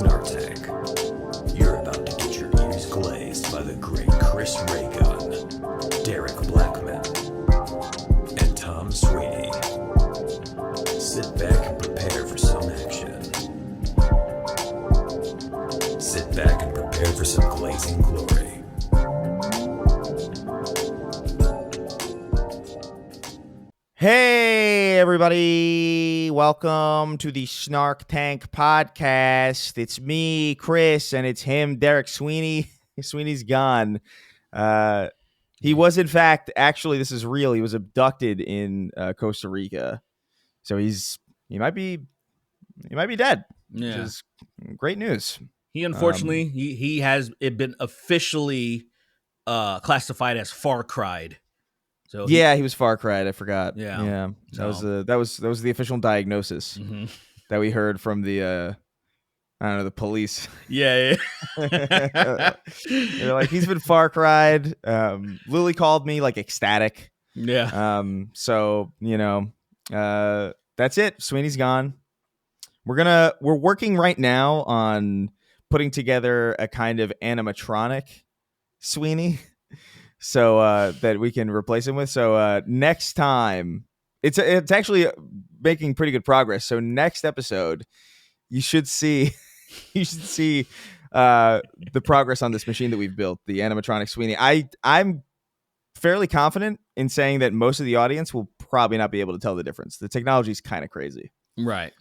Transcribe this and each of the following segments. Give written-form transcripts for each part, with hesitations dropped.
Snark Tank. You're about to get your ears glazed by the great Chris Raygun, Derek Blackman, and Tom Sweeney. Sit back and prepare for some action. Sit back and prepare for some glazing glory. Hey, everybody. Welcome to the Snark Tank Podcast. It's me, Chris, and it's him, Derek Sweeney. Sweeney's gone. He was, in fact, actually, this is real. He was abducted in Costa Rica. So he might be dead, which is great news. He unfortunately, he has been officially classified as Far Cried. So he was Far Cried. I forgot. Yeah. That was the official diagnosis that we heard from the the police. Yeah. They're like, he's been Far Cried. Lily called me like ecstatic. Yeah. So that's it. Sweeney's gone. We're working right now on putting together a kind of animatronic Sweeney. So that we can replace him with. So next time, it's actually making pretty good progress. So next episode, you should see the progress on this machine that we've built, the animatronic Sweeney. I'm fairly confident in saying that most of the audience will probably not be able to tell the difference. The technology is kind of crazy, right?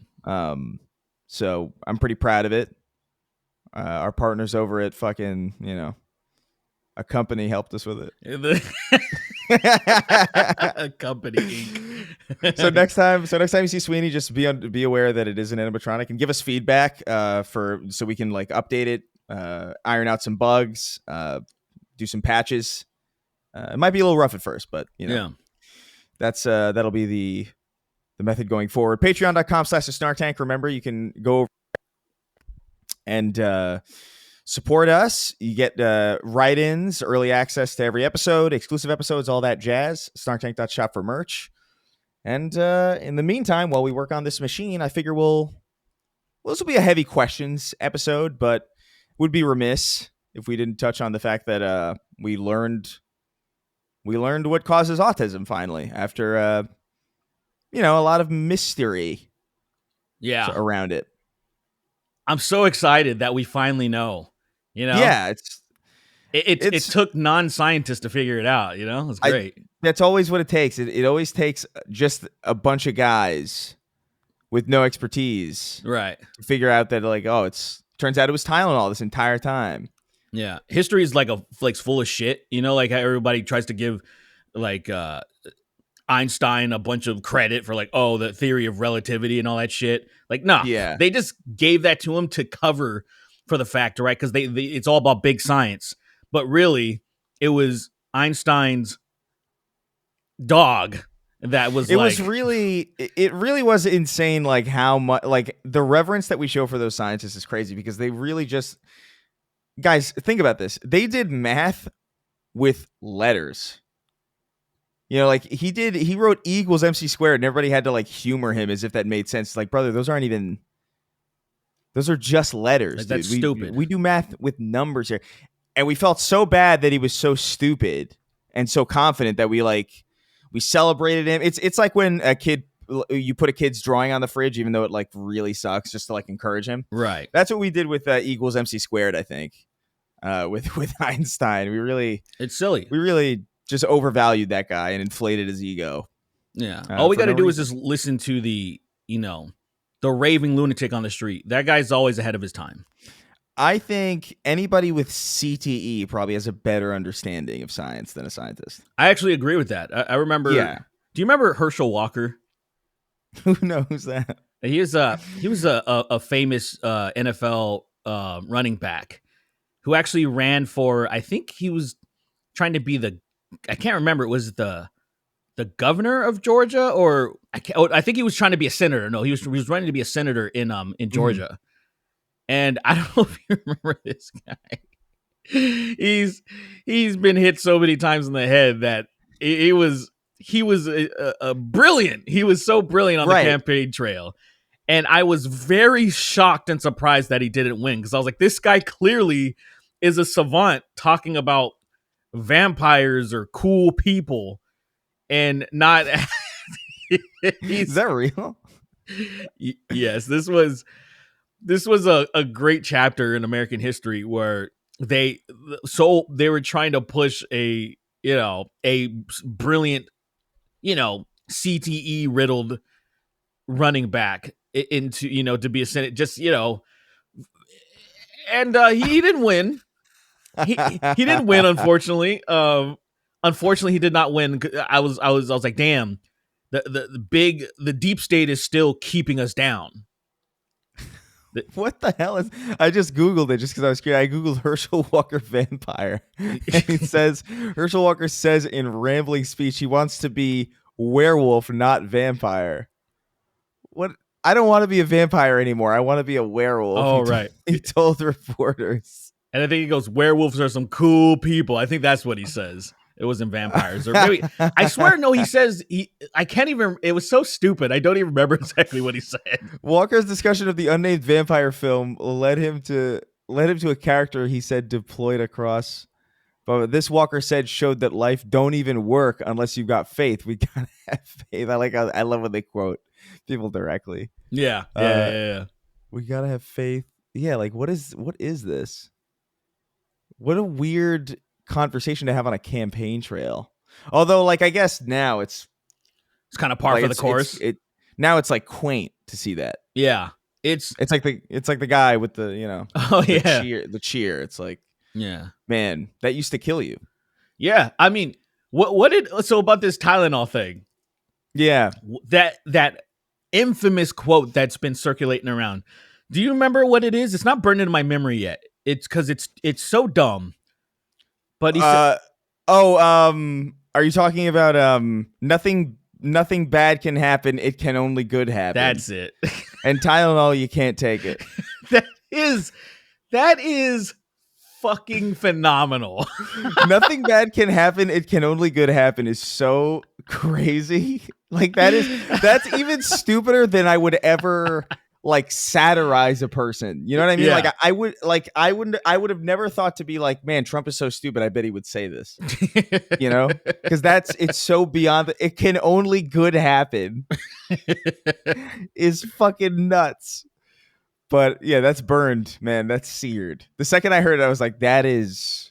So I'm pretty proud of it. Our partners over at fucking a company helped us with it. A company Inc. So next time you see Sweeney, just be aware that it is an animatronic and give us feedback so we can like update it, iron out some bugs, do some patches. It might be a little rough at first, but that's that'll be the method going forward. Patreon.com/SnarkTank. Remember, you can go and support us. You get write-ins, early access to every episode, exclusive episodes, all that jazz. SnarkTank.shop for merch. And in the meantime, while we work on this machine, I figure this will be a heavy questions episode, but would be remiss if we didn't touch on the fact that we learned what causes autism finally after a lot of mystery around it. I'm so excited that we finally know. Yeah, it took non-scientists to figure it out. It's great. That's always what it takes. It always takes just a bunch of guys with no expertise, right, to figure out that turns out it was Tylenol this entire time. Yeah, history is like full of shit. Like how everybody tries to give Einstein a bunch of credit for the theory of relativity and all that shit. They just gave that to him to cover for the fact, right? Because it's all about big science, but really it was Einstein's dog that was. It really was insane. Like how much, the reverence that we show for those scientists is crazy because they really just, guys, think about this. They did math with letters. He wrote E equals MC squared, and everybody had to humor him as if that made sense. Like, brother, those are just letters. That's dude. stupid. We do math with numbers here. And we felt so bad that he was so stupid and so confident that we celebrated him. It's like when you put a kid's drawing on the fridge, even though it really sucks, just to encourage him. Right. That's what we did with E equals MC squared, I think, with Einstein. It's silly. We really just overvalued that guy and inflated his ego. Yeah. All we got to do is just listen to the raving lunatic on the street. That guy's always ahead of his time. I think anybody with CTE probably has a better understanding of science than a scientist. I actually agree with that. I remember. Yeah. Do you remember Herschel Walker? Who knows that? He was a famous NFL running back who actually ran for. I think he was trying to be I can't remember. It was the governor of Georgia, or I think he was trying to be a senator. No, he was running to be a senator in Georgia. Mm-hmm. And I don't know if you remember this guy. He's been hit so many times in the head that he was brilliant. He was so brilliant on the campaign trail. And I was very shocked and surprised that he didn't win because I was like, this guy clearly is a savant talking about vampires or cool people and not. Is that real? Yes, this was a great chapter in American history where they were trying to push a brilliant, CTE riddled running back into, to be a Senate, and he didn't win. He didn't win, unfortunately. Unfortunately, he did not win. I was like, damn, the deep state is still keeping us down. What the hell is? I just Googled it just because I was curious. I Googled Herschel Walker vampire. And it says Herschel Walker says in rambling speech he wants to be werewolf, not vampire. What? I don't want to be a vampire anymore. I want to be a werewolf. Oh, right. He told reporters. And I think he goes, werewolves are some cool people. I think that's what he says. It wasn't vampires. Or maybe, I swear, no, he says, I can't even, it was so stupid. I don't even remember exactly what he said. Walker's discussion of the unnamed vampire film led him to a character he said deployed across. But this Walker said showed that life don't even work unless you've got faith. We gotta have faith. I love when they quote people directly. Yeah. We gotta have faith. Yeah, like what is this? What a weird conversation to have on a campaign trail. Although, like, I guess now it's kind of par for the course. Now it's like quaint to see that. Yeah, it's like the guy with the the cheer. It's like, yeah, man, that used to kill you. Yeah, I mean, so about this Tylenol thing? Yeah, that infamous quote that's been circulating around. Do you remember what it is? It's not burned into my memory yet. It's because it's so dumb. But he said, are you talking about nothing bad can happen, it can only good happen. That's it. And Tylenol, you can't take it. that is fucking phenomenal. Nothing bad can happen, it can only good happen is so crazy. Like that's even stupider than I would ever like satirize a person. You know what I mean? Yeah. Like I would have never thought to be like, man, Trump is so stupid. I bet he would say this, you know, because it's so beyond. It can only good happen is fucking nuts. But yeah, that's burned, man. That's seared. The second I heard it, I was like, that is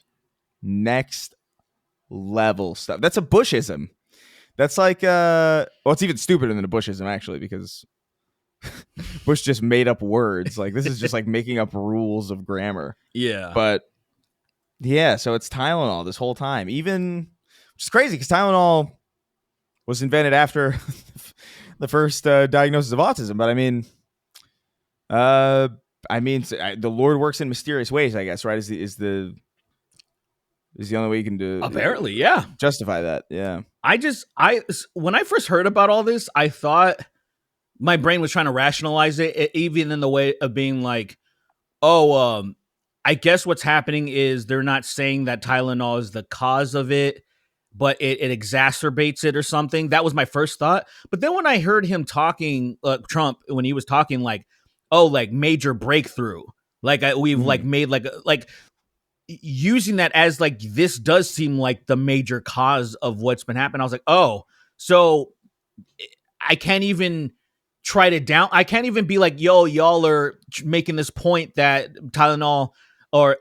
next level stuff. That's a Bushism. That's like, it's even stupider than a Bushism actually, because Bush just made up words. Like this is just like making up rules of grammar. Yeah. But yeah, so it's Tylenol this whole time. Even, which is crazy because Tylenol was invented after the first diagnosis of autism. But the Lord works in mysterious ways, I guess, right? Is the only way you can do. Apparently, yeah. Justify that. Yeah. When I first heard about all this, I thought my brain was trying to rationalize it, even in the way of being like, I guess what's happening is they're not saying that Tylenol is the cause of it, but it exacerbates it or something. That was my first thought. But then when I heard him talking, Trump, when he was talking like, like major breakthrough, like we've like made like using that as like, this does seem like the major cause of what's been happening. I was like, so I can't even try to I can't even be like, yo, y'all are making this point that Tylenol or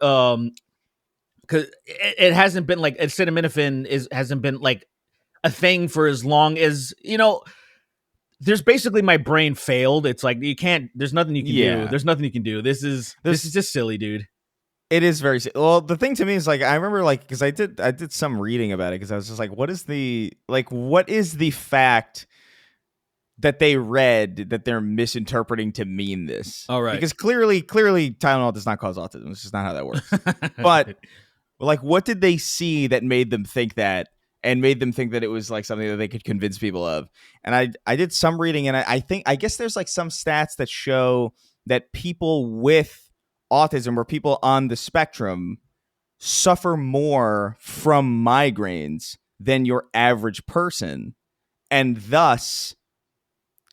because it hasn't been like acetaminophen hasn't been like a thing for as long as, there's basically my brain failed. It's like there's nothing you can do. There's nothing you can do. This is just silly, dude. It is very well. The thing to me is like I remember like because I did some reading about it because I was just like, what is the fact that they read that they're misinterpreting to mean this? All right, because clearly Tylenol does not cause autism. It's just not how that works. But like, what did they see that made them think that? And made them think that it was like something that they could convince people of. And I did some reading, and I guess there's like some stats that show that people with autism or people on the spectrum suffer more from migraines than your average person, and thus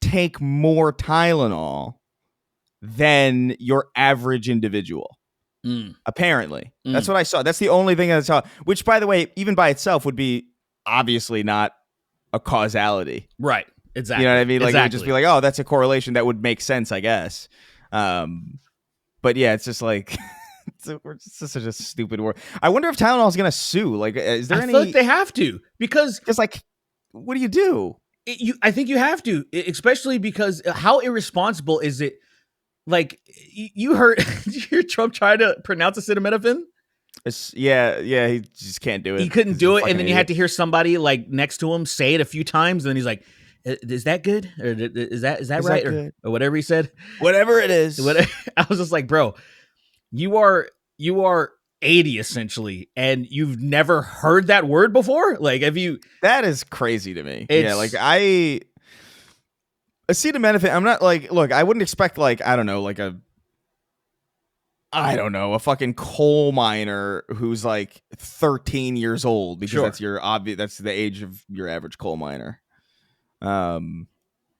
take more Tylenol than your average individual. Apparently. That's what I saw. That's the only thing I saw, which, by the way, even by itself would be obviously not a causality. Right. Exactly. You know what I mean? Like, exactly. it would just be like, oh, that's a correlation that would make sense, I guess. But yeah, it's just like, it's just such a stupid word. I wonder if Tylenol is going to sue. Like, is there I any? feel like they have to, because like, what do you do? I think you have to, especially because how irresponsible is it? Like, you heard, did you hear Trump try to pronounce acetaminophen? Yeah, he just can't do it. He couldn't do it, and then idiot. you had to hear somebody like next to him say it a few times, and then he's like, "Is that good? Or is that right? Or whatever he said, whatever it is." I was just like, bro, you are 80 essentially, and you've never heard that word before. Like, have you? That is crazy to me. Yeah, like acetaminophen. I'm not like, look, I wouldn't expect like, I don't know, a fucking coal miner who's like 13 years old, because that's the age of your average coal miner.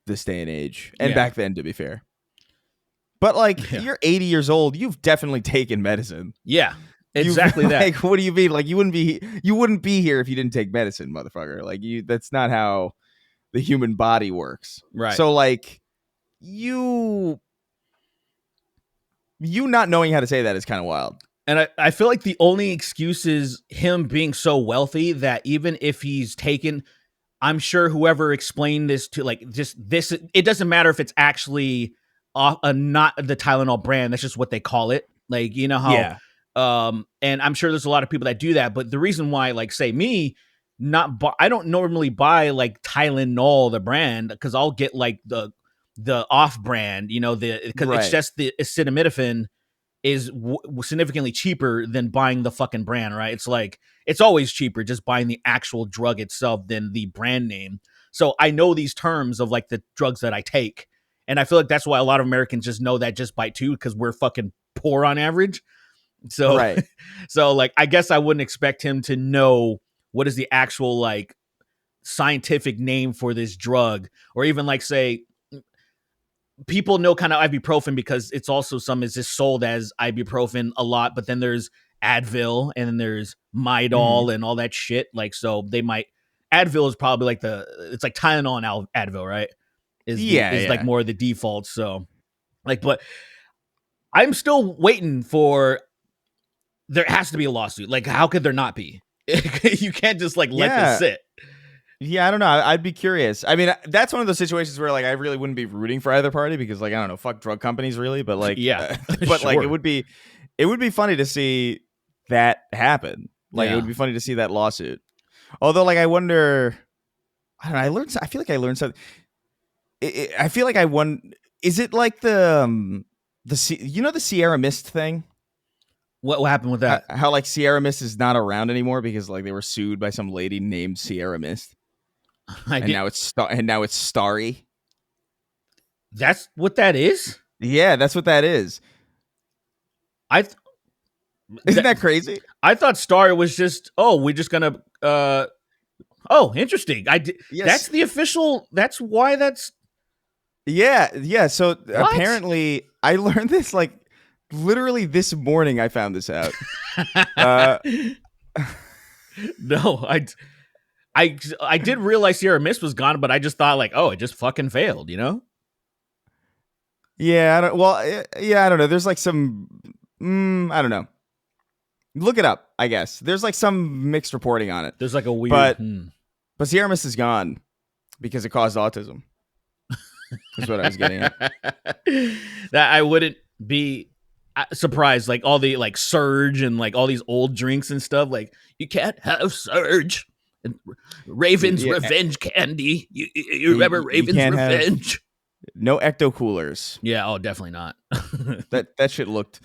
This day and age, and back then, to be fair. But like, you're 80 years old, you've definitely taken medicine. Yeah, exactly. That. Like, what do you mean? Like, you wouldn't be here if you didn't take medicine, motherfucker. Like, that's not how the human body works. Right. So like, you not knowing how to say that is kind of wild. And I feel like the only excuse is him being so wealthy that even if he's taken, I'm sure whoever explained this to, like, just this, it doesn't matter if it's actually not the Tylenol brand. That's just what they call it. Like, you know how, and I'm sure there's a lot of people that do that. But the reason why, like, say me, I don't normally buy like Tylenol, the brand, because I'll get like the off brand, you know, because it's just the acetaminophen is significantly cheaper than buying the fucking brand, right? It's like, it's always cheaper just buying the actual drug itself than the brand name. So I know these terms of like the drugs that I take, and I feel like that's why a lot of Americans just know that just by two, because we're fucking poor on average. So so like, I guess I wouldn't expect him to know what is the actual like scientific name for this drug, or even like, say, people know kind of ibuprofen because it's also is just sold as ibuprofen a lot, but then there's Advil and then there's Midol and all that shit. Like, so they might, Advil is probably like it's like Tylenol and Advil, right? Is like more of the default. So like, but I'm still waiting for, there has to be a lawsuit. Like, how could there not be? You can't just like let this sit. Yeah, I don't know. I'd be curious. I mean, that's one of those situations where like, I really wouldn't be rooting for either party, because like, I don't know, fuck drug companies really, but like, but like, it would be funny to see that happen. Like, it would be funny to see that lawsuit. Although, like, I wonder, I don't know, I feel like I learned something. I feel like is it like the Sierra Mist thing? What happened with that? How like Sierra Mist is not around anymore because like they were sued by some lady named Sierra Mist. Now it's Starry. That's what that is? Yeah, that's what that is. Isn't that crazy? I thought Starry was just, we're just gonna interesting. Yes. That's the official, that's why that's so what? Apparently I learned this like literally this morning. I found this out. No, I did realize Sierra Mist was gone, but I just thought like, it just fucking failed, you know? Yeah, I don't know. There's like some, I don't know. Look it up, I guess. There's like some mixed reporting on it. There's like a weird, but Sierra Mist is gone because it caused autism. Is what I was getting at. That I wouldn't be surprised. Like all the like Surge and like all these old drinks and stuff. Like, you can't have Surge and Raven's Revenge candy. You remember Raven's Revenge? No ecto coolers. Yeah. Oh, definitely not. that shit looked.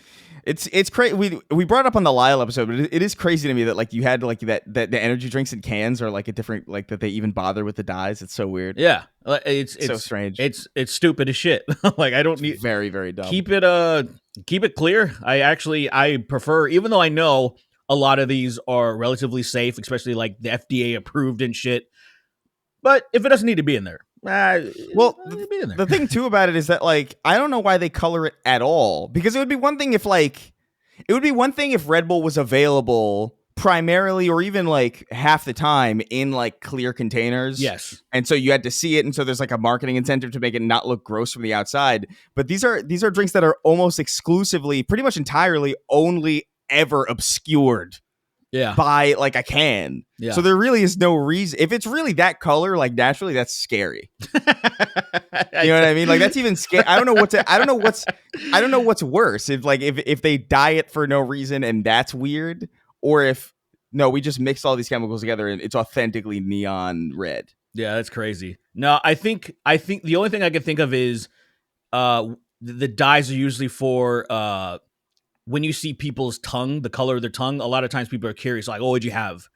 It's crazy. We brought it up on the Lyle episode, but it is crazy to me that like you had like that the energy drinks in cans are like a different, like that they even bother with the dyes. It's so weird. Yeah, it's so strange. It's stupid as shit. Like, I don't need very, very dumb. Keep it clear. I prefer, even though I know a lot of these are relatively safe, especially like the FDA approved and shit. But if it doesn't need to be in there, Well, the thing too about it is that like I don't know why they color it at all, because it would be one thing if Red Bull was available primarily or even like half the time in like clear containers. Yes. And so you had to see it, and so there's like a marketing incentive to make it not look gross from the outside. But these are drinks that are almost exclusively, pretty much entirely, only ever obscured by like a can. Yeah. So there really is no reason. If it's really that color, like naturally, that's scary. You know what I mean? Like that's even scary. I don't know what's worse. If they dye it for no reason and that's weird, or if no, we just mixed all these chemicals together and it's authentically neon red. Yeah, that's crazy. No, I think the only thing I can think of is the dyes are usually for when you see people's tongue, the color of their tongue. A lot of times people are curious, like, "Oh, what'd you have?"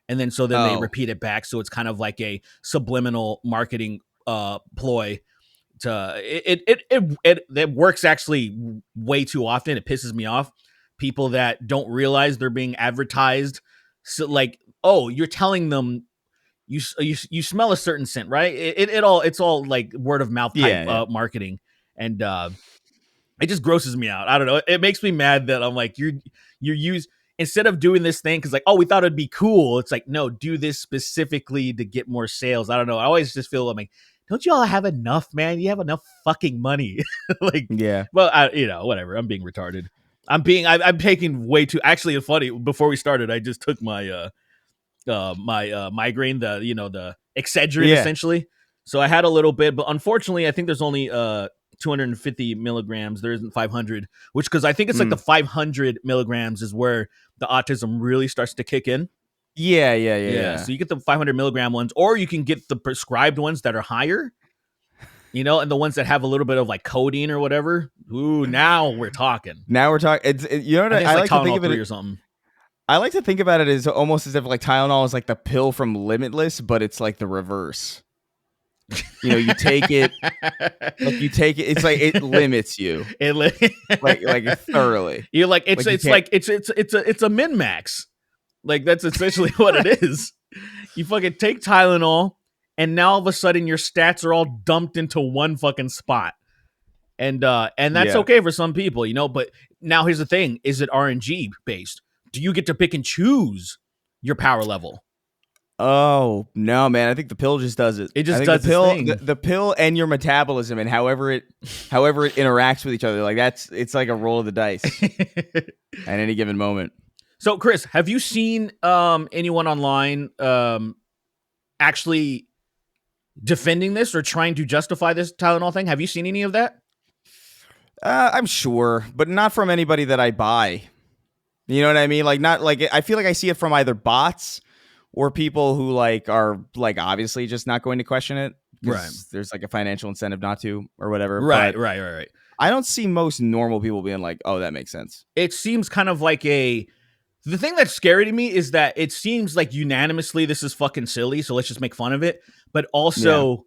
And then they repeat it back, so it's kind of like a subliminal marketing ploy. It works actually way too often. It pisses me off. People that don't realize they're being advertised. So like, oh, you're telling them you smell a certain scent, right? It's all like word of mouth type marketing, and it just grosses me out. I don't know. It makes me mad that I'm like, instead of doing this thing because like, oh, we thought it'd be cool. It's like, no, do this specifically to get more sales. I don't know. I always just feel like, don't you all have enough, man? You have enough fucking money. Like, yeah. Well, whatever. I'm being retarded. I'm taking way too. Actually, it's funny. Before we started, I just took my migraine, the Excedrin essentially. So I had a little bit, but unfortunately, I think there's only 250 milligrams. There isn't 500, which because I think it's like the 500 milligrams is where the autism really starts to kick in. Yeah. So you get the 500 milligram ones, or you can get the prescribed ones that are higher. And the ones that have a little bit of like codeine or whatever. Ooh, now we're talking. I like to think of it or something. I like to think about it as almost as if like Tylenol is like the pill from Limitless, but it's like the reverse. You take it, it's like it limits you. like thoroughly. You're like it's a min-max. Like that's essentially what it is. You fucking take Tylenol, and now all of a sudden your stats are all dumped into one fucking spot. And that's okay for some people, but now here's the thing. Is it RNG based? Do you get to pick and choose your power level? Oh, no, man. I think the pill just does it. It just does the pill and your metabolism and however it interacts with each other. Like it's like a roll of the dice at any given moment. So, Chris, have you seen anyone online actually defending this or trying to justify this Tylenol thing? Have you seen any of that? I'm sure, but not from anybody that I buy. You know what I mean? Like not like I feel like I see it from either bots or people who like are like obviously just not going to question it. Right. There's like a financial incentive not to or whatever. Right. I don't see most normal people being like, oh, that makes sense. It seems kind of like the thing that's scary to me is that it seems like unanimously this is fucking silly, so let's just make fun of it. But also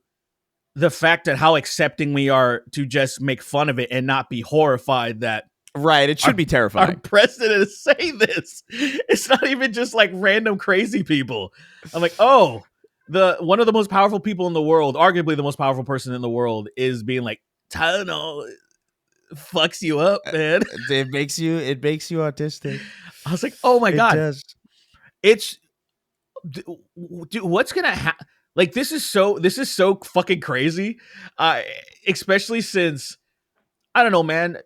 the fact that how accepting we are to just make fun of it and not be horrified that right, it should be terrifying. Our president is saying this. It's not even just like random crazy people. I'm like, oh, one of the most powerful people in the world, arguably the most powerful person in the world, is being like, Tylenol fucks you up, man. It makes you autistic. I was like, oh my God. Does. It's dude, what's gonna happen? Like this is so fucking crazy. Especially since I don't know, man.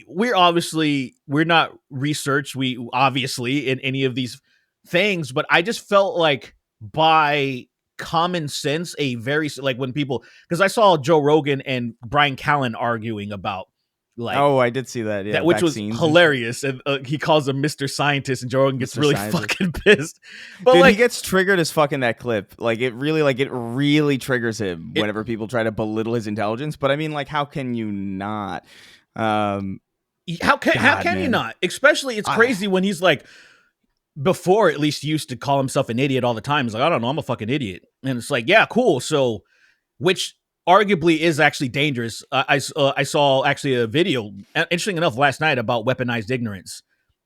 We're not research. We obviously in any of these things, but I just felt like by common sense, when people, because I saw Joe Rogan and Brian Callen arguing about like, oh, I did see that, yeah, which was hilarious, and he calls him Mr. Scientist, and Joe Rogan gets really fucking pissed. But dude, he gets triggered as fucking that clip. Like it really triggers him whenever people try to belittle his intelligence. But I mean, like, how can you not? How can you not? Especially, it's crazy when he's like, before at least he used to call himself an idiot all the time. He's like, I don't know, I'm a fucking idiot, and it's like, yeah, cool. So, which arguably is actually dangerous. I saw actually a video, interesting enough, last night about weaponized ignorance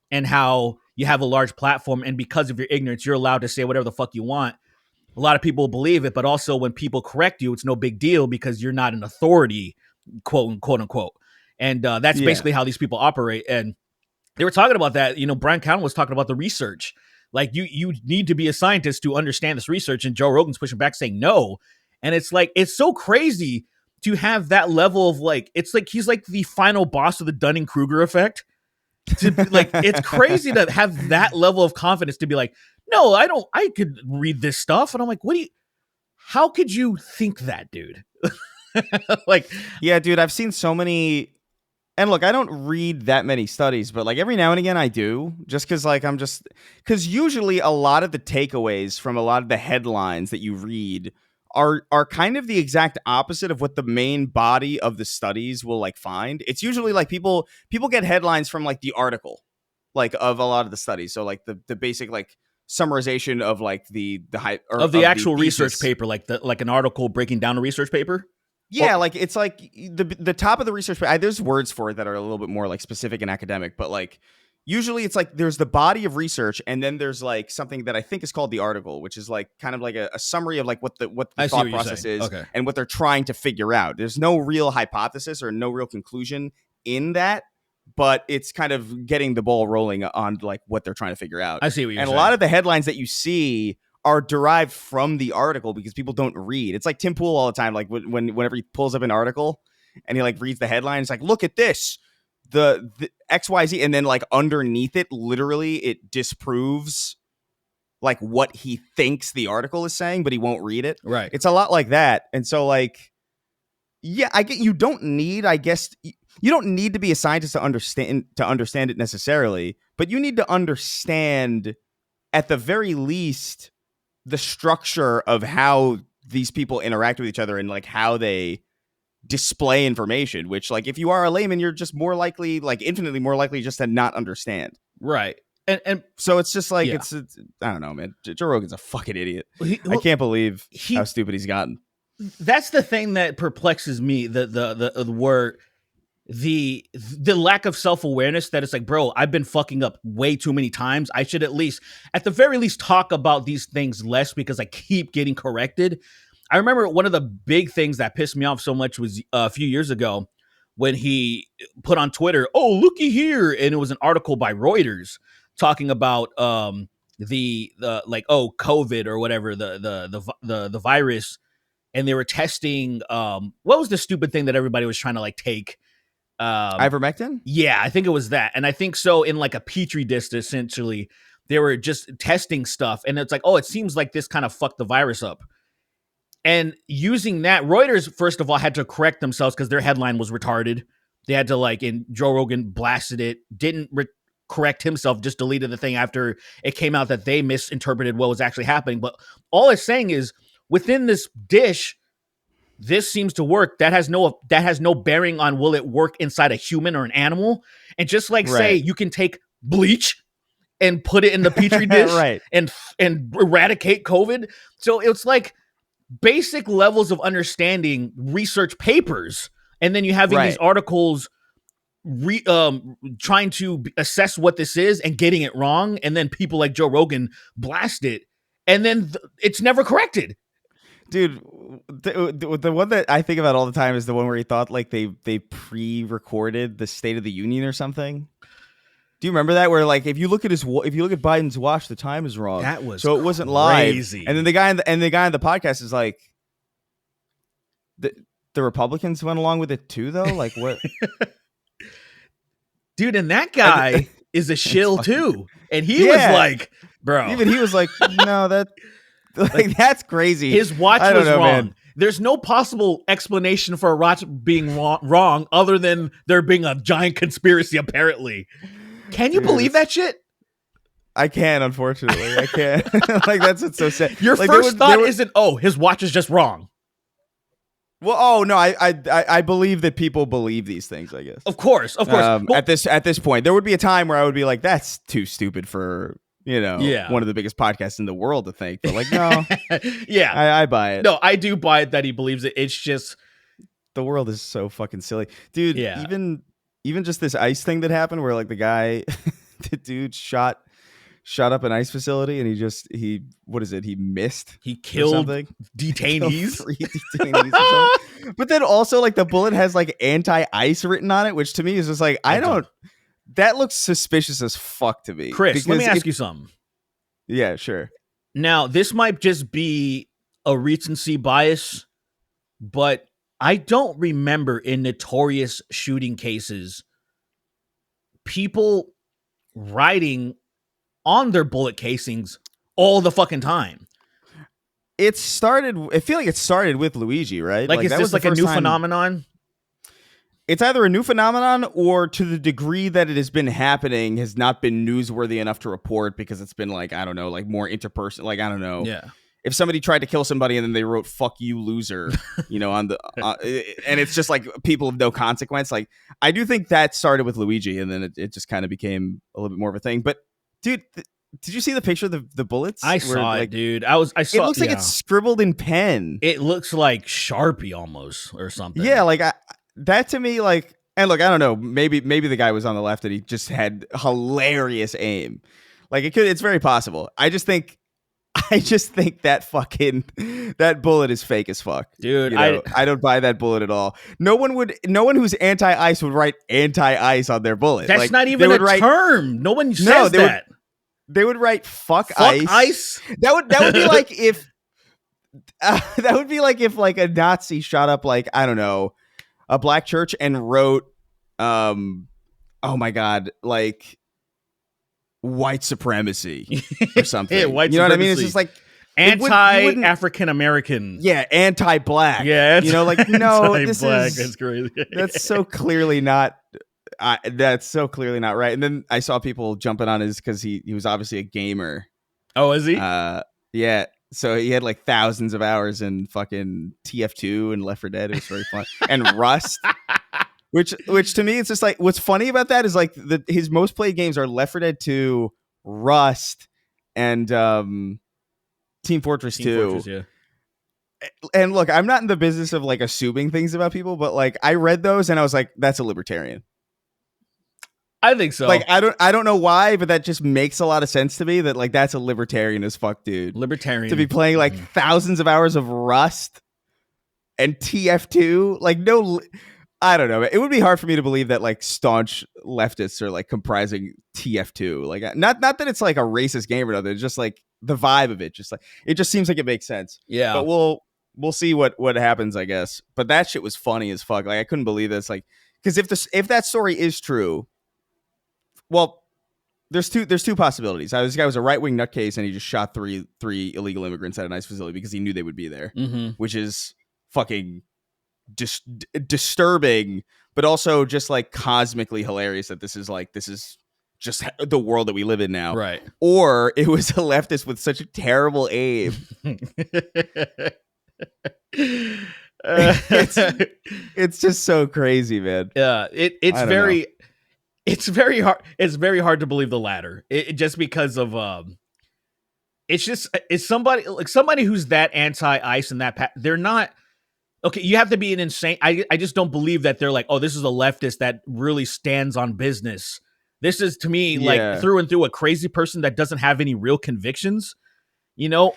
and how you have a large platform, and because of your ignorance, you're allowed to say whatever the fuck you want. a lot of people believe it, but also when people correct you, it's no big deal because you're not an authority, quote unquote. And that's basically how these people operate. And they were talking about that. Brian Callen was talking about the research. Like you need to be a scientist to understand this research. And Joe Rogan's pushing back saying no. And it's like, it's so crazy to have that level of like, it's like he's like the final boss of the Dunning-Kruger effect. It's crazy to have that level of confidence to be like, no, I could read this stuff. And I'm like, how could you think that, dude? Yeah, dude, I've seen so many, and look, I don't read that many studies, but like every now and again I do, just because usually a lot of the takeaways from a lot of the headlines that you read are kind of the exact opposite of what the main body of the studies will like find. It's usually like people get headlines from like the article, like of a lot of the studies. So like the basic like summarization of like the actual research paper, like an article breaking down a research paper. Yeah, like it's like the top of the research. There's words for it that are a little bit more like specific and academic, but like usually it's like there's the body of research, and then there's like something that I think is called the article, which is like kind of like a summary of like what the thought process is and what they're trying to figure out. There's no real hypothesis or no real conclusion in that, but it's kind of getting the ball rolling on like what they're trying to figure out. I see what you're saying. And a lot of the headlines that you see are derived from the article because people don't read. It's like Tim Pool all the time. Like whenever he pulls up an article and he like reads the headline, it's like, look at this, the XYZ. And then like underneath it, literally it disproves like what he thinks the article is saying, but he won't read it. Right. It's a lot like that. And so like, yeah, I get, you don't need to be a scientist to understand it necessarily, but you need to understand at the very least the structure of how these people interact with each other and like how they display information, which like if you are a layman, you're just more likely, like infinitely more likely just to not understand. Right. And so it's just like, it's I don't know, man. Joe Rogan's a fucking idiot. I can't believe how stupid he's gotten. That's the thing that perplexes me. The lack of self-awareness that it's like, bro, I've been fucking up way too many times. I should at the very least talk about these things less because I keep getting corrected. I remember one of the big things that pissed me off so much was a few years ago when he put on Twitter, oh, looky here. And it was an article by Reuters talking about the COVID or whatever, the virus. And they were testing, what was the stupid thing that everybody was trying to like take? Ivermectin? Yeah, I think it was that. And I think so in like a petri dish, essentially, they were just testing stuff. And it's like, oh, it seems like this kind of fucked the virus up. And using that, Reuters, first of all, had to correct themselves because their headline was retarded. They had to and Joe Rogan blasted it, didn't correct himself, just deleted the thing after it came out that they misinterpreted what was actually happening. But all it's saying is within this dish, this seems to work. That has no bearing on will it work inside a human or an animal. And just like say you can take bleach and put it in the petri dish and eradicate COVID. So it's like basic levels of understanding research papers. And then you having these articles trying to assess what this is and getting it wrong. And then people like Joe Rogan blast it. And then it's never corrected. Dude, the one that I think about all the time is the one where he thought like they pre-recorded the State of the Union or something. Do you remember that? Where like if you look at Biden's watch, the time is wrong. That was so it wasn't crazy. Live. And then the guy on the podcast is like, the Republicans went along with it too, though. Like what? Dude, and that guy is a shill too, and he was like, bro. Even he was like, no, that. Like that's crazy. His watch was wrong. Man. There's no possible explanation for a watch being wrong other than there being a giant conspiracy, apparently. Can you believe that shit? I can't, unfortunately. I can't. Like that's what's so sad. Your first thought isn't, oh, his watch is just wrong. Well, oh no, I believe that people believe these things, I guess. Of course. At this point, there would be a time where I would be like, that's too stupid for one of the biggest podcasts in the world to think, but like, no, I buy it. No, I do buy it that he believes it. It's just the world is so fucking silly, dude. Yeah. Even just this ice thing that happened where like the dude shot shot up an ICE facility and he what is it? He missed. He killed detainees. detainees. 3 detainees or something. But then also like the bullet has like anti-ice written on it, which to me is just like that looks suspicious as fuck to me. Chris, let me ask you something. Yeah, sure. Now, this might just be a recency bias, but I don't remember in notorious shooting cases people writing on their bullet casings all the fucking time. I feel like it started with Luigi, right? Like is that this was like a new time. phenomenon? It's either a new phenomenon or to the degree that it has been happening has not been newsworthy enough to report because it's been like, I don't know, like more interpersonal. Like, I don't know. Yeah. If somebody tried to kill somebody and then they wrote "fuck you, loser," on the, and it's just like people of no consequence. Like, I do think that started with Luigi, and then it just kind of became a little bit more of a thing. But, dude, did you see the picture of the bullets? I saw it, dude. I saw. It looks like it's scribbled in pen. It looks like Sharpie almost or something. Yeah, like that to me, like, and look, I don't know. Maybe the guy was on the left and he just had hilarious aim. Like it's very possible. I just think that bullet is fake as fuck, dude. I don't buy that bullet at all. No one who's anti-ice would write anti-ice on their bullet. That's like, not even a term. No one says that. They would write fuck ice. That would be like if that would be like if like a Nazi shot up like, I don't know, a black church and wrote oh my god, like white supremacy or something. Yeah, white you know supremacy. what I mean? It's just like anti-African American. Yeah, anti-black. Yeah, like no, this black. is That's crazy. That's so clearly not. That's so clearly not right. And then I saw people jumping on his because he was obviously a gamer. Oh, is he? Yeah. So he had like thousands of hours in fucking TF2 and Left 4 Dead. It was very fun. And Rust. Which to me, it's just like, what's funny about that is like his most played games are Left 4 Dead 2, Rust, and Team Fortress 2. Fortress, yeah. And look, I'm not in the business of like assuming things about people, but like I read those and I was like, that's a libertarian. I think so. Like I don't know why, but that just makes a lot of sense to me that like that's a libertarian as fuck, dude. Libertarian to be playing like thousands of hours of Rust and TF2. Like no, I don't know. It would be hard for me to believe that like staunch leftists are like comprising TF2. Like not that it's like a racist game or nothing. It's just like the vibe of it. Just like it just seems like it makes sense. Yeah. But we'll see what happens, I guess. But that shit was funny as fuck. Like I couldn't believe this. Like because if that story is true. Well, there's two possibilities. This guy was a right-wing nutcase, and he just shot three illegal immigrants at a nice facility because he knew they would be there, which is fucking disturbing, but also just like cosmically hilarious that this is just the world that we live in now. Right. Or it was a leftist with such a terrible aim. It's just so crazy, man. Yeah, it's very hard. It's very hard to believe the latter. Just because of it's somebody who's that anti-ice and that they're not okay. You have to be an insane. I just don't believe that they're like, oh, this is a leftist that really stands on business. This is to me like through and through a crazy person that doesn't have any real convictions. Or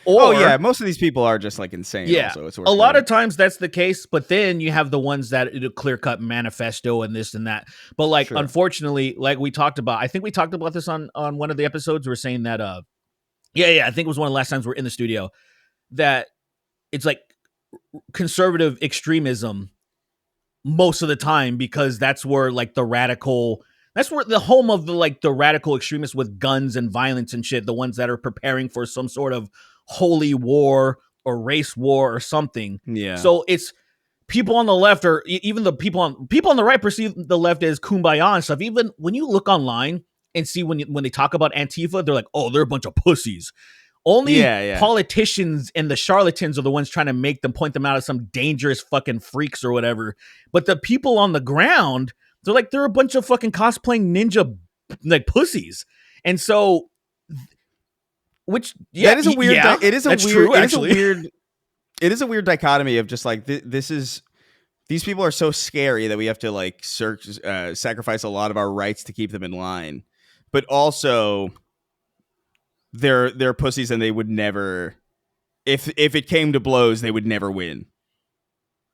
most of these people are just like insane. Yeah, also. A lot of times that's the case, but then you have the ones that clear cut manifesto and this and that. But like, unfortunately, like we talked about, I think we talked about this on one of the episodes. We're saying that, I think it was one of the last times we're in the studio that it's like conservative extremism most of the time because that's where like that's where the home of the radical extremists with guns and violence and shit, the ones that are preparing for some sort of holy war or race war or something. Yeah. So it's people on the left or even the people on the right perceive the left as kumbaya and stuff. Even when you look online and see when they talk about Antifa, they're like, oh, they're a bunch of pussies. Only politicians and the charlatans are the ones trying to point them out as some dangerous fucking freaks or whatever. But the people on the ground, they're a bunch of fucking cosplaying ninja like pussies. And so that is a weird it is a weird dichotomy of just like these people are so scary that we have to like sacrifice a lot of our rights to keep them in line. But also they're pussies and they would never, if it came to blows, they would never win.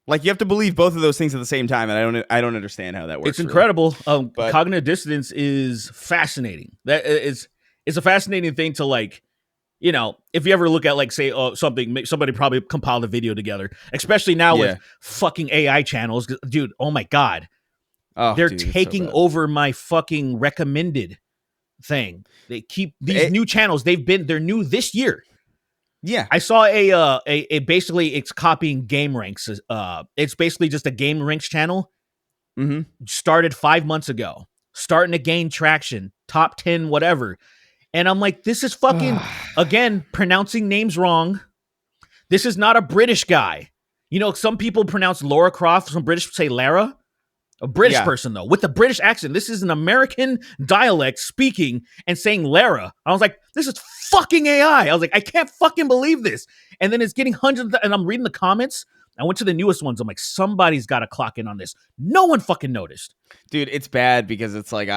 Like, you have to believe both of those things at the same time, and I don't understand how that works. It's incredible. Really. Cognitive dissonance is fascinating. It's a fascinating thing to, like, you know, if you ever look at, like, say, somebody probably compiled a video together, especially now with fucking AI channels. Dude, oh my God. They're taking over my fucking recommended thing. They keep these new channels. They're new this year. Yeah, I saw a basically it's copying game ranks. It's basically just a game ranks channel. Mm-hmm. Started 5 months ago, starting to gain traction, top 10, whatever. And I'm like, this is fucking again pronouncing names wrong. This is not a British guy. You know, some people pronounce Laura Croft. Some British say Lara. A British person, though, with a British accent. This is an American dialect speaking and saying Lara. I was like, this is fucking AI. I was like, I can't fucking believe this. And then it's getting hundreds and I'm reading the comments. I went to the newest ones. I'm like, somebody's got to clock in on this. No one fucking noticed. Dude, it's bad because it's like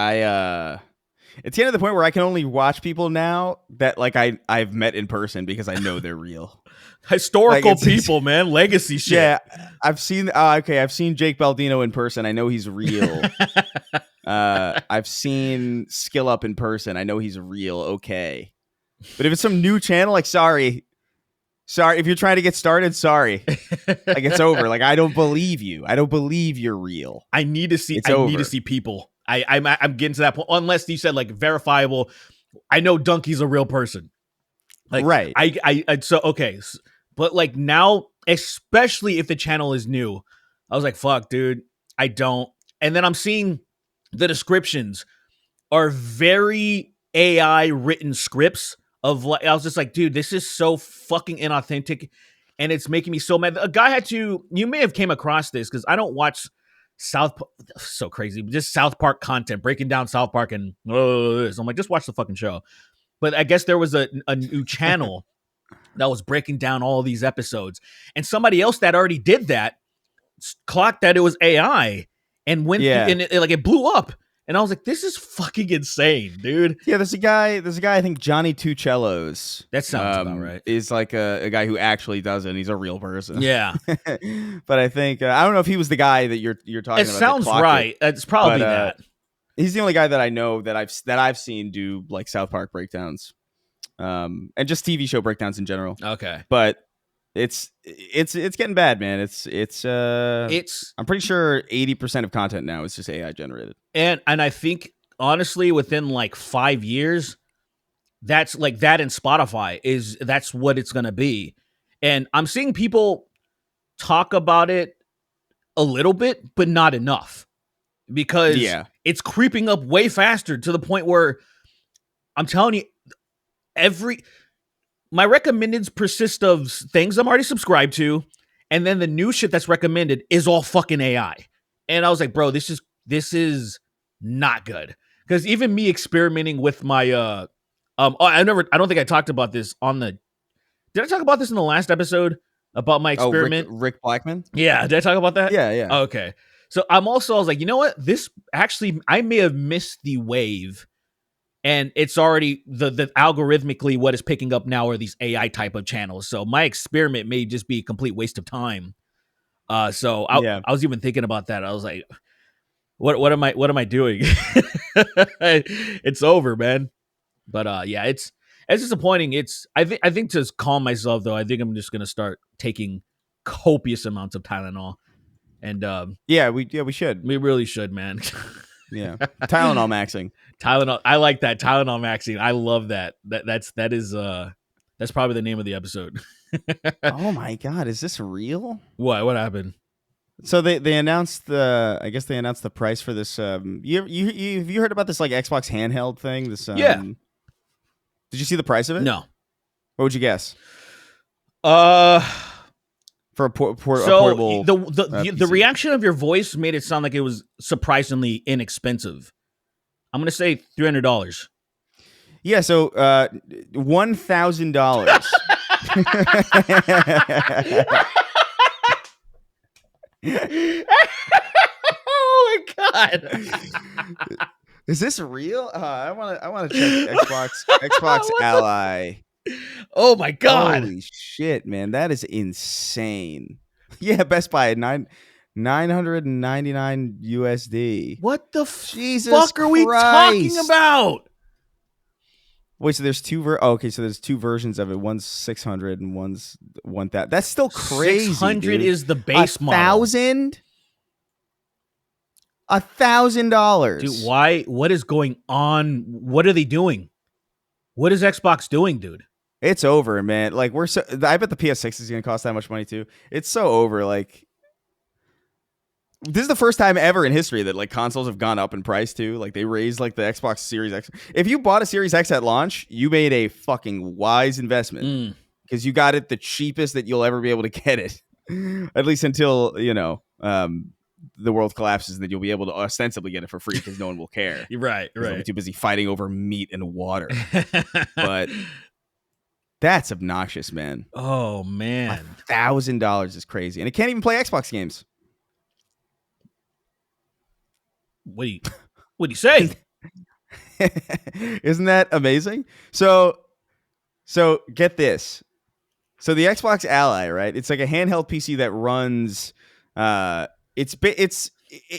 it's getting to the point where I can only watch people now that, like, I've met in person because I know they're real. Historical people, man. Legacy shit. Yeah, I've seen Jake Baldino in person. I know he's real. I've sin Skill Up in person. I know he's real. Okay. But if it's some new channel, like, sorry, if you're trying to get started, sorry. Like, it's over. Like, I don't believe you. I don't believe you're real. I need to see need to see people. I'm getting to that point. Unless you said, like, verifiable. I know Donkey's a real person. Like, right. So okay. But, like, now, especially if the channel is new, I was like, fuck, dude, I don't. And then I'm seeing the descriptions are very AI written scripts of, like, I was just like, dude, this is so fucking inauthentic. And it's making me so mad. A guy you may have came across this because I don't watch so crazy, just South Park content, breaking down South Park and I'm like, just watch the fucking show. But I guess there was a new channel that was breaking down all these episodes, and somebody else that already did that clocked that it was AI and went and it blew up. And I was like, this is fucking insane, dude. Yeah, there's a guy, I think Johnny Two Cellos. That sounds about right. Is like a guy who actually does it, and he's a real person. Yeah. But I think, I don't know if he was the guy that you're talking about. It sounds right. It's probably that. He's the only guy that I know that I've seen do, like, South Park breakdowns. And just TV show breakdowns in general. Okay. But it's getting bad, man. It's I'm pretty sure 80% of content now is just AI generated. And I think, honestly, within, like, 5 years, that's like that in Spotify that's what it's going to be. And I'm seeing people talk about it a little bit, but not enough, because it's creeping up way faster to the point where I'm telling you, my recommendeds persist of things I'm already subscribed to, and then the new shit that's recommended is all fucking AI. And I was like, bro, this is not good. Because even me experimenting with my I don't think I talked about this did I talk about this in the last episode about my experiment? Rick Blackman? Yeah, did I talk about that? Yeah. Okay. So I was like, you know what? This actually, I may have missed the wave. And it's already the algorithmically what is picking up now are these AI type of channels. So my experiment may just be a complete waste of time. So I was even thinking about that. I was like, what am I doing? It's over, man. But it's disappointing. I think to calm myself, though, I think I'm just gonna start taking copious amounts of Tylenol. And we should. We really should, man. Yeah, Tylenol maxing. Tylenol. I like that. Tylenol maxing. I love that. That's probably the name of the episode. Oh my God, is this real? What happened? So they announced the price for this. You heard about this, like, Xbox handheld thing? This Did you see the price of it? No. What would you guess? For a portable. The reaction of your voice made it sound like it was surprisingly inexpensive. I'm gonna say $300. Yeah, so $1,000. Oh my God. Is this real? I want to check Xbox Ally. Oh my god! Holy shit, man, that is insane. Yeah, Best Buy at 999 USD. What the Jesus fuck are we talking Christ. about? Wait, so there's two so there's two versions of it. One's 600 and one's 1000. That's still crazy. 600 dude. is the base model. $1,000. Dude, why? What is going on? What are they doing? What is Xbox doing, dude? It's over, man. Like I bet the PS6 is gonna cost that much money too. It's so over. Like, this is the first time ever in history that like consoles have gone up in price too. Like, they raised like the Xbox Series X. If you bought a Series X at launch, you made a fucking wise investment because you got it the cheapest that you'll ever be able to get it. At least until the world collapses, and then you'll be able to ostensibly get it for free because no one will care. Right. They'll be too busy fighting over meat and water. But that's obnoxious, man. Oh man, $1,000 is crazy, and it can't even play Xbox games. What do you say? Isn't that amazing? So get this. So the Xbox Ally, right? It's like a handheld PC that runs.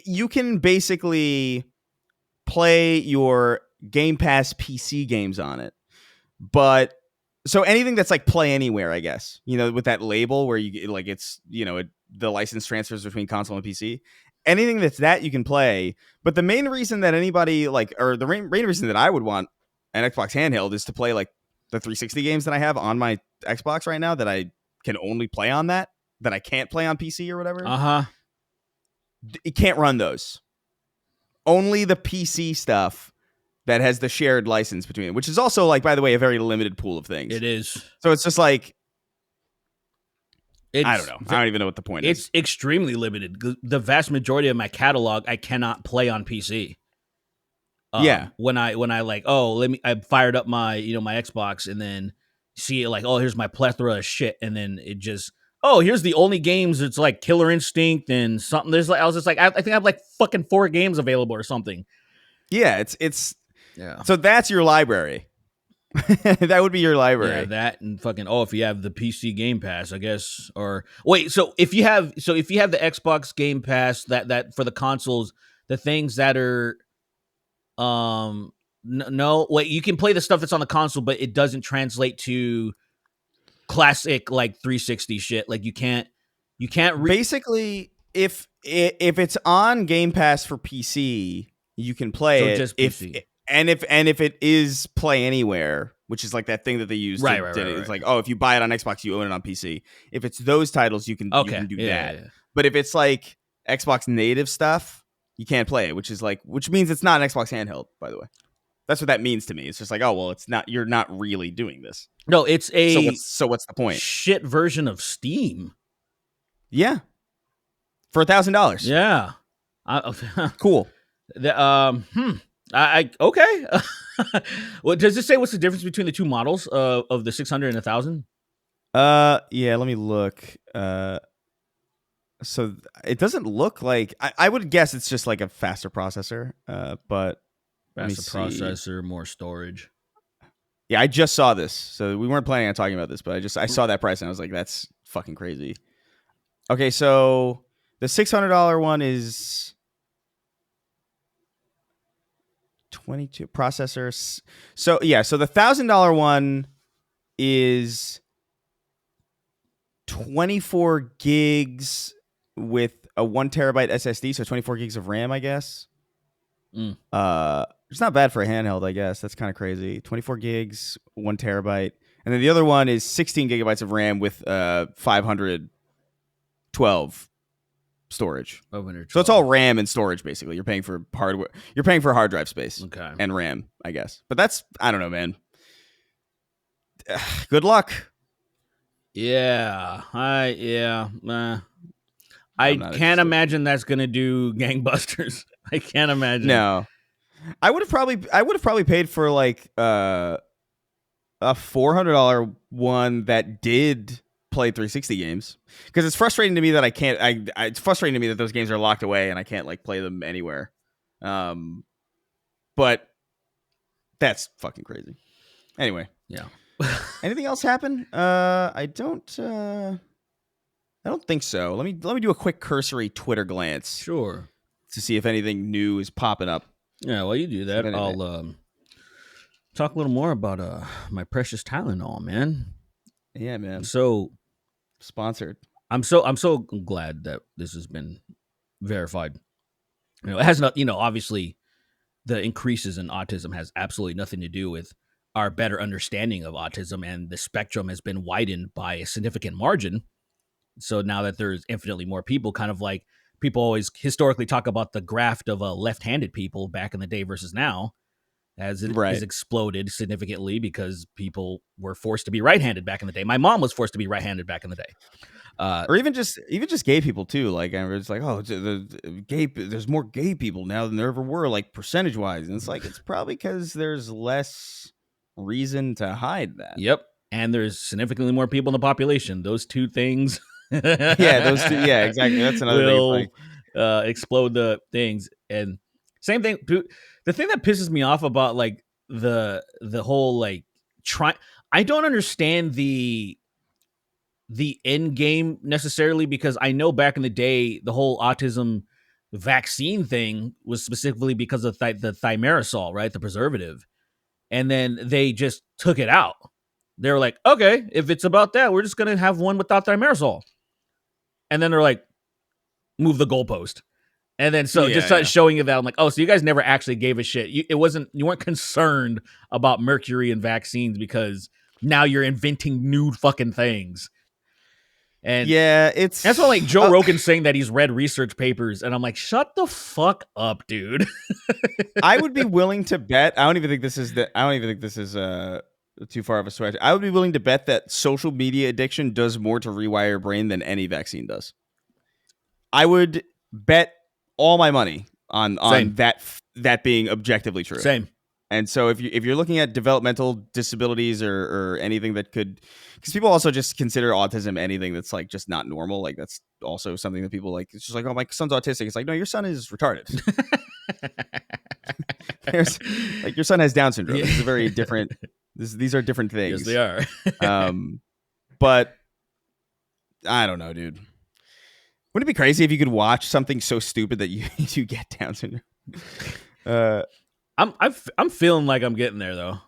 You can basically play your Game Pass PC games on it, but so anything that's like play anywhere, I guess, with that label where you like it's the license transfers between console and PC. Anything that's that you can play, but the main reason that anybody the main reason that I would want an Xbox handheld is to play like the 360 games that I have on my Xbox right now that I can only play on that I can't play on PC or whatever. It can't run those. Only the PC stuff that has the shared license between it, which is also, like, by the way, a very limited pool of things. It is. So it's just like, I don't know. I don't even know what the point is. It's extremely limited. The vast majority of my catalog I cannot play on PC. Yeah. When I I fired up my my Xbox and then see it like, oh, here's my plethora of shit, and then it just, oh, here's the only games. It's like Killer Instinct and something. I was just like, I think I have like fucking 4 games available or something. Yeah, it's yeah. So that's your library. That would be your library. Yeah, that and fucking, if you have the PC Game Pass, I guess. Or wait, so if you have the Xbox Game Pass, that for the consoles, the things that are no, wait, you can play the stuff that's on the console, but it doesn't translate to classic like 360 shit. Like you can't basically, if it's on Game Pass for PC, you can play it. Just PC. If it is play anywhere, which is like that thing that they use, right. It's like, if you buy it on Xbox, you own it on PC. If it's those titles, you can do that. Yeah. But if it's like Xbox native stuff, you can't play it, which means it's not an Xbox handheld, by the way. That's what that means to me. It's just like, it's not. You're not really doing this. No, it's a. So what's the point? Shit version of Steam. Yeah. For $1,000. Yeah. Cool. Okay. Well, does it say what's the difference between the two models of the 600 and 1000? Yeah. Let me look. So it doesn't look like. I would guess it's just like a faster processor. But. Faster processor, more storage. Yeah, I just saw this. So we weren't planning on talking about this, but I saw that price and I was like, that's fucking crazy. Okay, so the $600 one is 22 processors. So yeah, so the $1,000 one is 24 gigs with a 1 terabyte SSD, so 24 gigs of RAM, I guess. It's not bad for a handheld, I guess. That's kind of crazy. 24 gigs, 1 terabyte. And then the other one is 16 gigabytes of RAM with 512 storage. 512. So it's all RAM and storage, basically. You're paying for hardware. You're paying for hard drive space. Okay. And RAM, I guess. But that's, I don't know, man. Good luck. Yeah. I can't imagine that's gonna do gangbusters. I can't imagine. No. I would have probably paid for like a $400 one that did play 360 games, because it's frustrating to me that I can't. It's frustrating to me that those games are locked away and I can't like play them anywhere. But but that's fucking crazy. Anyway, Yeah. anything else happen? I don't think so. Let me do a quick cursory Twitter glance Sure. to see if anything new is popping up. Yeah, while you do that, I'll talk a little more about my precious Tylenol, man. Yeah, man. So Sponsored. I'm so glad that this has been verified. You know, it has not. You know, obviously, the increases in autism has absolutely nothing to do with our better understanding of autism, and the spectrum has been widened by a significant margin. So now that there's infinitely more people, kind of like people always historically talk about the graft of left-handed people back in the day versus now, as it has exploded significantly because people were forced to be right-handed back in the day. My mom was forced to be right-handed back in the day. Or even just gay people too. Like, I was like, oh, there's more gay people now than there ever were, like percentage wise. And it's like, it's probably because there's less reason to hide that. Yep. And there's significantly more people in the population. Those two things. Yeah, those two. Yeah, exactly. That's another thing. Like, explode the things. And same thing. The thing that pisses me off about like the whole like I don't understand the end game necessarily, because I know back in the day the whole autism vaccine thing was specifically because of the thimerosal, right, the preservative, and then they just took it out. They were like, okay, if it's about that, we're just gonna have one without thimerosal, and then they're like, move the goalpost, and then start showing you that. I'm like, oh, so you guys never actually gave a shit. You weren't concerned about mercury and vaccines because now you're inventing new fucking things. And yeah, that's why like Joe Rogan saying that he's read research papers, and I'm like, shut the fuck up, dude. I would be willing to bet. I don't even think this is too far of a stretch. I would be willing to bet that social media addiction does more to rewire your brain than any vaccine does. I would bet all my money on that being objectively true. Same. And so if you're looking at developmental disabilities or anything that could, because people also just consider autism anything that's like just not normal. Like that's also something that people like. It's just like, oh, my son's autistic. It's like, no, your son is retarded. Like your son has Down syndrome. Yeah. This is a very different. These are different things. Yes, they are. But I don't know, dude. Wouldn't it be crazy if you could watch something so stupid that you get Down syndrome? I'm feeling like I'm getting there though.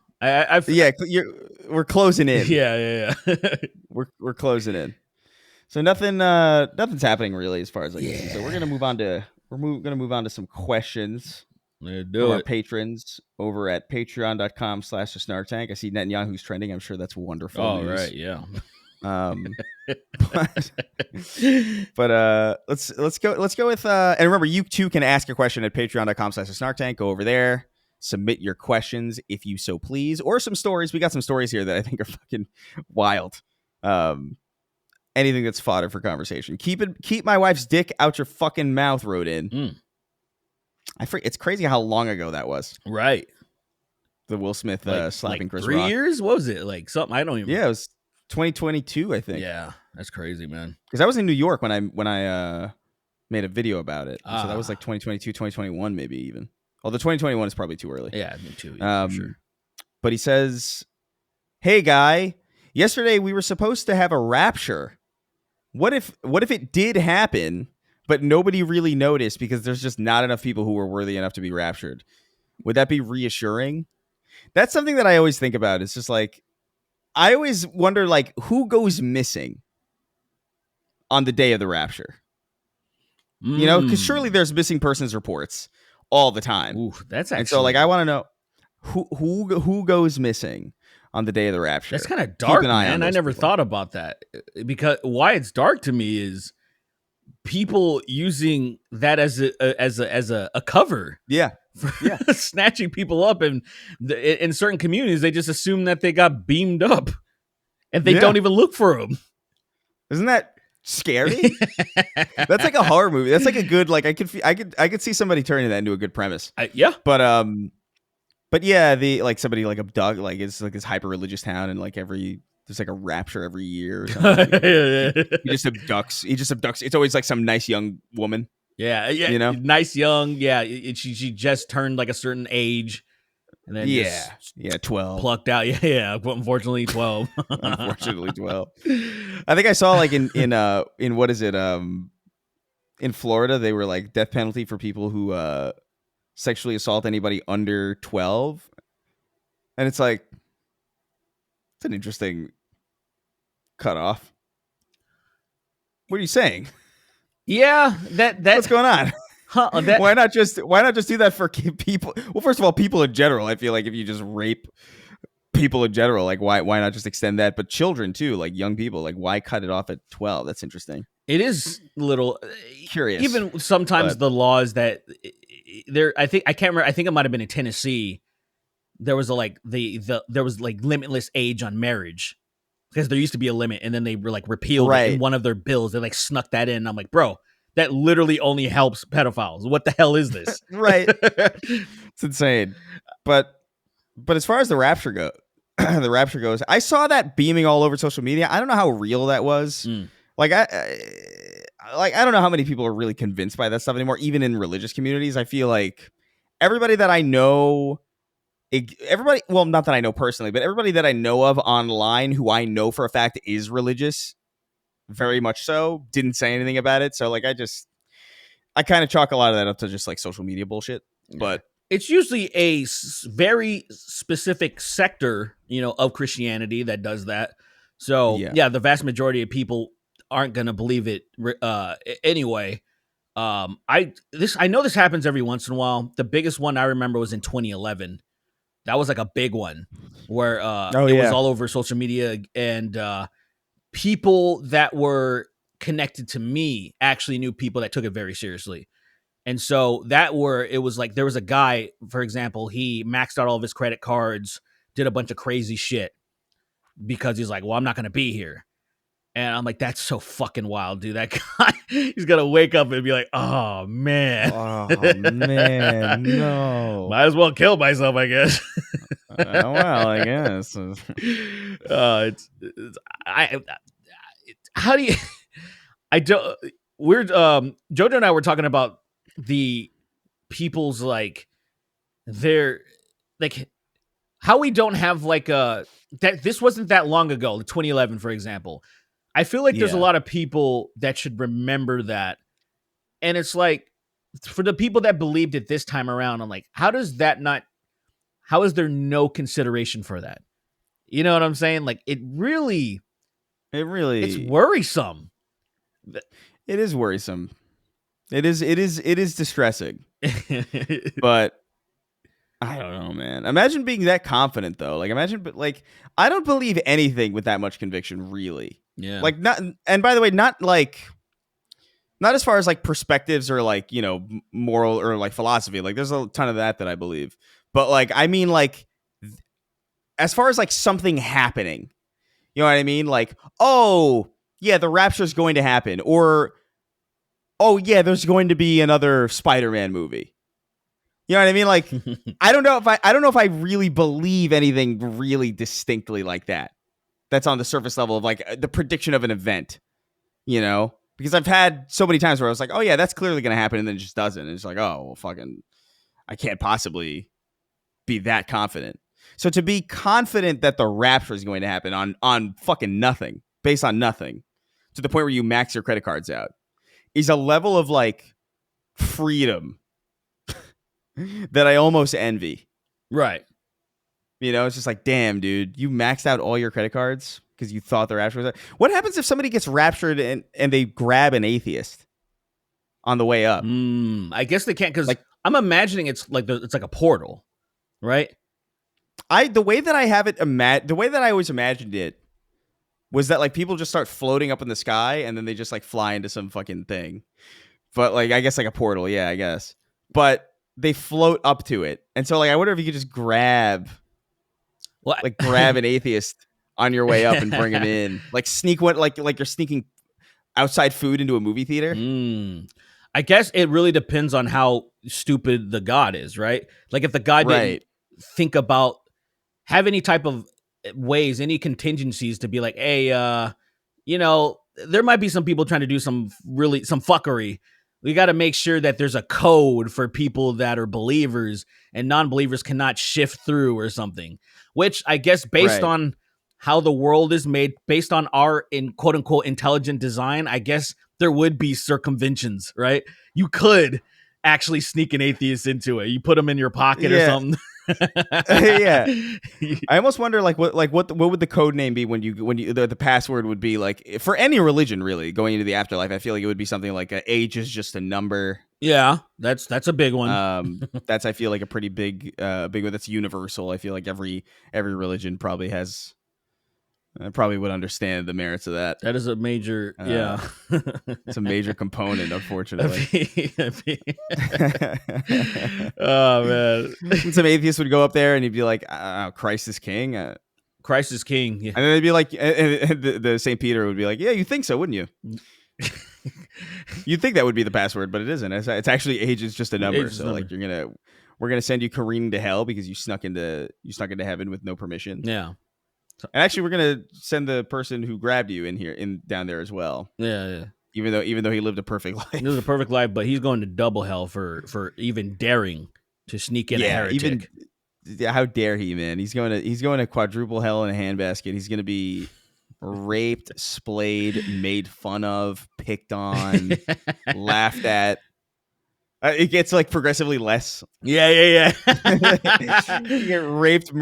We're closing in. Yeah. we're closing in. So nothing's happening really as far as like. Yeah. So we're gonna move on to some questions. Our patrons over at patreon.com/Snark Tank. I see Netanyahu's trending. I'm sure that's wonderful. Oh, news. Right, yeah. But let's go with and remember, you too can ask a question at patreon.com/Snark Tank. Go over there, submit your questions if you so please, or some stories. We got some stories here that I think are fucking wild. Anything that's fodder for conversation. Keep my wife's dick out your fucking mouth wrote in. It's crazy how long ago that was. Right. The Will Smith slapping Chris 3 Rock. years? What was it? Like something I don't even. Yeah, it was 2022, I think. Yeah, that's crazy, man. Because I was in New York when I made a video about it. So that was like 2022, 2021, maybe even. Although 2021 is probably too early. Yeah, me too. Yeah, for sure. But he says, "Hey guy, yesterday we were supposed to have a rapture. What if it did happen, but nobody really noticed because there's just not enough people who were worthy enough to be raptured? Would that be reassuring?" That's something that I always think about. It's just like, I always wonder, like, who goes missing on the day of the rapture? You know, because surely there's missing persons reports all the time. Ooh, that's actually. And so, like, I want to know who goes missing on the day of the rapture. That's kind of dark, man. I never thought about that, because why it's dark to me is people using that as a cover. Yeah. Yeah. Snatching people up, and in certain communities they just assume that they got beamed up and they don't even look for them. Isn't that scary? That's like a horror movie. That's like a good, like, I could see somebody turning that into a good premise. Yeah. But yeah, the like somebody like abduct, like it's like this hyper religious town, and like there's like a rapture every year or something. He just abducts. It's always like some nice young woman. Yeah, yeah, You know? nice young. Yeah, she just turned like a certain age, and then Yeah. just Yeah, 12. plucked out. Yeah, yeah. Unfortunately, 12. Unfortunately, 12. I think I saw like in what is it? In Florida, they were like death penalty for people who sexually assault anybody under 12. And it's like, it's an interesting cutoff. What are you saying? Yeah, that What's going on? that Why not just do that for people? Well, first of all, people in general. I feel like if you just rape people in general, like why not just extend that? But children too, like young people, like why cut it off at 12? That's interesting. it is little Curious. Even sometimes but- the laws that there, I think I can't remember. I think it might have been in Tennessee. There was there was like limitless age on marriage because there used to be a limit, and then they were like repealed it Right. in one of their bills. They like snuck that in. I'm like, bro, that literally only helps pedophiles. What the hell is this? Right. It's insane. But as far as the Rapture goes, I saw that beaming all over social media. I don't know how real that was. Like I don't know how many people are really convinced by that stuff anymore, even in religious communities. I feel like everybody that I know, well, not that I know personally, but everybody that I know of online who I know for a fact is religious, very much so, didn't say anything about it. So like I kind of chalk a lot of that up to just like social media bullshit. But it's usually a very specific sector, of Christianity that does that. So yeah, the vast majority of people aren't going to believe it anyway. I know this happens every once in a while. The biggest one I remember was in 2011. That was like a big one where it was all over social media, and people that were connected to me actually knew people that took it very seriously. And so it was like there was a guy, for example, he maxed out all of his credit cards, did a bunch of crazy shit because he's like, well, I'm not going to be here. And I'm like, that's so fucking wild, dude. That guy, he's going to wake up and be like, oh, man. Oh, man, no. Might as well kill myself, I guess. Well, I guess. How do you, I don't, we're, Jojo and I were talking about the people's like, they're like, how we don't have like that this wasn't that long ago, 2011, for example. I feel like there's a lot of people that should remember that. And it's like, for the people that believed it this time around, I'm like, how is there no consideration for that? You know what I'm saying? Like, it's worrisome. It is worrisome. It is distressing. But I don't know, man. Imagine being that confident though. Like I don't believe anything with that much conviction, really. Yeah. Like not, and by the way, not as far as like perspectives or like, moral or like philosophy. Like there's a ton of that I believe. But like, I mean, like as far as like something happening, you know what I mean? Like, oh yeah, the Rapture is going to happen, or oh yeah, there's going to be another Spider-Man movie. You know what I mean? Like, I don't know if I really believe anything really distinctly like that. That's on the surface level of like the prediction of an event, because I've had so many times where I was like, oh yeah, that's clearly going to happen. And then it just doesn't. And it's like, oh, well, fucking, I can't possibly be that confident. So to be confident that the Rapture is going to happen on fucking nothing, based on nothing, to the point where you max your credit cards out, is a level of like freedom that I almost envy. Right. It's just like, damn, dude, you maxed out all your credit cards because you thought the Rapture was. What happens if somebody gets raptured and they grab an atheist on the way up? I guess they can't, because like, I'm imagining it's like a portal, right? The way that I always imagined it was that like people just start floating up in the sky and then they just like fly into some fucking thing. But like, I guess like a portal, yeah, I guess. But they float up to it, and so like I wonder if you could just grab an atheist on your way up and bring him in, like sneak one, like you're sneaking outside food into a movie theater. I guess it really depends on how stupid the God is, right? Like if the God didn't think about have any type of ways, any contingencies to be like, hey, there might be some people trying to do some fuckery, we got to make sure that there's a code for people that are believers and non-believers cannot shift through or something, which I guess based on how the world is made, based on our in quote unquote intelligent design, I guess there would be circumventions, right? You could actually sneak an atheist into it. You put them in your pocket or something. Yeah, I almost wonder what would the code name be when the password would be like for any religion really going into the afterlife. I feel like it would be something like age is just a number. Yeah, that's a big one. That's I feel like a pretty big one that's universal. I feel like every religion probably has. I probably would understand the merits of that. That is a major, it's a major component, unfortunately. Oh man, some atheists would go up there and he'd be like, "Christ is king." Christ is king. Yeah. And then they'd be like, the St. Peter would be like, "Yeah, you think so, wouldn't you?" You'd think that would be the password, but it isn't. It's actually age is just a number. So like we're gonna send you careening to hell because you snuck into heaven with no permission. Yeah. And actually, we're gonna send the person who grabbed you down there as well. Yeah. Even though he lived a perfect life, he lived a perfect life, but he's going to double hell for even daring to sneak in a heretic. How dare he, man? He's going to quadruple hell in a handbasket. He's going to be raped, splayed, made fun of, picked on, laughed at. It gets like progressively less. Yeah. You get raped,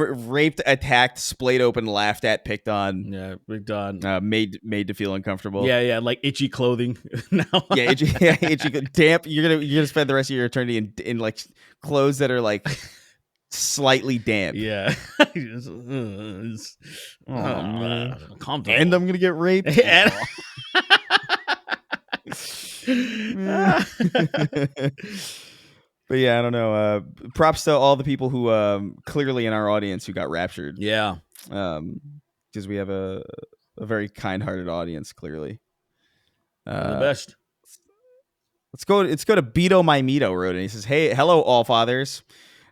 attacked, splayed open, laughed at, picked on. Yeah, picked on. Made to feel uncomfortable. Yeah, like itchy clothing. No. Itchy, damp. You're gonna spend the rest of your eternity in like clothes that are like slightly damp. Yeah. And I'm gonna get raped. But yeah, I don't know. Props to all the people who clearly in our audience who got raptured. Yeah. Because we have a very kind-hearted audience, clearly. The best. Let's go to Beto My Mito wrote it. He says, "Hey, hello, all fathers.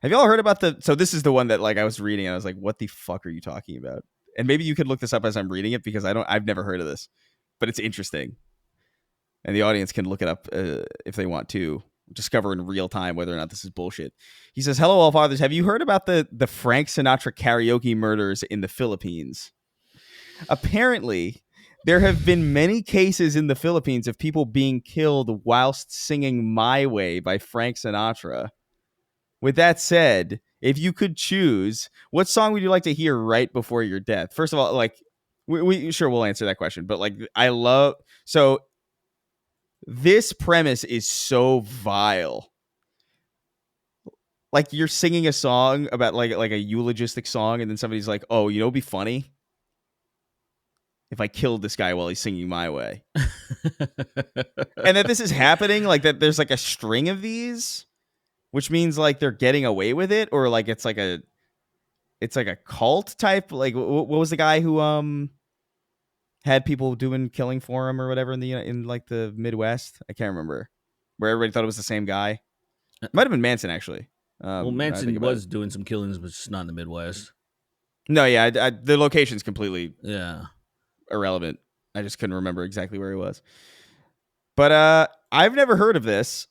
Have y'all heard about so this is the one that like I was reading and I was like, what the fuck are you talking about? And maybe you could look this up as I'm reading it because I've never heard of this, but it's interesting. And the audience can look it up if they want to discover in real time whether or not this is bullshit." He says, "Hello, all fathers. Have you heard about the Frank Sinatra karaoke murders in the Philippines? Apparently, there have been many cases in the Philippines of people being killed whilst singing My Way by Frank Sinatra. With that said, if you could choose, what song would you like to hear right before your death?" First of all, like, we sure we'll answer that question, but like, so this premise is so vile. Like, you're singing a song about like a eulogistic song, and then somebody's like, "Oh, it'd be funny if I killed this guy while he's singing My Way." And that this is happening, like that there's like a string of these, which means like they're getting away with it, or like it's like a cult type. Like, what was the guy who had people doing killing for him or whatever in like the Midwest? I can't remember, where everybody thought it was the same guy. It might have been Manson, actually. Well, Manson was doing some killings, but just not in the Midwest. No, yeah, the location's completely irrelevant. I just couldn't remember exactly where he was. But I've never heard of this.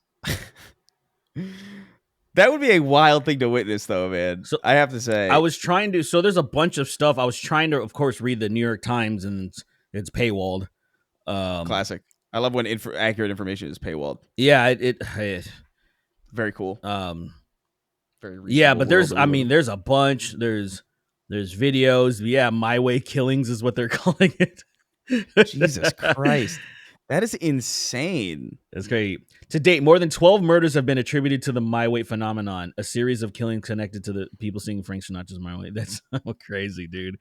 That would be a wild thing to witness, though, man. So I have to say, I was trying to. So there's a bunch of stuff. I was trying to, of course, read the New York Times, and it's paywalled. Classic. I love when accurate information is paywalled. Yeah, it very cool. Very yeah, but there's a bunch. There's videos. Yeah, My Way killings is what they're calling it. Jesus Christ. That is insane. That's great. To date, more than 12 murders have been attributed to the My Way phenomenon, a series of killings connected to the people singing Frank Sinatra's My Way. That's so crazy, dude.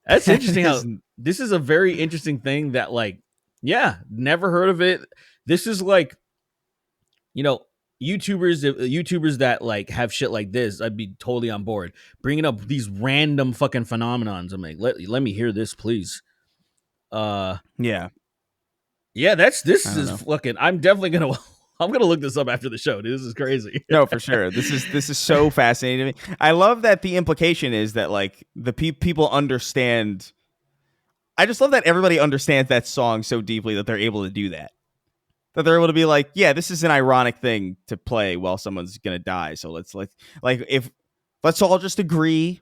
That's interesting how this is a very interesting thing that, like, yeah, never heard of it. This is like, YouTubers that like have shit like this, I'd be totally on board. Bringing up these random fucking phenomenons. I'm like, let me hear this, please. Yeah, this is fucking. I'm definitely gonna look this up after the show, dude. This is crazy. No, for sure. This is so fascinating to me. I love that the implication is that like the people understand. I just love that everybody understands that song so deeply that they're able to do that. that they're able to be like, yeah, this is an ironic thing to play while someone's gonna die. So let's all just agree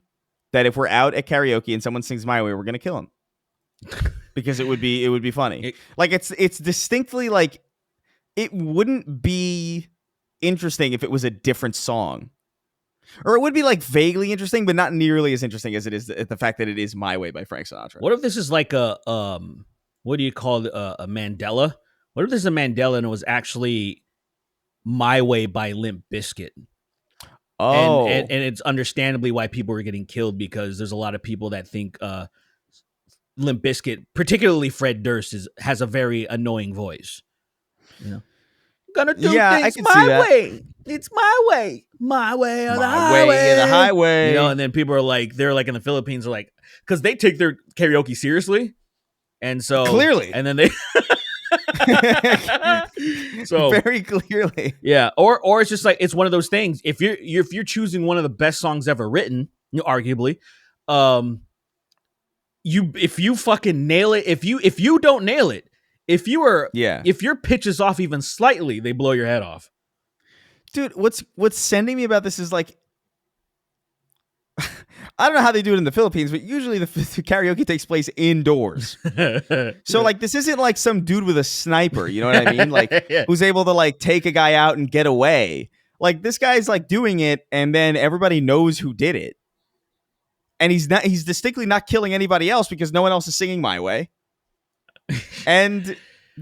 that if we're out at karaoke and someone sings My Way, we're gonna kill him because it would be funny. It's distinctly like it wouldn't be interesting if it was a different song. Or it would be like vaguely interesting, but not nearly as interesting as it is the fact that it is My Way by Frank Sinatra. What if this is like a what do you call it? A Mandela? What if this is a Mandela and it was actually My Way by Limp Bizkit? Oh, and it's understandably why people are getting killed, because there's a lot of people that think Limp Bizkit, particularly Fred Durst, has a very annoying voice. You know, gonna do things my way. It's my way. My way or the highway. You know, and then people are like, they're like in the Philippines, are like, because they take their karaoke seriously, and so clearly, and then they, so very clearly, yeah. Or it's just like it's one of those things. If you're choosing one of the best songs ever written, arguably, if you fucking nail it, if you don't nail it, if your pitch is off even slightly, they blow your head off. Dude, what's sending me about this is like, I don't know how they do it in the Philippines, but usually the karaoke takes place indoors. So like, this isn't like some dude with a sniper, you know what I mean? Like who's able to like take a guy out and get away. Like this guy's like doing it, and then everybody knows who did it. And he's distinctly not killing anybody else because no one else is singing My Way. And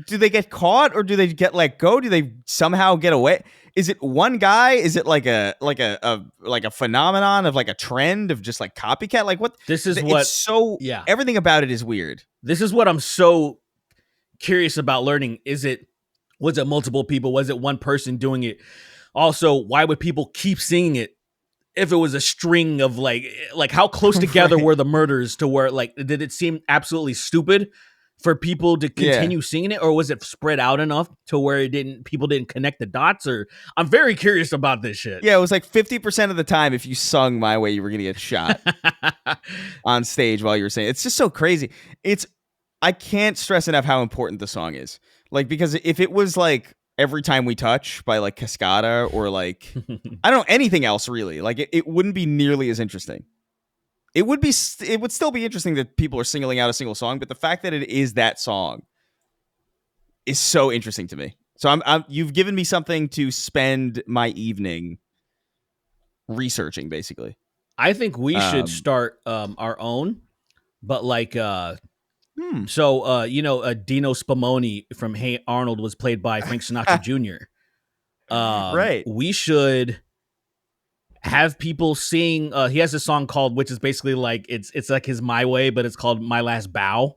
do they get caught, or do they get let go? Do they somehow get away? Is it one guy? Is it like a phenomenon of like a trend of just like copycat? Like what? Everything about it is weird. This is what I'm so curious about learning. Was it multiple people? Was it one person doing it? Also, why would people keep singing it if it was a string of like how close together were the murders to where like, did it seem absolutely stupid for people to continue singing it, or was it spread out enough to where people didn't connect the dots? Or I'm very curious about this shit. Yeah, it was like 50% of the time if you sung My Way, you were gonna get shot on stage while you were saying it. It's just so crazy. I can't stress enough how important the song is. Like, because if it was like Every Time We Touch by like Cascada, or like I don't know, anything else really, like it wouldn't be nearly as interesting. It would still be interesting that people are singling out a single song, but the fact that it is that song is so interesting to me. So you've given me something to spend my evening researching, basically. I think we should start our own, but like Dino Spumoni from Hey Arnold was played by Frank Sinatra Jr. Right. We should have people sing. He has a song called, which is basically like it's like his My Way, but it's called My Last Bow.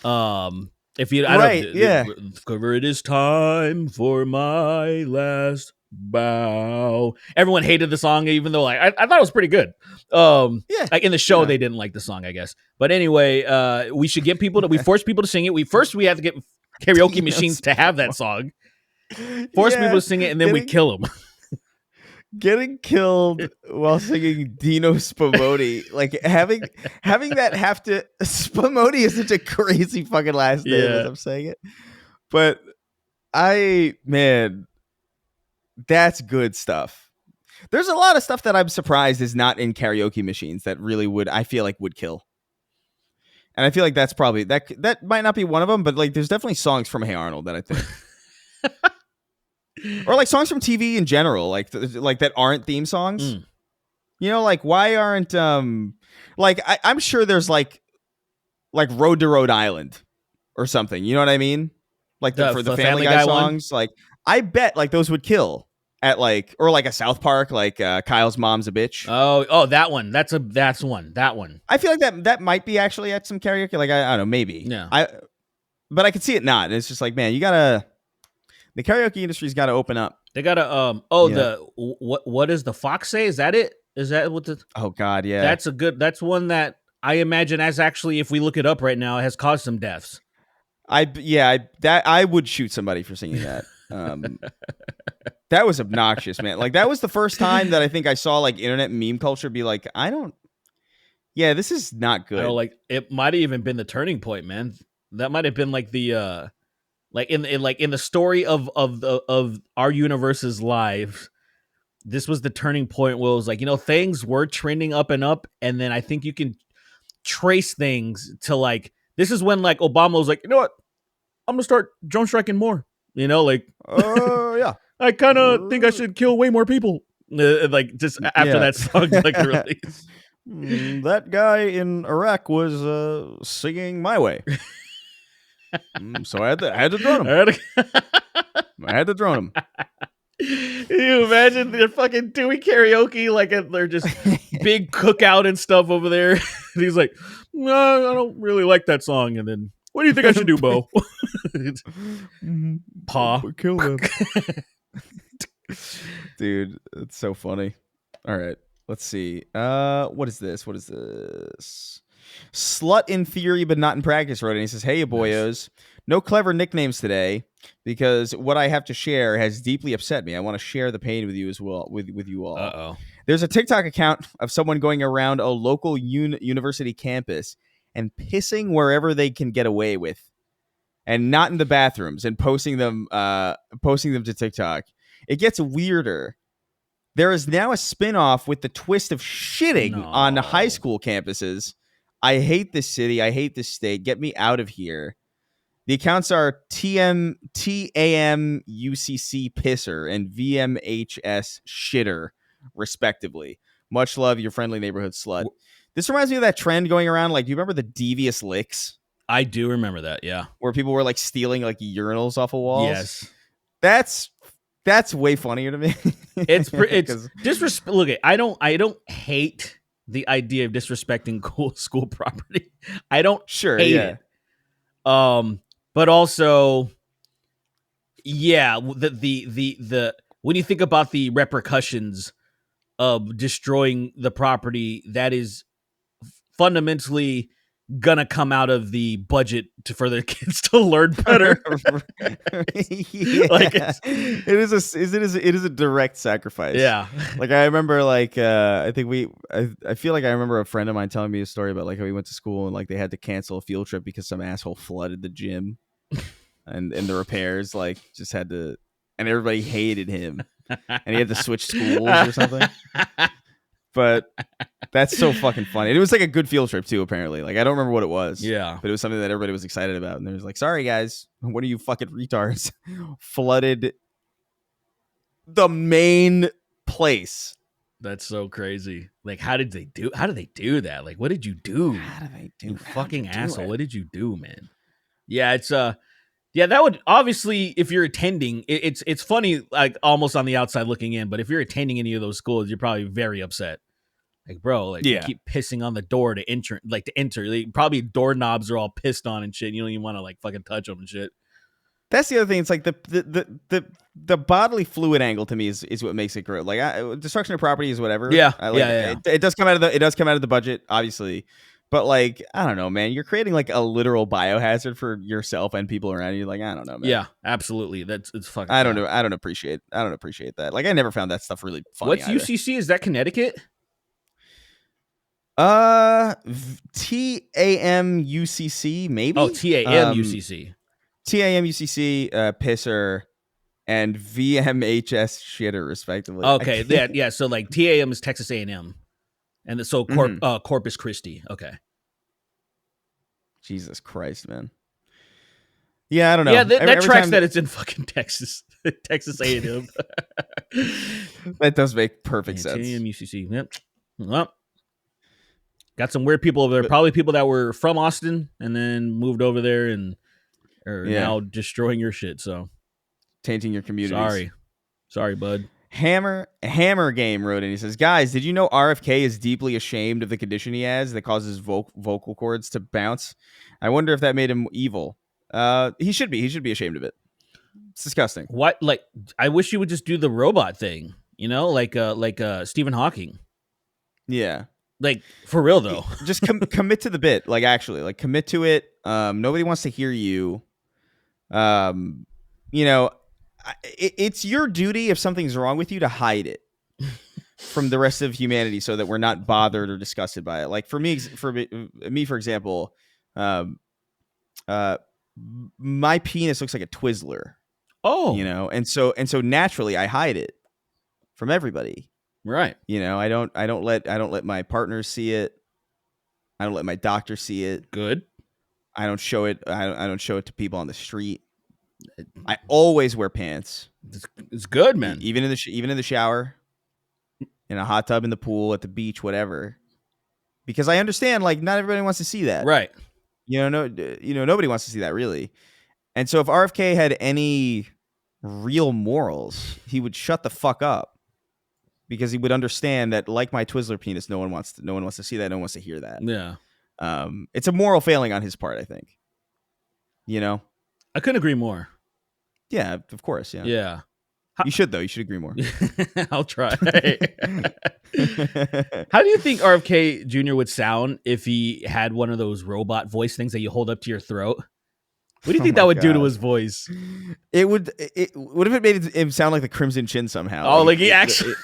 If you, it is time for my last bow. Everyone hated the song, even though like I thought it was pretty good. Like in the show, they didn't like the song, I guess. But anyway, we should get people we force people to sing it. We have to get karaoke machines to have that song. Force people to sing it, and then we kill them. Getting killed while singing Dino Spumoni, like having that have to. Spumoni is such a crazy fucking last name as I'm saying it, but that's good stuff. There's a lot of stuff that I'm surprised is not in karaoke machines that really would kill. And I feel like that's probably that might not be one of them, but like there's definitely songs from Hey Arnold that I think. Or like songs from TV in general, like that aren't theme songs. You know, like why aren't like I'm sure there's like Road to Rhode Island or something. You know what I mean? Like for the Family Guy songs, like I bet like those would kill at like, or like a South Park, like Kyle's Mom's a Bitch. Oh, that one. That's one. That one. I feel like that might be actually at some karaoke. Like I don't know, maybe. Yeah. But I could see it not. It's just like, man, the karaoke industry's got to open up. They got to what does the fox say? Is that it? Is that what the Oh God, yeah. That's one that I imagine as actually, if we look it up right now, has caused some deaths. I would shoot somebody for singing that. That was obnoxious, man. Like that was the first time that I think I saw like internet meme culture be like, this is not good. Like it might have even been the turning point, man. That might have been like the Like in the story of our universe's lives, this was the turning point where it was like, things were trending up and up, and then I think you can trace things to like this is when like Obama was like, you know what, I'm gonna start drone striking more. Like, yeah. I kind of think I should kill way more people. Like just after that song like release. That guy in Iraq was singing My Way. So I had to drone him. I had to drone him. You imagine they're fucking doing karaoke like they're just big cookout and stuff over there. And he's like, no, I don't really like that song. And then, what do you think I should do, Bo? Paw. Kill them. Dude, it's so funny. All right, let's see. What is this? Slut in theory, but not in practice, wrote it. And he says, hey, boyos. No clever nicknames today because what I have to share has deeply upset me. I want to share the pain with you as well, with you all. Uh-oh. There's a TikTok account of someone going around a local university campus and pissing wherever they can get away with, and not in the bathrooms, and posting them to TikTok. It gets weirder. There is now a spin-off with the twist of shitting on high school campuses. I hate this city. I hate this state. Get me out of here. The accounts are TAMUCC Pisser and VMHS Shitter, respectively. Much love, your friendly neighborhood slut. This reminds me of that trend going around. Like, do you remember the devious licks? I do remember that, yeah. Where people were like stealing like urinals off of walls? Yes. That's way funnier to me. It's disrespect. Look, I don't hate the idea of disrespecting school property. I don't hate it. But also, yeah, the when you think about the repercussions of destroying the property, that is fundamentally gonna come out of the budget for their kids to learn better. Yeah. Like it is a direct sacrifice. Yeah. Like I remember like I feel like I remember a friend of mine telling me a story about like how he went to school and like they had to cancel a field trip because some asshole flooded the gym and the repairs like just had to, and everybody hated him and he had to switch schools or something. But that's so fucking funny. It was like a good field trip too, apparently. Like I don't remember what it was. Yeah. But it was something that everybody was excited about. And they was like, sorry guys, what are you fucking retards? Flooded the main place. That's so crazy. Like, how did they do that? Like, what did you do? How do they do? You fucking asshole. What did you do, man? Yeah, it's yeah, that would obviously, if you're attending, it's funny, like almost on the outside looking in, but if you're attending any of those schools, you're probably very upset. Like, bro, like you keep pissing on the door to enter. Like, probably doorknobs are all pissed on and shit. You don't even want to like fucking touch them and shit. That's the other thing. It's like the bodily fluid angle to me is what makes it gross. Like destruction of property is whatever. Yeah, It does come out of the budget, obviously. But like, I don't know, man. You're creating like a literal biohazard for yourself and people around you. Like, I don't know, man. Yeah, absolutely. It's fucking. I don't know. I don't appreciate that. Like, I never found that stuff really funny. What's either. UCC? Is that Connecticut? TAMUCC maybe. Oh, TAMUCC. TAMUCC, Pisser, and VMHS Shitter, respectively. Okay, yeah. So like TAM is Texas A&M. And so Corpus Christi. Okay. Jesus Christ, man. Yeah, I don't know. Yeah, that tracks that it's in fucking Texas. Texas A&M. That does make perfect sense. TAMUCC. Yep. Well, got some weird people over there. Probably people that were from Austin and then moved over there and are now destroying your shit. So tainting your community. Sorry, bud. Hammer Game wrote in. He says, guys, did you know RFK is deeply ashamed of the condition he has that causes vocal cords to bounce? I wonder if that made him evil. He should be ashamed of it. It's disgusting. What? Like, I wish you would just do the robot thing, like Stephen Hawking. Yeah. Like, for real though. Just commit to the bit. Like, actually, like commit to it. Nobody wants to hear you. It's your duty if something's wrong with you to hide it from the rest of humanity so that we're not bothered or disgusted by it. Like for me, for example, my penis looks like a Twizzler. Oh, and so naturally I hide it from everybody. right. I don't let my partners see it. I don't let my doctor see it. Good. I don't show it. I don't show it to people on the street. I always wear pants. It's good, man. Even in the shower, in a hot tub, in the pool, at the beach, whatever. Because I understand, like, not everybody wants to see that. Right. Nobody wants to see that, really. And so if RFK had any real morals, he would shut the fuck up, because he would understand that, like my Twizzler penis, no one wants to see that. No one wants to hear that. Yeah. It's a moral failing on his part, I think. I couldn't agree more. Yeah, of course. Yeah. Yeah. You should, though. You should agree more. I'll try. How do you think RFK Jr. would sound if he had one of those robot voice things that you hold up to your throat? What do you think that would do to his voice? What if it made him sound like the Crimson Chin somehow? Oh, like he actually...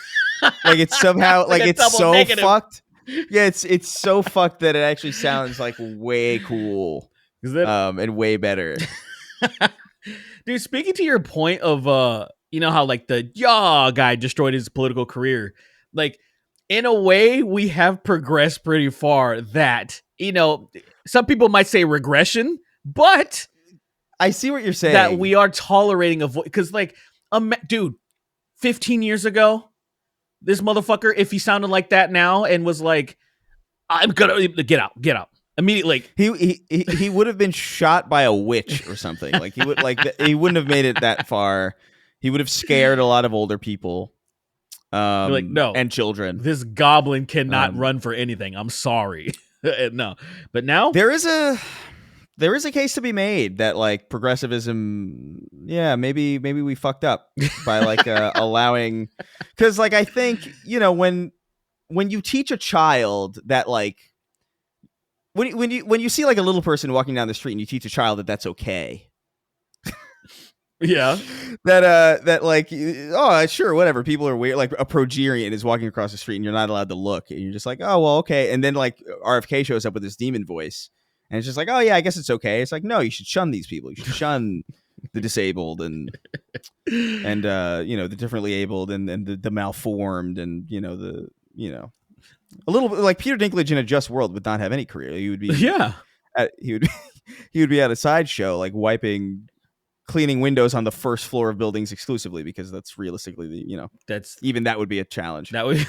like it's somehow... like it's so negative. fucked. Yeah, it's so fucked that it actually sounds like way cool. And way better. Dude, speaking to your point of... how like the guy destroyed his political career. Like, in a way, we have progressed pretty far that, some people might say regression, but I see what you're saying. That we are tolerating a voice. Because, like, dude, 15 years ago, this motherfucker, if he sounded like that now and was like, I'm gonna get out. Immediately, he would have been shot by a witch or something. Like he wouldn't have made it that far. He would have scared a lot of older people, no, and children. This goblin cannot run for anything. I'm sorry, no. But now there is a case to be made that, like, progressivism, maybe we fucked up by like allowing, because, like, I think when you teach a child that, like, when you see, like, a little person walking down the street and you teach a child that that's okay. Yeah. That like, oh, sure, whatever. People are weird. Like, a progerian is walking across the street and you're not allowed to look. And you're just like, oh, well, okay. And then, like, RFK shows up with this demon voice. And it's just like, oh, yeah, I guess it's okay. It's like, no, you should shun these people. You should shun the disabled and the differently abled and the malformed and, a little bit like Peter Dinklage in A Just World would not have any career. He would be, he would be at a sideshow, like, cleaning windows on the first floor of buildings exclusively, because that's realistically that would be a challenge. That would,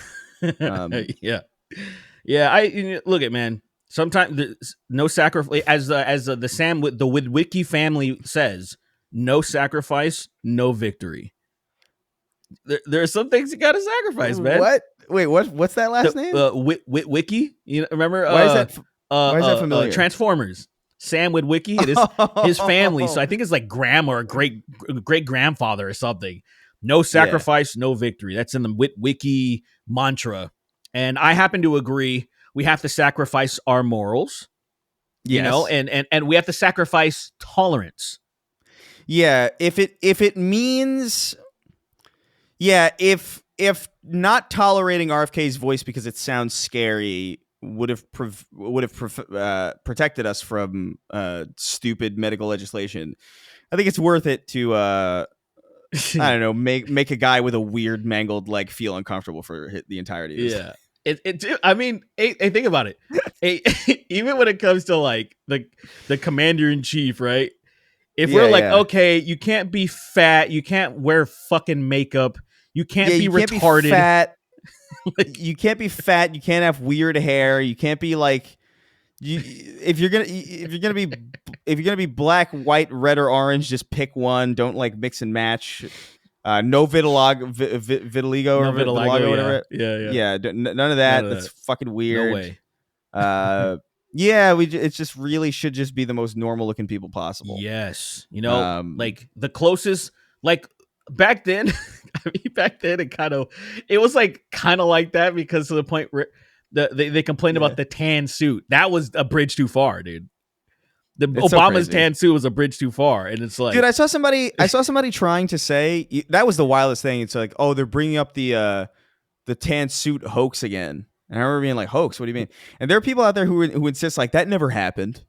I look at, man. Sometimes there's no sacrifice, as the Sam with the Witwicky family says, no sacrifice, no victory. There are some things you gotta sacrifice, man. What? Wait, what's that last name? Witwicky. Remember? Why is that familiar? Transformers. Sam Witwicky, it is his family. So I think it's like grandma or great grandfather or something. No sacrifice, no victory. That's in the Witwicky mantra. And I happen to agree. We have to sacrifice our morals, and we have to sacrifice tolerance. Yeah, if it means, if not tolerating RFK's voice because it sounds scary would have protected us from stupid medical legislation, I think it's worth it to I don't know, make a guy with a weird mangled leg feel uncomfortable for the entirety of his life. I mean, think about it. Even when it comes to, like, the commander in chief, right? If we're like, okay, you can't be fat, you can't wear fucking makeup, you can't be retarded. Be fat. You can't be fat. You can't have weird hair. You can't be like, if you're gonna be black, white, red, or orange, just pick one. Don't, like, mix and match. No vitiligo or vitiligo, whatever. Yeah. None of that. That's fucking weird. No way. It just really should just be the most normal looking people possible. Yes. Like, the closest, like, back then, it was like kind of like that, because to the point where they complained about the tan suit. That was a bridge too far, dude. Obama's tan suit was a bridge too far, and it's like, dude, I saw somebody trying to say that was the wildest thing. It's like, oh, they're bringing up the tan suit hoax again, and I remember being like, hoax? What do you mean? And there are people out there who insist, like, that never happened.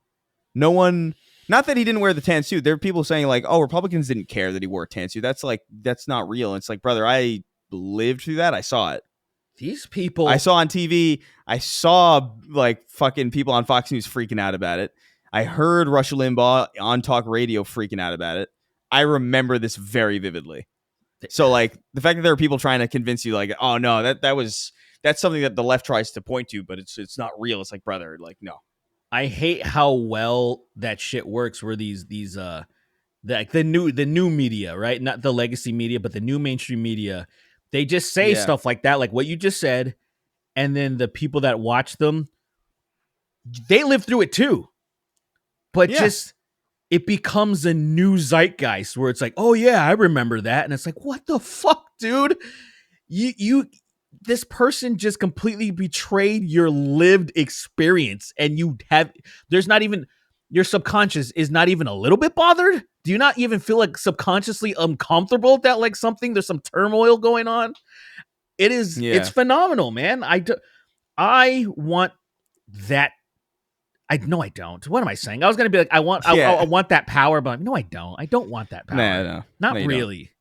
No one Not that he didn't wear the tan suit. There are people saying like, "Oh, Republicans didn't care that he wore a tan suit." That's not real. It's like, brother, I lived through that. I saw it. These people, I saw on TV. I saw like fucking people on Fox News freaking out about it. I heard Rush Limbaugh on talk radio freaking out about it. I remember this very vividly. So like the fact that there are people trying to convince you like, oh no, that's something that the left tries to point to, but it's not real. It's like, brother, like, no. I hate how well that shit works. Where these like the new media, right? Not the legacy media, but the new mainstream media. They just say stuff like that, like what you just said, and then the people that watch them, they live through it too. But just it becomes a new zeitgeist where it's like, oh yeah, I remember that, and it's like, what the fuck, dude? You this person just completely betrayed your lived experience, and there's not even, your subconscious is not even a little bit bothered. Do you not even feel like subconsciously uncomfortable that like there's some turmoil going on? It's phenomenal, man. I want that. I don't. What am I saying? I was gonna be like, I want that power, but no, I don't. I don't want that power. No, not really.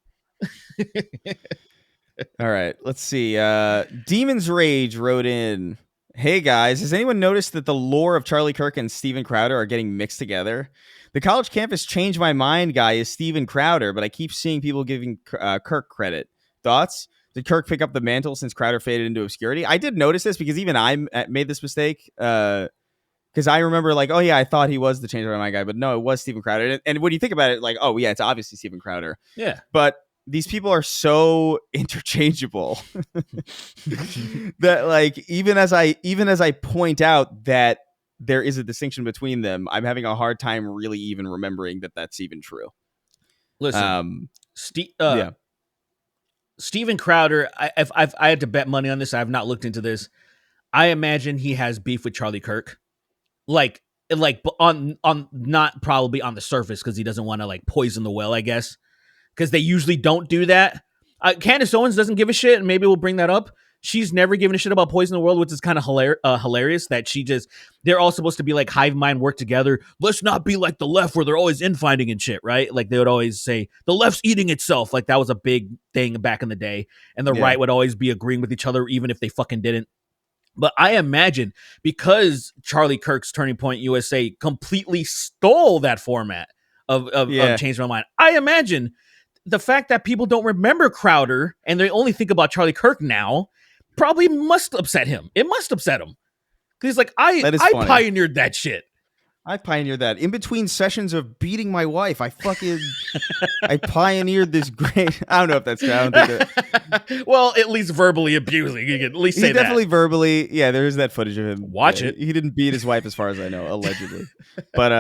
All right, let's see. Demon's Rage wrote in, "Hey guys, has anyone noticed that the lore of Charlie Kirk and Steven Crowder are getting mixed together? The college campus changed my mind guy is Steven Crowder, but I keep seeing people giving Kirk credit. Thoughts? Did Kirk pick up the mantle since Crowder faded into obscurity? I did notice this because even I made this mistake. Because I remember like, oh yeah, I thought he was the change my mind guy, but no, it was Steven Crowder. And when you think about it, like, oh yeah, it's obviously Steven Crowder. Yeah. But these people are so interchangeable that like even as I point out that there is a distinction between them, I'm having a hard time really even remembering that that's even true. Listen, Steven Crowder, if I had to bet money on this, I have not looked into this. I imagine he has beef with Charlie Kirk, like on not probably on the surface because he doesn't want to like poison the well, I guess. Because they usually don't do that. Candace Owens doesn't give a shit, and maybe we'll bring that up. She's never given a shit about Poison the World, which is kind of hilarious that they're all supposed to be like hive mind, work together. Let's not be like the left where they're always infighting and shit, right? Like they would always say, the left's eating itself. Like that was a big thing back in the day. And the right would always be agreeing with each other, even if they fucking didn't. But I imagine because Charlie Kirk's Turning Point USA completely stole that format of Change My Mind, I imagine the fact that people don't remember Crowder and they only think about Charlie Kirk now probably must upset him. It must upset him. Because he's like, I pioneered that shit. I pioneered that. In between sessions of beating my wife, I pioneered this great... I don't know if that's... I don't think that... Well, at least verbally abusing. You can at least say that. He definitely verbally... Yeah, there is that footage of him. Watch it. He didn't beat his wife as far as I know, allegedly. But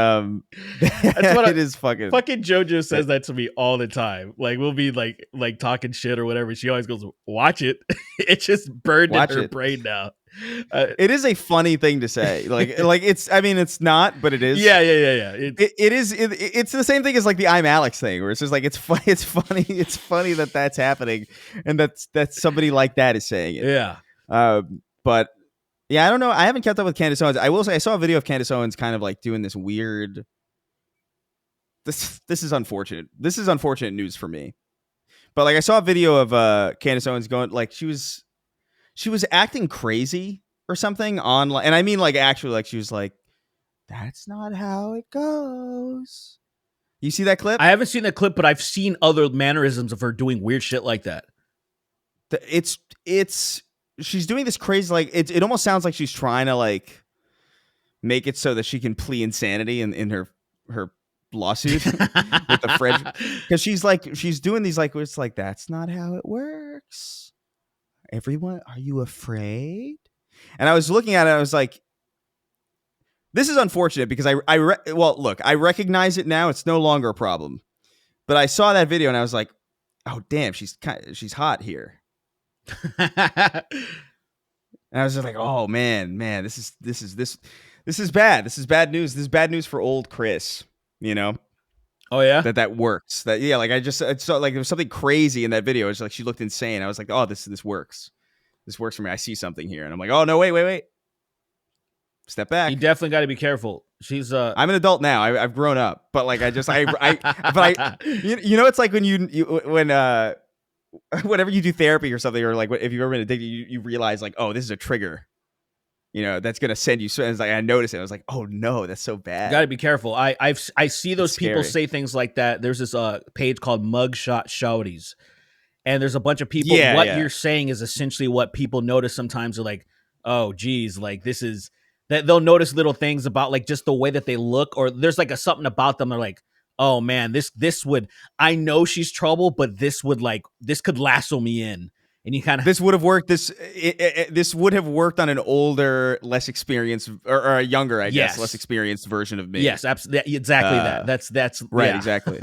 it is fucking... Fucking JoJo says that to me all the time. Like, we'll be like talking shit or whatever. She always goes, watch it. It just burned in her brain now. It is a funny thing to say, like it's. I mean, it's not, but it is. Yeah. It is. It's the same thing as like the I'm Alex thing, where it's just like it's funny. It's funny. It's funny that that's happening, and that's somebody like that is saying it. Yeah. But yeah, I don't know. I haven't kept up with Candace Owens. I will say I saw a video of Candace Owens kind of like doing this weird. This is unfortunate. This is unfortunate news for me. But like I saw a video of Candace Owens going like she was acting crazy or something online. And I mean, like, actually, like, she was like, that's not how it goes. You see that clip? I haven't seen that clip, but I've seen other mannerisms of her doing weird shit like that. She's doing this crazy, like, it almost sounds like she's trying to, like, make it so that she can plea insanity in her lawsuit with the French. Because she's doing these, like, it's like, that's not how it works. Everyone, are you afraid? And I was looking at it, I was like, this is unfortunate because I recognize it now. It's no longer a problem. But I saw that video and I was like, oh damn, she's hot here. And I was just like, oh man, this is bad. This is bad news. This is bad news for old Chris, you know? Oh yeah, that works. That like I saw like there was something crazy in that video. It's like she looked insane. I was like, oh, this works. This works for me. I see something here, and I'm like, oh no, wait. Step back. You definitely got to be careful. She's I'm an adult now. I've grown up, but like it's like when whenever you do therapy or something, or like if you've ever been addicted, you realize like, oh, this is a trigger. That's gonna send you. So it's like I noticed it. I was like, oh no, that's so bad. Got to be careful. I see those It's people scary. say things like that. There's this page called Mugshot Shouties, and there's a bunch of people. Yeah, You're saying is essentially what people notice sometimes. They're like, oh, geez, like this is that they'll notice little things about like just the way that they look, or there's like something about them. They're like, oh man, this would. I know she's trouble, but this could lasso me in. And you kind of this would have worked. This would have worked on an older, less experienced, or a younger, I guess, less experienced version of me. Yes, absolutely, exactly that. That's right, yeah. exactly.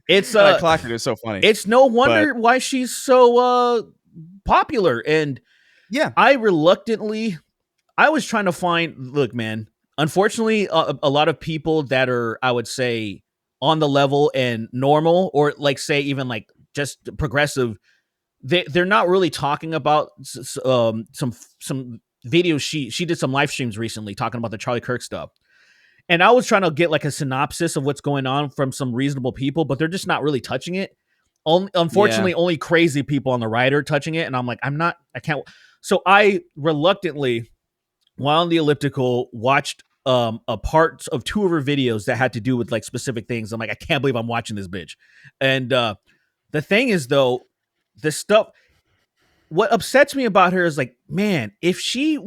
It's I clocked it. It was so funny. It's no wonder why she's so popular. And yeah, I was trying to find. Look, man. Unfortunately, a lot of people that are, I would say, on the level and normal, or like say even like just progressive. They're not really talking about some videos. She did some live streams recently talking about the Charlie Kirk stuff. And I was trying to get like a synopsis of what's going on from some reasonable people, but they're just not really touching it. Unfortunately, only crazy people on the right are touching it. And I'm like, I can't. So I reluctantly, while on the elliptical, watched a part of 2 of her videos that had to do with like specific things. I'm like, I can't believe I'm watching this bitch. And the thing is, though, this stuff, what upsets me about her is like, man, if I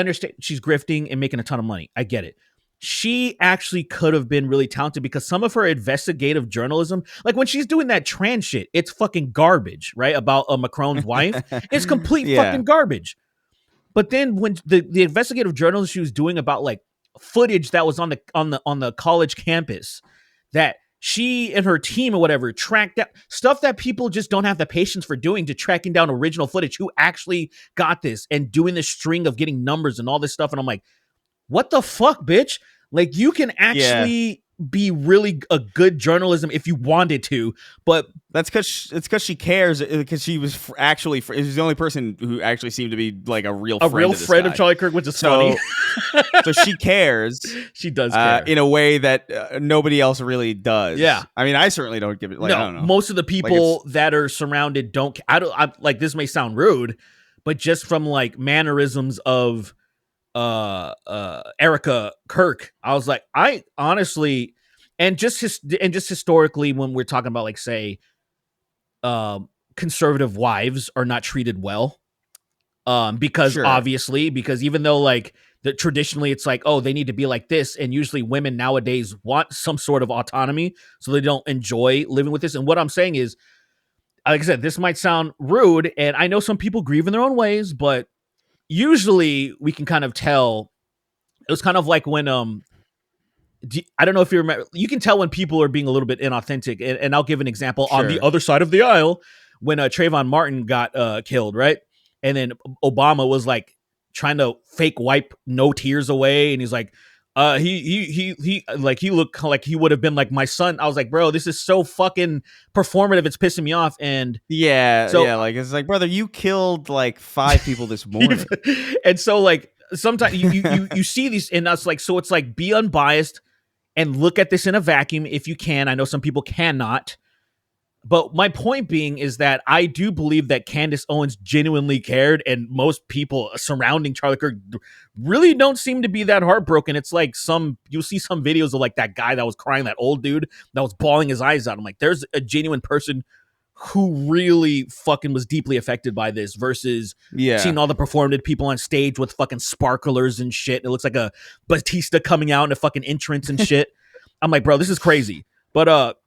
understand she's grifting and making a ton of money. I get it. She actually could have been really talented because some of her investigative journalism, like when she's doing that trans shit, it's fucking garbage, right? About Macron's wife. It's complete fucking garbage. But then when the investigative journalism she was doing about like footage that was on the college campus that she and her team or whatever tracked down stuff that people just don't have the patience for doing, to tracking down original footage, who actually got this and doing this string of getting numbers and all this stuff. And I'm like, what the fuck, bitch? Like, you can actually be really a good journalism if you wanted to, but that's because she cares, because she was actually the only person who actually seemed to be like a real friend of Charlie Kirk, which is funny. So she cares. She does care in a way that nobody else really does. Yeah, I mean, I certainly don't give it. Like, no, I don't know. Most of the people that are surrounded don't. I like, this may sound rude, but just from like mannerisms of Erica Kirk, I was like, I honestly, and just historically, when we're talking about like say conservative wives are not treated well, because obviously, because even though like traditionally it's like, oh, they need to be like this, and usually women nowadays want some sort of autonomy, so they don't enjoy living with this. And what I'm saying is, like I said, this might sound rude, and I know some people grieve in their own ways, but usually we can kind of tell. It was kind of like when I don't know if you remember, you can tell when people are being a little bit inauthentic, and I'll give an example on the other side of the aisle when Trayvon Martin got killed, right? And then Obama was like trying to fake wipe no tears away, and he's like, he looked like he would have been like my son. I was like, bro, this is so fucking performative. It's pissing me off. And like it's like, brother, you killed like 5 people this morning. And so like sometimes you see these, and that's like, so it's like, be unbiased and look at this in a vacuum if you can. I know some people cannot. But my point being is that I do believe that Candace Owens genuinely cared, and most people surrounding Charlie Kirk really don't seem to be that heartbroken. It's like you'll see some videos of like that guy that was crying, that old dude that was bawling his eyes out. I'm like, there's a genuine person who really fucking was deeply affected by this, versus seeing all the performative people on stage with fucking sparklers and shit. It looks like a Batista coming out in a fucking entrance and shit. I'm like, bro, this is crazy. But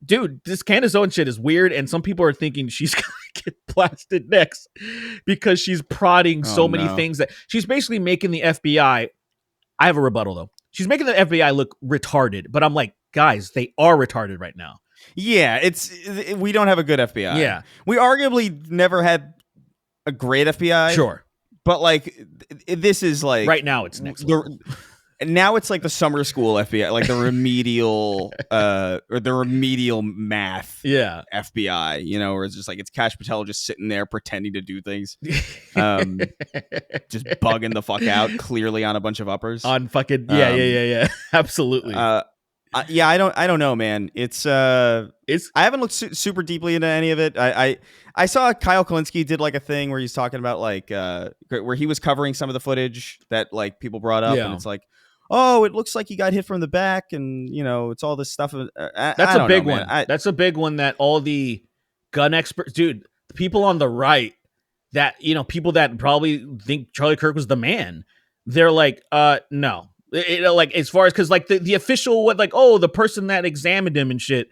dude, this Candace Owens shit is weird, and some people are thinking she's gonna get blasted next because she's prodding so many things that she's basically making the FBI. I have a rebuttal though. She's making the FBI look retarded, but I'm like, guys, they are retarded right now. Yeah, we don't have a good FBI. Yeah, we arguably never had a great FBI. Sure, but like this is like right now it's next level. And now it's like the summer school FBI, like the remedial or the remedial math FBI, you know, where it's just like it's Kash Patel just sitting there pretending to do things, just bugging the fuck out, clearly on a bunch of uppers. On fucking yeah, absolutely. Yeah, I don't know, man. It's I haven't looked super deeply into any of it. I saw Kyle Kalinske did like a thing where he's talking about like where he was covering some of the footage that like people brought up, and it's like, oh, it looks like he got hit from the back, and you know, it's all this stuff. That's a big one. That's a big one that all the gun experts, dude, the people on the right that, you know, people that probably think Charlie Kirk was the man, they're like, no. Like as far as because like the official what like the person that examined him and shit,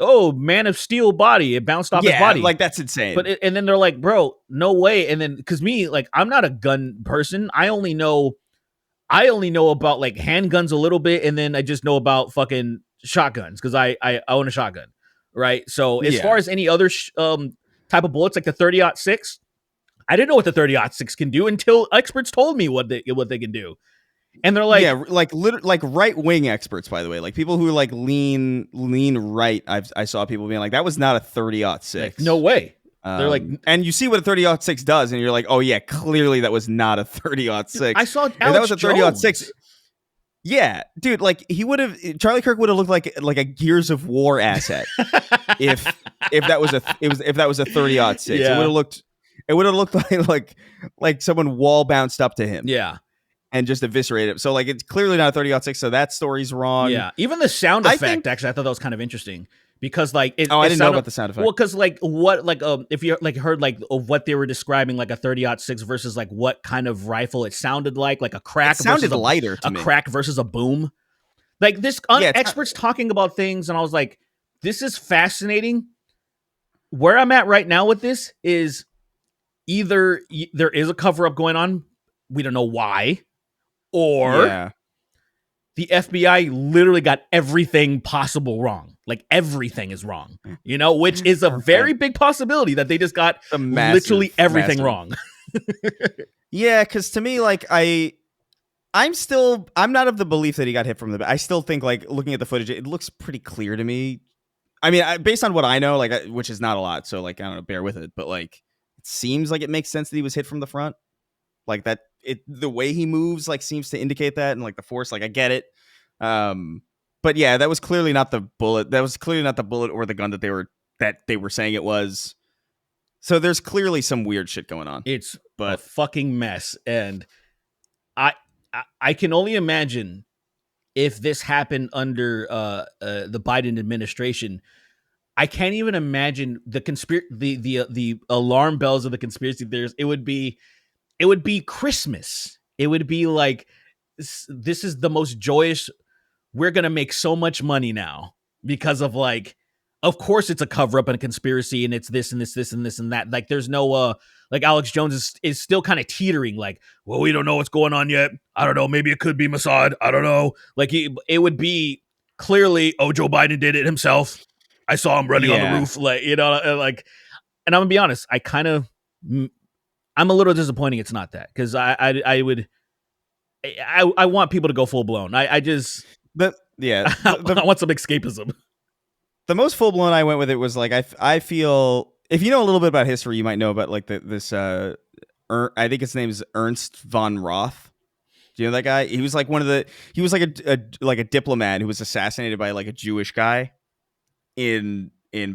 Man of Steel body, it bounced off his body, like that's insane. But and then they're like, bro, no way. And then because me, like, I'm not a gun person. I only know about like handguns a little bit, and then I just know about fucking shotguns because I own a shotgun, right? So as far as any other type of bullets, like the 30-06, I didn't know what the 30-06 can do until experts told me what they can do. And they're like, like right wing experts, by the way, like people who like lean right. I saw people being like, that was not a 30-06. Like, no way. They're like, and you see what a 30-06 does, and you're like, oh yeah, clearly that was not a 30-06. I saw Alex that was a 30-06. Jones. Yeah, dude, like Charlie Kirk would have looked like a Gears of War asset if that was a 30-06. Yeah. It would have looked like someone wall bounced up to him. Yeah. And just eviscerate it. So like it's clearly not a 30-06, so that story's wrong. Yeah. Even the sound effect, actually, I thought that was kind of interesting. Because like I didn't know about the sound effect. Well, because like what like if you like heard like of what they were describing like a 30-06 versus like what kind of rifle it sounded like a crack. It sounded versus lighter to me. Crack versus a boom. Like this experts talking about things, and I was like, this is fascinating. Where I'm at right now with this is either there is a cover up going on, we don't know why. Or the FBI literally got everything possible wrong. Like everything is wrong, you know, which is a very big possibility that they just got literally everything wrong. Yeah, because to me, like I'm not of the belief that he got hit from the back. I still think like looking at the footage, it looks pretty clear to me. I mean, based on what I know, like which is not a lot, so like I don't know, bear with it. But like it seems like it makes sense that he was hit from the front. Like that, the way he moves like seems to indicate that, and like the force, like I get it. But yeah, that was clearly not the bullet. That was clearly not the bullet or the gun that they were saying it was. So there's clearly some weird shit going on. It's a fucking mess, and I can only imagine if this happened under the Biden administration. I can't even imagine the alarm bells of the conspiracy theories. It would be Christmas. It would be like, this is the most joyous. We're going to make so much money now because of like, of course it's a cover up and a conspiracy, and it's this and this and this and that. Like there's no, like Alex Jones is still kind of teetering like, well, we don't know what's going on yet. I don't know. Maybe it could be Mossad. I don't know. Like it would be clearly, Joe Biden did it himself. I saw him running on the roof. Like, you know, like, and I'm gonna be honest. I'm a little disappointing it's not that, because I want people to go full blown. I want some escapism. The most full blown I went with it was like I feel, if you know a little bit about history, you might know about like this I think his name is Ernst von Roth. Do you know that guy? He was like he was like a diplomat who was assassinated by like a Jewish guy in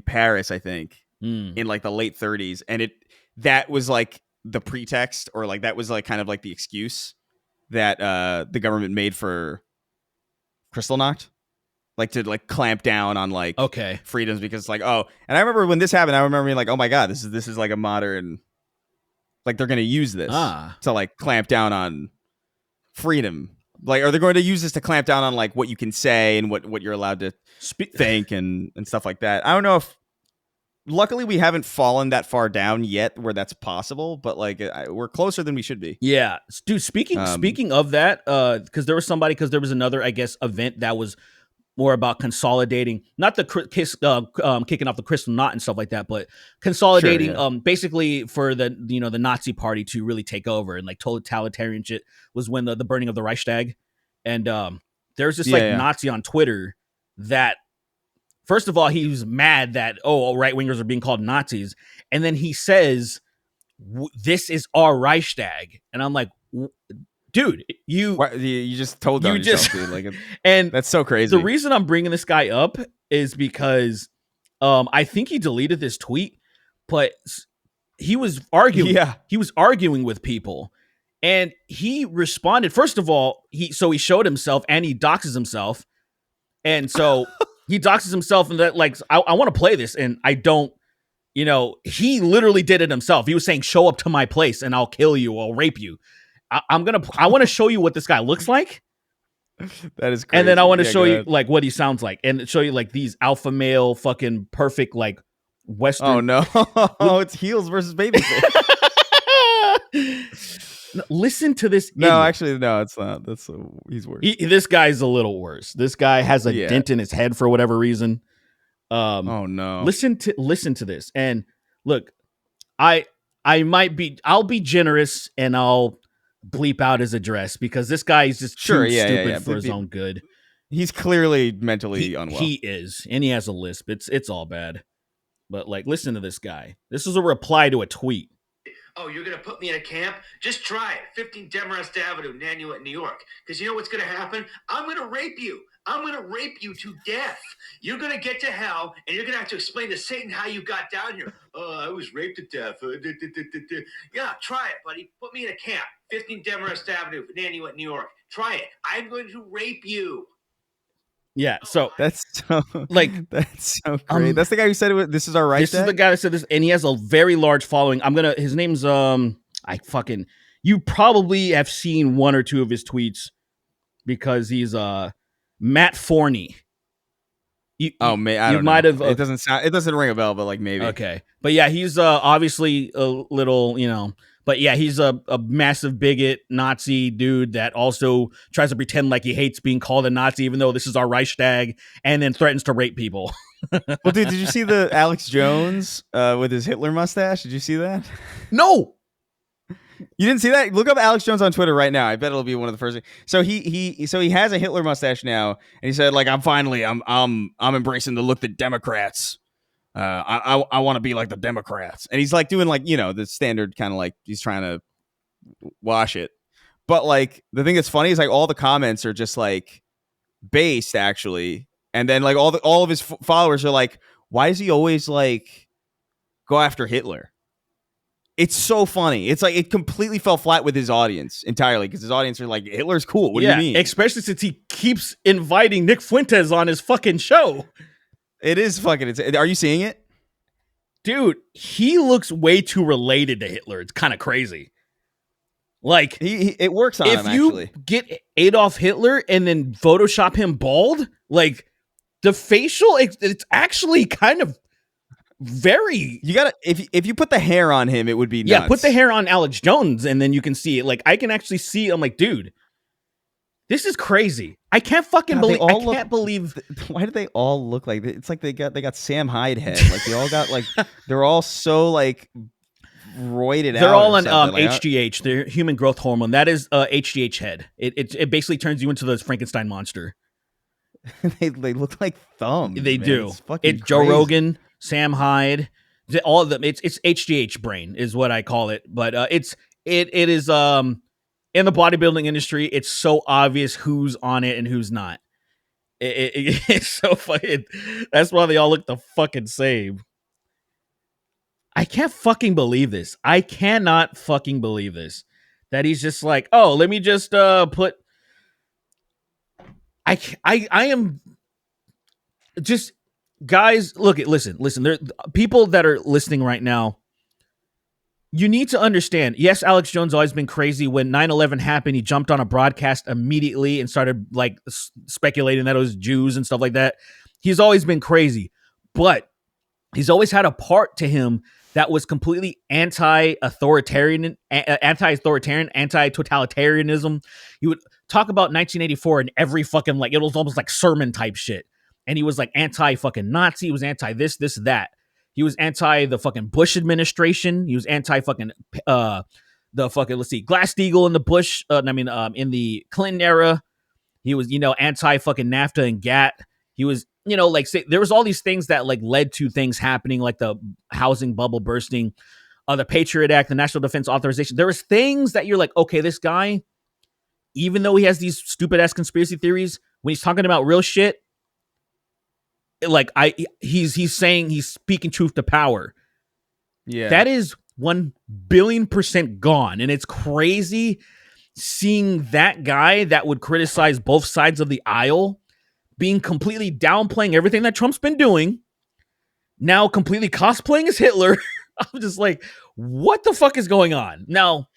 Paris, I think, in like the late 30s, and that was like the pretext, or like that was like kind of like the excuse that the government made for Kristallnacht, like to like clamp down on like freedoms, because like and I remember when this happened, I remember being like, oh my god, this is like a modern, like they're gonna use this to like clamp down on freedom, like, are they going to use this to clamp down on like what you can say and what you're allowed to think and stuff like that. I don't know if, luckily we haven't fallen that far down yet where that's possible, but like we're closer than we should be. Yeah, dude. Speaking of that, because there was another, I guess, event that was more about consolidating, not the kicking off the crystal knot and stuff like that, but consolidating, basically for the Nazi party to really take over, and like totalitarian shit was when the burning of the Reichstag And there's this Yeah. Nazi on Twitter that, first of all, he was mad that right wingers are being called Nazis, and then he says, "This is our Reichstag," and I'm like, dude, you just told on yourself, dude. Like, and that's so crazy. The reason I'm bringing this guy up is because I think he deleted this tweet, but he was arguing. Yeah. He was arguing with people, and he responded. First of all, he showed himself and he doxes himself, and so he doxes himself, and that I want to play this, and I don't. He literally did it himself. He was saying, "Show up to my place, and I'll kill you. I'll rape you." I want to show you what this guy looks like. That is crazy. And then I want to show you what he sounds like, and show you these alpha male fucking perfect Western. Oh no! It's heels versus baby. Listen to this. No, idiot. actually, no, it's not. He's worse. This guy's a little worse. This guy has a dent in his head for whatever reason. Oh no! Listen to this, and look, I'll be generous, and I'll bleep out his address because this guy is just too stupid for his own good. He's clearly mentally unwell. He is, and he has a lisp. It's all bad. But listen to this guy. This is a reply to a tweet. Oh, you're going to put me in a camp? Just try it. 15 Demarest Avenue, Nanuet, New York. Because you know what's going to happen? I'm going to rape you. I'm going to rape you to death. You're going to get to hell, and you're going to have to explain to Satan how you got down here. Oh, I was raped to death. Yeah, try it, buddy. Put me in a camp. 15 Demarest Avenue, Nanuet, New York. Try it. I'm going to rape you. Yeah, so that's so that's so great. That's the guy who said this is our right. This is the guy that said this, and he has a very large following. His name's you probably have seen one or two of his tweets because he's Matt Forney. I don't know. Might have. It doesn't ring a bell, but maybe. Okay, but yeah, he's obviously a little, But yeah, he's a massive bigot Nazi dude that also tries to pretend like he hates being called a Nazi, even though this is our Reichstag, and then threatens to rape people. Well, dude, did you see the Alex Jones with his Hitler mustache? Did you see that? No. You didn't see that? Look up Alex Jones on Twitter right now. I bet it'll be one of the first. So he has a Hitler mustache now, and he said I'm embracing the look that Democrats. I want to be like the Democrats, and he's doing the standard kind of he's trying to wash it. But the thing that's funny is all the comments are just based actually, and then all of his followers are why does he always go after Hitler? It's so funny. It's it completely fell flat with his audience entirely because his audience are Hitler's cool. What do you mean? Especially since he keeps inviting Nick Fuentes on his fucking show. It is fucking. Are you seeing it? Dude, he looks way too related to Hitler. It's kind of crazy. It works on him, actually. If you get Adolf Hitler and then Photoshop him bald, the facial, it's actually kind of very... You gotta... If you put the hair on him, it would be nuts. Yeah, put the hair on Alex Jones and then you can see it. I can actually see... I'm dude, this is crazy. I can't fucking believe. I can't believe. Why do they all look like? It's they got Sam Hyde head. They all got they're all so roided out. They're all on HGH, the human growth hormone. That is HGH head. It basically turns you into the Frankenstein monster. they look like thumbs. They man. do. It's Joe Rogan, Sam Hyde, all of them. It's HGH brain is what I call it. But it is in the bodybuilding industry, it's so obvious who's on it and who's not. It's so fucking... That's why they all look the fucking same. I can't fucking believe this. I cannot fucking believe this. That he's just let me just put... I am... Just... Guys, listen. There people that are listening right now, you need to understand, yes, Alex Jones always been crazy. When 9/11 happened, he jumped on a broadcast immediately and started speculating that it was Jews and stuff like that. He's always been crazy, but he's always had a part to him that was completely anti-authoritarian, anti-totalitarianism. He would talk about 1984 in every fucking it was almost like sermon type shit. And he was anti-fucking Nazi. He was anti this, that. He was anti the fucking Bush administration. He was anti fucking the fucking Glass-Steagall in the Bush. In the Clinton era. He was, anti fucking NAFTA and GATT. He was, like, say, there was all these things that like led to things happening, like the housing bubble bursting, the Patriot Act, the National Defense Authorization. There was things that you're like, okay, this guy, even though he has these stupid ass conspiracy theories, when he's talking about real shit, like he's saying, he's speaking truth to power. Yeah. That is 1,000,000,000% gone. And it's crazy seeing that guy that would criticize both sides of the aisle being completely downplaying everything that Trump's been doing, now completely cosplaying as Hitler. I'm just like, what the fuck is going on? Now,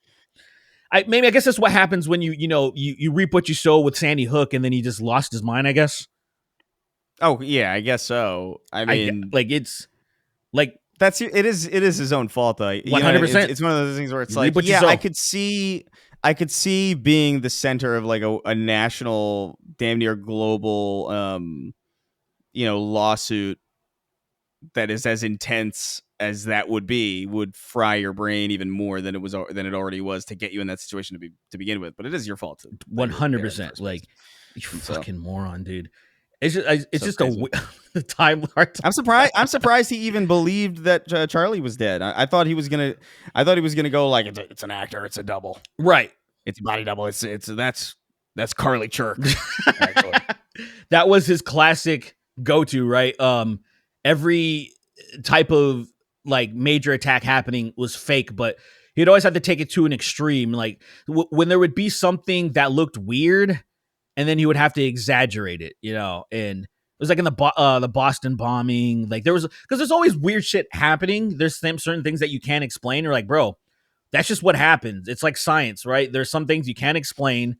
I guess that's what happens when you reap what you sow with Sandy Hook, and then he just lost his mind, I guess. Oh yeah, I guess so. I mean, it's like it is his own fault though. 100%. It's one of those things where it's You like, reap what you yeah, sow. I could see being the center of like a national, damn near global, lawsuit that is as intense as that would fry your brain even more than it already was to get you in that situation to begin with. But it is your fault. 100%. Like, you fucking moron, dude. It's just crazy. the time. I'm surprised he even believed that Charlie was dead. I thought he was gonna go like it's an actor, it's a double, Right. it's a body double. That's Carly Church. Actually. That was his classic go-to, right? Every type of like major attack happening was fake, but he'd always have to take it to an extreme. Like when there would be something that looked weird, and then he would have to exaggerate it, and it was like in the Boston bombing. Like because there's always weird shit happening. There's certain things that you can't explain. You're like, bro, that's just what happens. It's like science, right? There's some things you can't explain,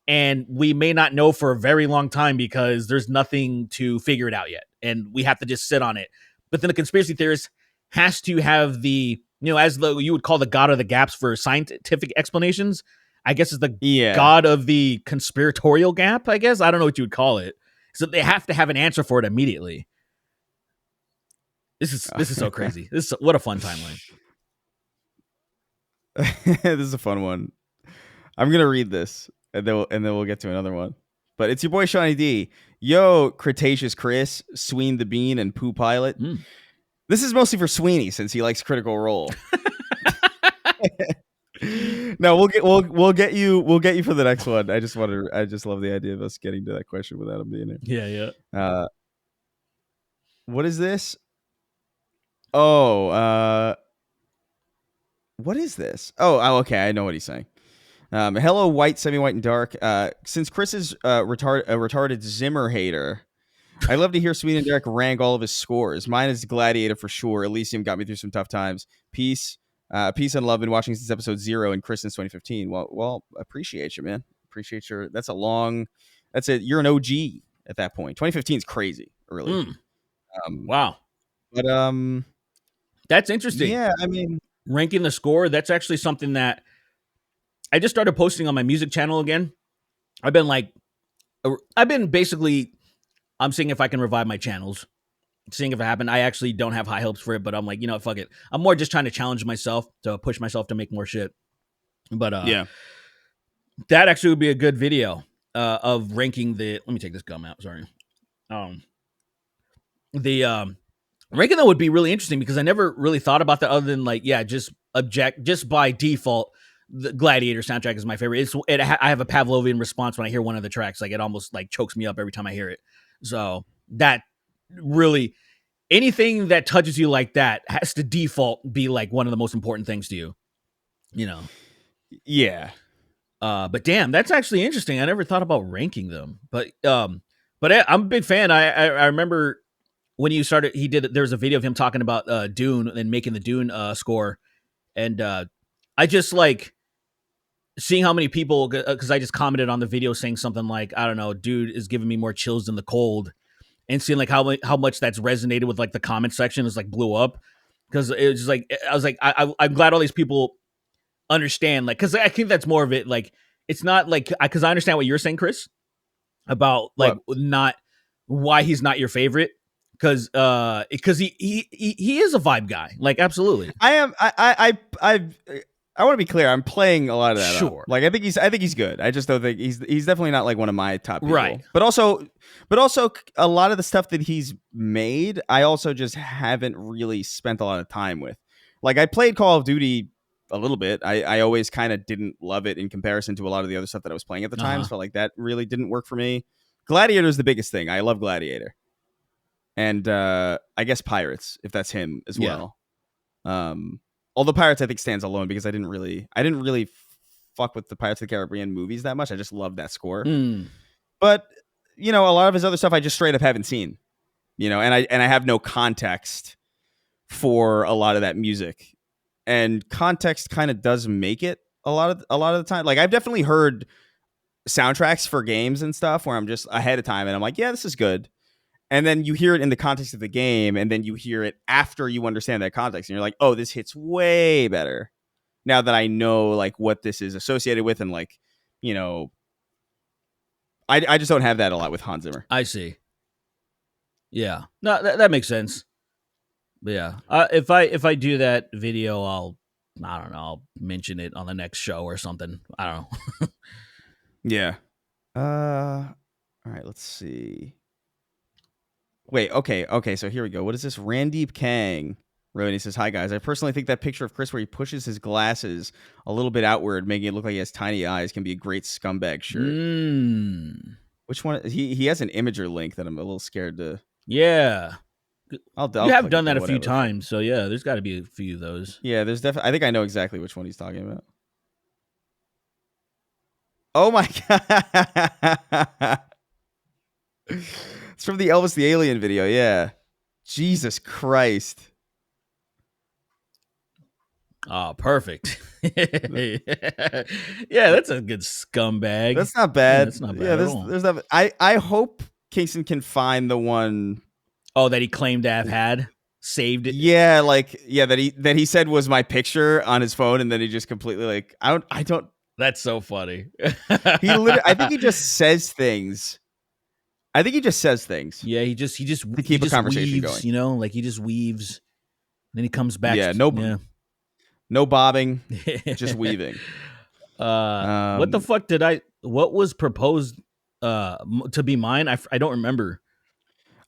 and we may not know for a very long time because there's nothing to figure it out yet, and we have to just sit on it. But then the conspiracy theorist has to have the, as though you would call the god of the gaps for scientific explanations. I guess is the god of the conspiratorial gap, I guess. I don't know what you would call it. So they have to have an answer for it immediately. This is so crazy. What a fun timeline. This is a fun one. I'm gonna read this, and then we'll get to another one. But it's your boy Shawnee D. Yo, Cretaceous Chris, Sween the Bean, and Pooh Pilot. This is mostly for Sweeney since he likes Critical Role. No, we'll get you for the next one. I just love the idea of us getting to that question without him being here. Yeah. What is this? Oh, what is this? Oh, okay. I know what he's saying. Hello, white, semi-white, and dark. Since Chris is a retarded Zimmer hater, I'd love to hear Sweeney and Derek rank all of his scores. Mine is Gladiator for sure. Elysium got me through some tough times. Peace and love. Been watching since episode 0 and Chris since 2015. Well, appreciate you, man. Appreciate your. You're an OG at that point. 2015 is crazy early. Wow. But that's interesting. Yeah, I mean, ranking the score. That's actually something that I just started posting on my music channel again. I've been basically, I'm seeing if I can revive my channels, seeing if it happened. I actually don't have high hopes for it, but I'm like, fuck it. I'm more just trying to challenge myself, to push myself to make more shit. But yeah, that actually would be a good video of ranking let me take this gum out. Sorry. Ranking that would be really interesting because I never really thought about that other than just by default, the Gladiator soundtrack is my favorite. I have a Pavlovian response when I hear one of the tracks. Like it almost like chokes me up every time I hear it. So that really, anything that touches you like that has to default be like one of the most important things to you, Yeah. But damn, that's actually interesting. I never thought about ranking them, but I'm a big fan. I remember when you started, there was a video of him talking about Dune and making the Dune score. And I just like seeing how many people, because I just commented on the video saying something like, I don't know, dude is giving me more chills than the cold, and seeing like how much that's resonated with like the comment section is like blew up. Because it was just like, I was like, I'm glad all these people understand, like, because I think that's more of it. Like, it's not like, because I understand what you're saying, Chris, about like not why he's not your favorite. Because he is a vibe guy, like absolutely. I am. I want to be clear. I'm playing a lot of that. Sure. Up. Like I think he's good. I just don't think he's definitely not like one of my top people. Right. But also a lot of the stuff that he's made, I also just haven't really spent a lot of time with. Like I played Call of Duty a little bit. I always kind of didn't love it in comparison to a lot of the other stuff that I was playing at the time. So like that really didn't work for me. Gladiator is the biggest thing. I love Gladiator. And I guess Pirates, if that's him as well. Although Pirates, I think, stands alone because I didn't really fuck with the Pirates of the Caribbean movies that much. I just love that score. But a lot of his other stuff I just straight up haven't seen. And I have no context for a lot of that music, and context kind of does make it a lot of the time. Like I've definitely heard soundtracks for games and stuff where I'm just ahead of time and I'm like, yeah, this is good. And then you hear it in the context of the game, and then you hear it after you understand that context, and you're like, "Oh, this hits way better now that I know like what this is associated with." And like, I just don't have that a lot with Hans Zimmer. I see. Yeah, no, that makes sense. But yeah, if I do that video, I don't know, I'll mention it on the next show or something. I don't know. Yeah. All right. Let's see. Wait, okay, so here we go. What is this? Randeep Kang wrote, and he says, "Hi guys, I personally think that picture of Chris where he pushes his glasses a little bit outward, making it look like he has tiny eyes, can be a great scumbag shirt." Which one? He has an Imager link that I'm a little scared to. Yeah, I'll you have click done it, that a few whatever. times, so yeah, there's got to be a few of those. Yeah, there's definitely. I think I know exactly which one he's talking about. Oh my god. It's from the Elvis the Alien video, yeah. Jesus Christ. Oh, perfect. Yeah, that's a good scumbag. That's not bad. Yeah, that's not bad at all. There's that. I hope Kingston can find the one. Oh, that he claimed to have had saved it. Yeah, that he said was my picture on his phone, and then he just completely like I don't. That's so funny. He literally. I think he just says things. Yeah, he just to keep a conversation weaves, going. like he just weaves, and then he comes back. Yeah, no bobbing, just weaving. What the fuck what was proposed to be mine? I don't remember.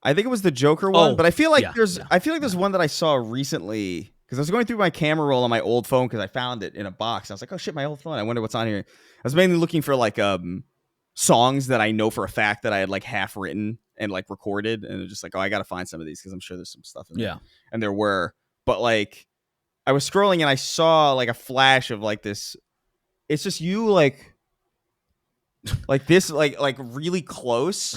I think it was the Joker one, but I feel like I feel like there's one that I saw recently because I was going through my camera roll on my old phone because I found it in a box. I was like, oh shit, my old phone. I wonder what's on here. I was mainly looking for like songs that I know for a fact that I had like half written and like recorded, and it was just like, oh, I gotta find some of these because I'm sure there's some stuff in there. Yeah. And there were, but like I was scrolling and I saw like a flash of like this. It's just you like this like really close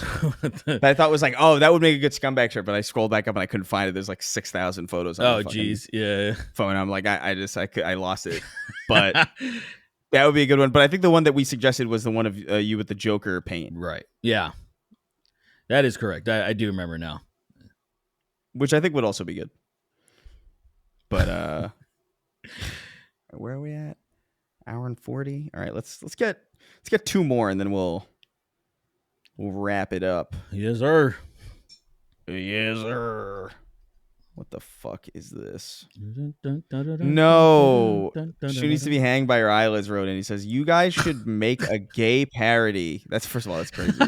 that I thought was like, oh, that would make a good scumbag shirt, but I scrolled back up and I couldn't find it. There's like 6,000 photos on Oh my fucking geez, yeah. phone. I'm like, I lost it, but that would be a good one. But I think the one that we suggested was the one of you with the Joker paint, Right. Yeah, that is correct. I do remember now. which I think would also be good. But where are we at? Hour and 40. All right, let's get two more and then we'll wrap it up. Yes, sir. Yes, sir. What the fuck is this? No. She needs to be hanged by her eyelids, wrote in. He says, you guys should make a gay parody. First of all, that's crazy.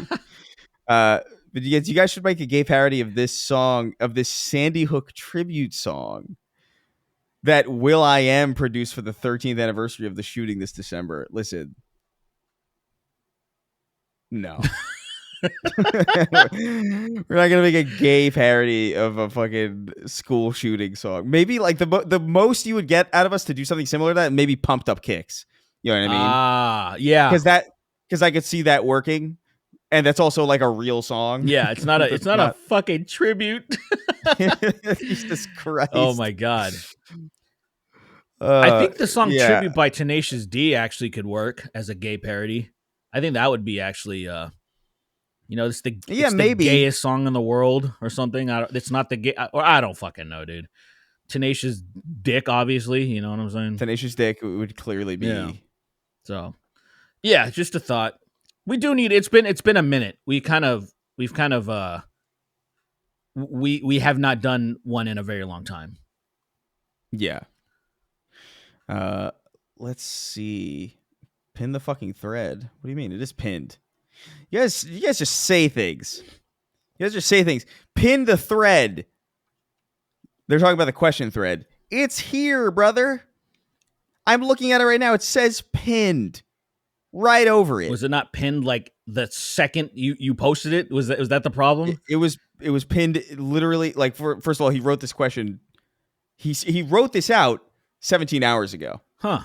But you guys should make a gay parody of this song, of this Sandy Hook tribute song that will.i.am produced for the 13th anniversary of the shooting this December. Listen. No. We're not gonna make a gay parody of a fucking school shooting song. Maybe like the most you would get out of us to do something similar to that, maybe Pumped Up Kicks. You know what I mean? Yeah. Because I could see that working, and that's also like a real song. Yeah, it's not a fucking tribute. Jesus Christ! Oh my god. I think the song "Tribute" by Tenacious D actually could work as a gay parody. I think that would be actually, it's the gayest song in the world or something. It's not the gay, or I don't fucking know, dude. Tenacious Dick, obviously. You know what I'm saying? Tenacious Dick would clearly be. Yeah. So, yeah, just a thought. We do need. It's been a minute. We have not done one in a very long time. Yeah. let's see. Pin the fucking thread. What do you mean? It is pinned. You guys just say things. Pin the thread. They're talking about the question thread. It's here, brother. I'm looking at it right now. It says pinned right over it. Was it not pinned like the second you posted it? Was that the problem? It was pinned literally. Like, first of all, he wrote this question. He wrote this out 17 hours ago. Huh.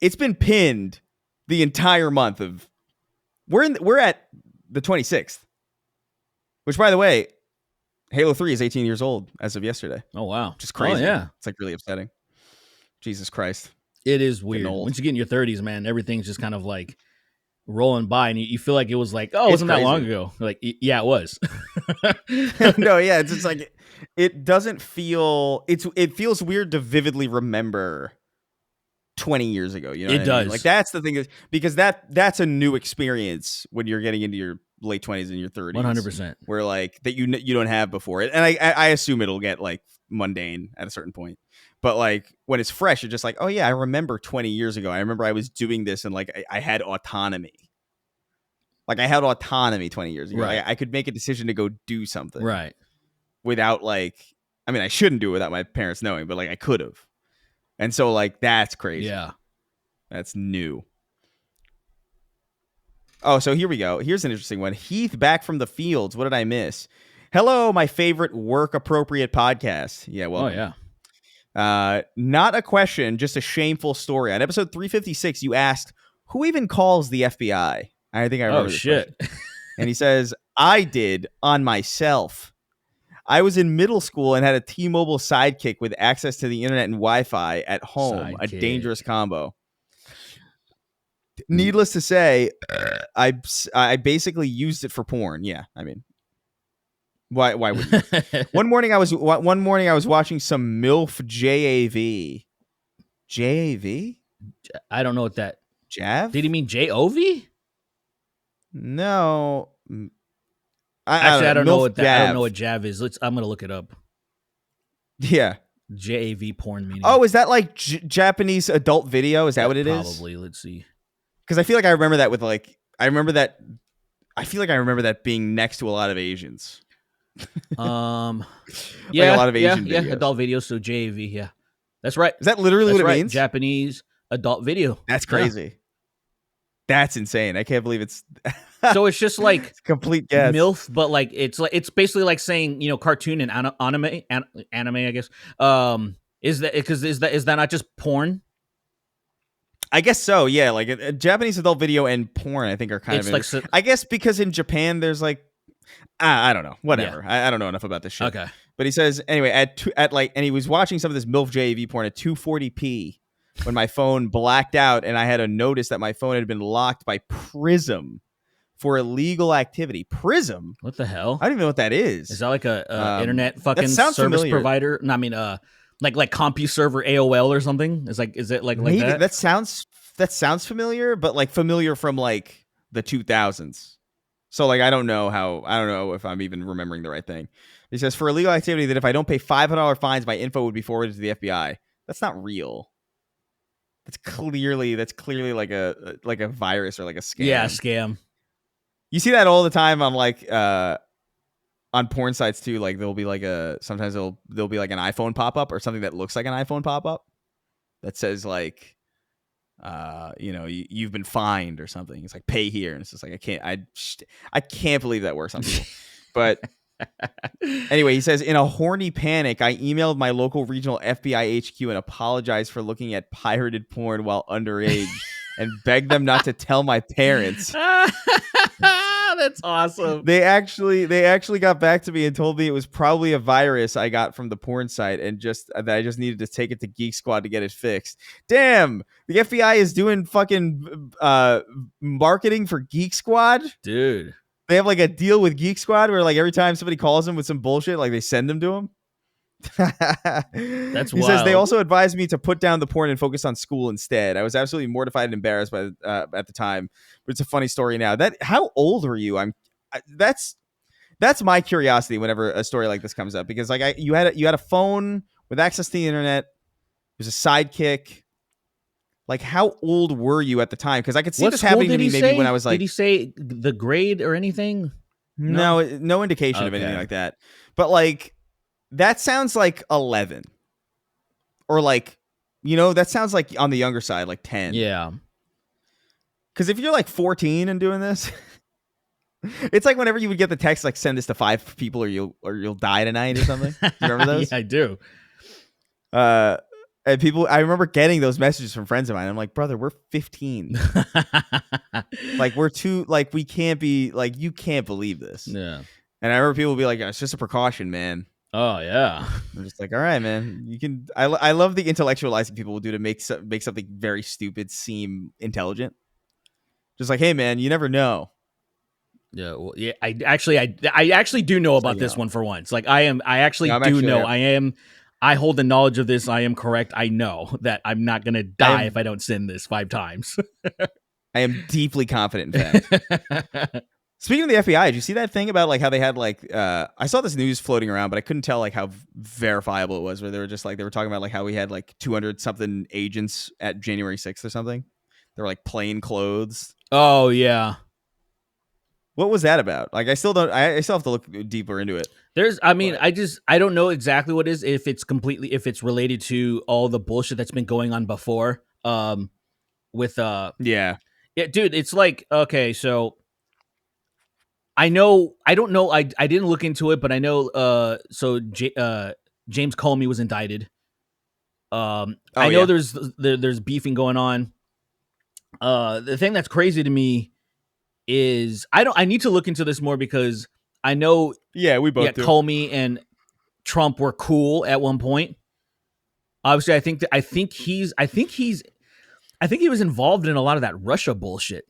It's been pinned the entire month of. We're at the 26th, which, by the way, Halo 3 is 18 years old as of yesterday. Oh wow, Which is crazy. Oh, yeah, it's like really upsetting. Jesus Christ. it is weird. Once you get in your 30s, man, everything's just kind of like rolling by, and you feel like it was like, oh, it wasn't that long ago. Like, yeah, it was. No, yeah, it's just like it doesn't feel. It feels weird to vividly remember 20 years ago. You know, it what does. I mean? Like that's the thing, because that's a new experience when you're getting into your late 20s and your 30s. 100%. Where like that you don't have before it, and I assume it'll get like mundane at a certain point. But like when it's fresh, you're just like, oh yeah, I remember 20 years ago. I remember I was doing this and like I had autonomy. Like I had autonomy 20 years ago. Right. I could make a decision to go do something. Right. Without like, I mean, I shouldn't do it without my parents knowing, but like I could have. And so like that's crazy. Yeah. That's new. Oh, so here we go. Here's an interesting one. Heath back from the fields. What did I miss? Hello, my favorite work appropriate podcast. Yeah, well. Oh yeah. Not a question, just a shameful story. On episode 356, you asked, who even calls the FBI? I think I remember Oh this shit. And he says, I did on myself. I was in middle school and had a T-Mobile Sidekick with access to the internet and Wi-Fi at home. A dangerous combo. Needless to say, I basically used it for porn. Yeah, I mean, why wouldn't you? One morning I was watching some MILF JAV. JAV? I don't know what that. Jav? Did he mean JOV? No. Actually, I don't know what that. Jav. I don't know what Jav is. I'm gonna look it up. Yeah. JAV porn meaning. Oh, is that like Japanese adult video? Is that what it is? Probably. Let's see. Because I feel like I remember that with like I feel like I remember that being next to a lot of Asians. Yeah, Like a lot of Asian yeah, videos. adult videos. So JAV, yeah, that's right. Is that literally That's what it right. means? Japanese adult video. That's crazy. That's insane. I can't believe it's So it's just like it's a complete guess. MILF, but like it's basically like saying, you know, cartoon and anime, I guess. Is that not just porn? I guess so. Yeah, like a Japanese adult video and porn, I think are kind It's of. like I guess because in Japan there's like, I don't know, whatever. Yeah. I don't know enough about this shit. Okay. But he says anyway and he was watching some of this MILF JAV porn at 240p when my phone blacked out, and I had a notice that my phone had been locked by Prism for illegal activity. Prism? What the hell? I don't even know what that is. Is that like a internet fucking sounds service familiar. provider? No, I mean, like CompuServe AOL or something. Is it like Maybe that? that sounds familiar, but like familiar from like the 2000s. So like I don't know if I'm even remembering the right thing. He says for illegal activity that if I don't pay $500 fines, my info would be forwarded to the FBI. That's not real. That's clearly like a virus or like a scam. Yeah, scam. You see that all the time on like on porn sites too. Like there'll be like sometimes there'll be like an iPhone pop up or something that looks like an iPhone pop up that says like you've been fined or something. It's like pay here, and it's just like I can't believe that works on people. But anyway, he says in a horny panic, I emailed my local regional FBI HQ and apologized for looking at pirated porn while underage and begged them not to tell my parents. That's awesome. They actually got back to me and told me it was probably a virus I got from the porn site and just that I just needed to take it to Geek Squad to get it fixed. Damn, the FBI is doing fucking marketing for Geek Squad, Dude. They have like a deal with Geek Squad where like every time somebody calls them with some bullshit, like they send them to them. That's he wild. says they also advised me to put down the porn and focus on school instead. I was absolutely mortified and embarrassed by at the time, but it's a funny story now. How old were you? That's my curiosity whenever a story like this comes up, because like you had a phone with access to the internet. It was a Sidekick. Like, how old were you at the time? Because I could see What this school happening to did me he maybe say? when I was like, Did he say the grade or anything? no indication of anything Okay. like that. But like, that sounds like 11, or like, that sounds like on the younger side, like 10. Yeah. Because if you're like 14 and doing this, it's like whenever you would get the text like, send this to 5 people or you'll die tonight or something. Do you remember those? Yeah, I do. And people, I remember getting those messages from friends of mine. I'm like, brother, we're 15. Like, we're too, like, we can't be, like, you can't believe this. Yeah. And I remember people would be like, it's just a precaution, man. Oh yeah. I'm just like, all right, man. You can. I love the intellectualizing people will do to make something very stupid seem intelligent. Just like, hey, man, you never know. Yeah, well, yeah. I actually do know about this one for once. Like, I actually do know. I hold the knowledge of this. I am correct. I know that I'm not gonna die if I don't send this 5 times. I am deeply confident in fact. Speaking of the FBI, did you see that thing about like how they had like I saw this news floating around, but I couldn't tell like how verifiable it was. Where they were just like, they were talking about like how we had like 200 something agents at January 6th or something. They were like plain clothes. Oh yeah. What was that about? Like, I still have to look deeper into it. I don't know exactly what it is, if it's related to all the bullshit that's been going on before. With yeah, dude, it's like, okay, so I don't know, I didn't look into it, but I know James Comey was indicted. I know there's beefing going on. The thing that's crazy to me is I need to look into this more, because I know we both do. Comey and Trump were cool at one point. Obviously, I think he was involved in a lot of that Russia bullshit.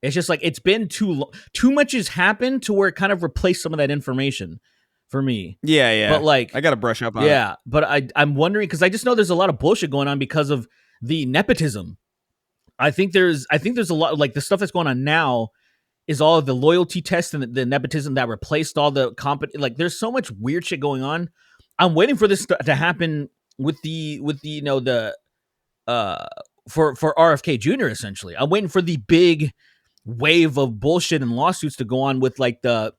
It's just like, it's been too much has happened to where it kind of replaced some of that information for me. Yeah. But like, I got to brush up on it. Yeah, but I'm wondering, because I just know there's a lot of bullshit going on because of the nepotism. I think there's a lot, like, the stuff that's going on now is all of the loyalty tests and the nepotism that replaced all the like, there's so much weird shit going on. I'm waiting for this to happen with the for RFK Jr. essentially. I'm waiting for the big wave of bullshit and lawsuits to go on with like the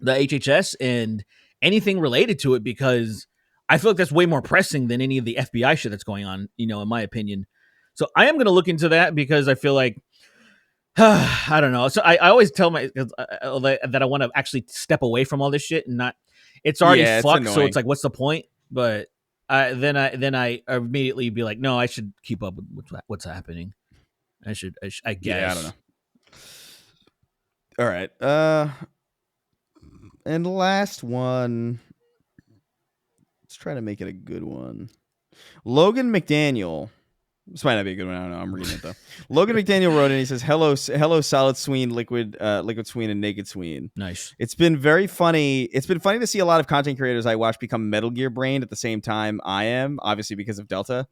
HHS and anything related to it, because I feel like that's way more pressing than any of the FBI shit that's going on, in my opinion. So I am going to look into that, because I feel like, I don't know. So I always tell that I want to actually step away from all this shit and not. It's already fucked, so it's like, what's the point? But then I immediately be like, no, I should keep up with what's happening. I guess. Yeah, I don't know. All right. And last one. Let's try to make it a good one. Logan McDaniel. This might not be a good one. I don't know. I'm reading it though. Logan McDaniel wrote it. He says, "Hello, solid Sween, liquid Sween, and naked Sween." Nice. It's been very funny. It's been funny to see a lot of content creators I watch become Metal Gear brained at the same time I am, obviously because of Delta.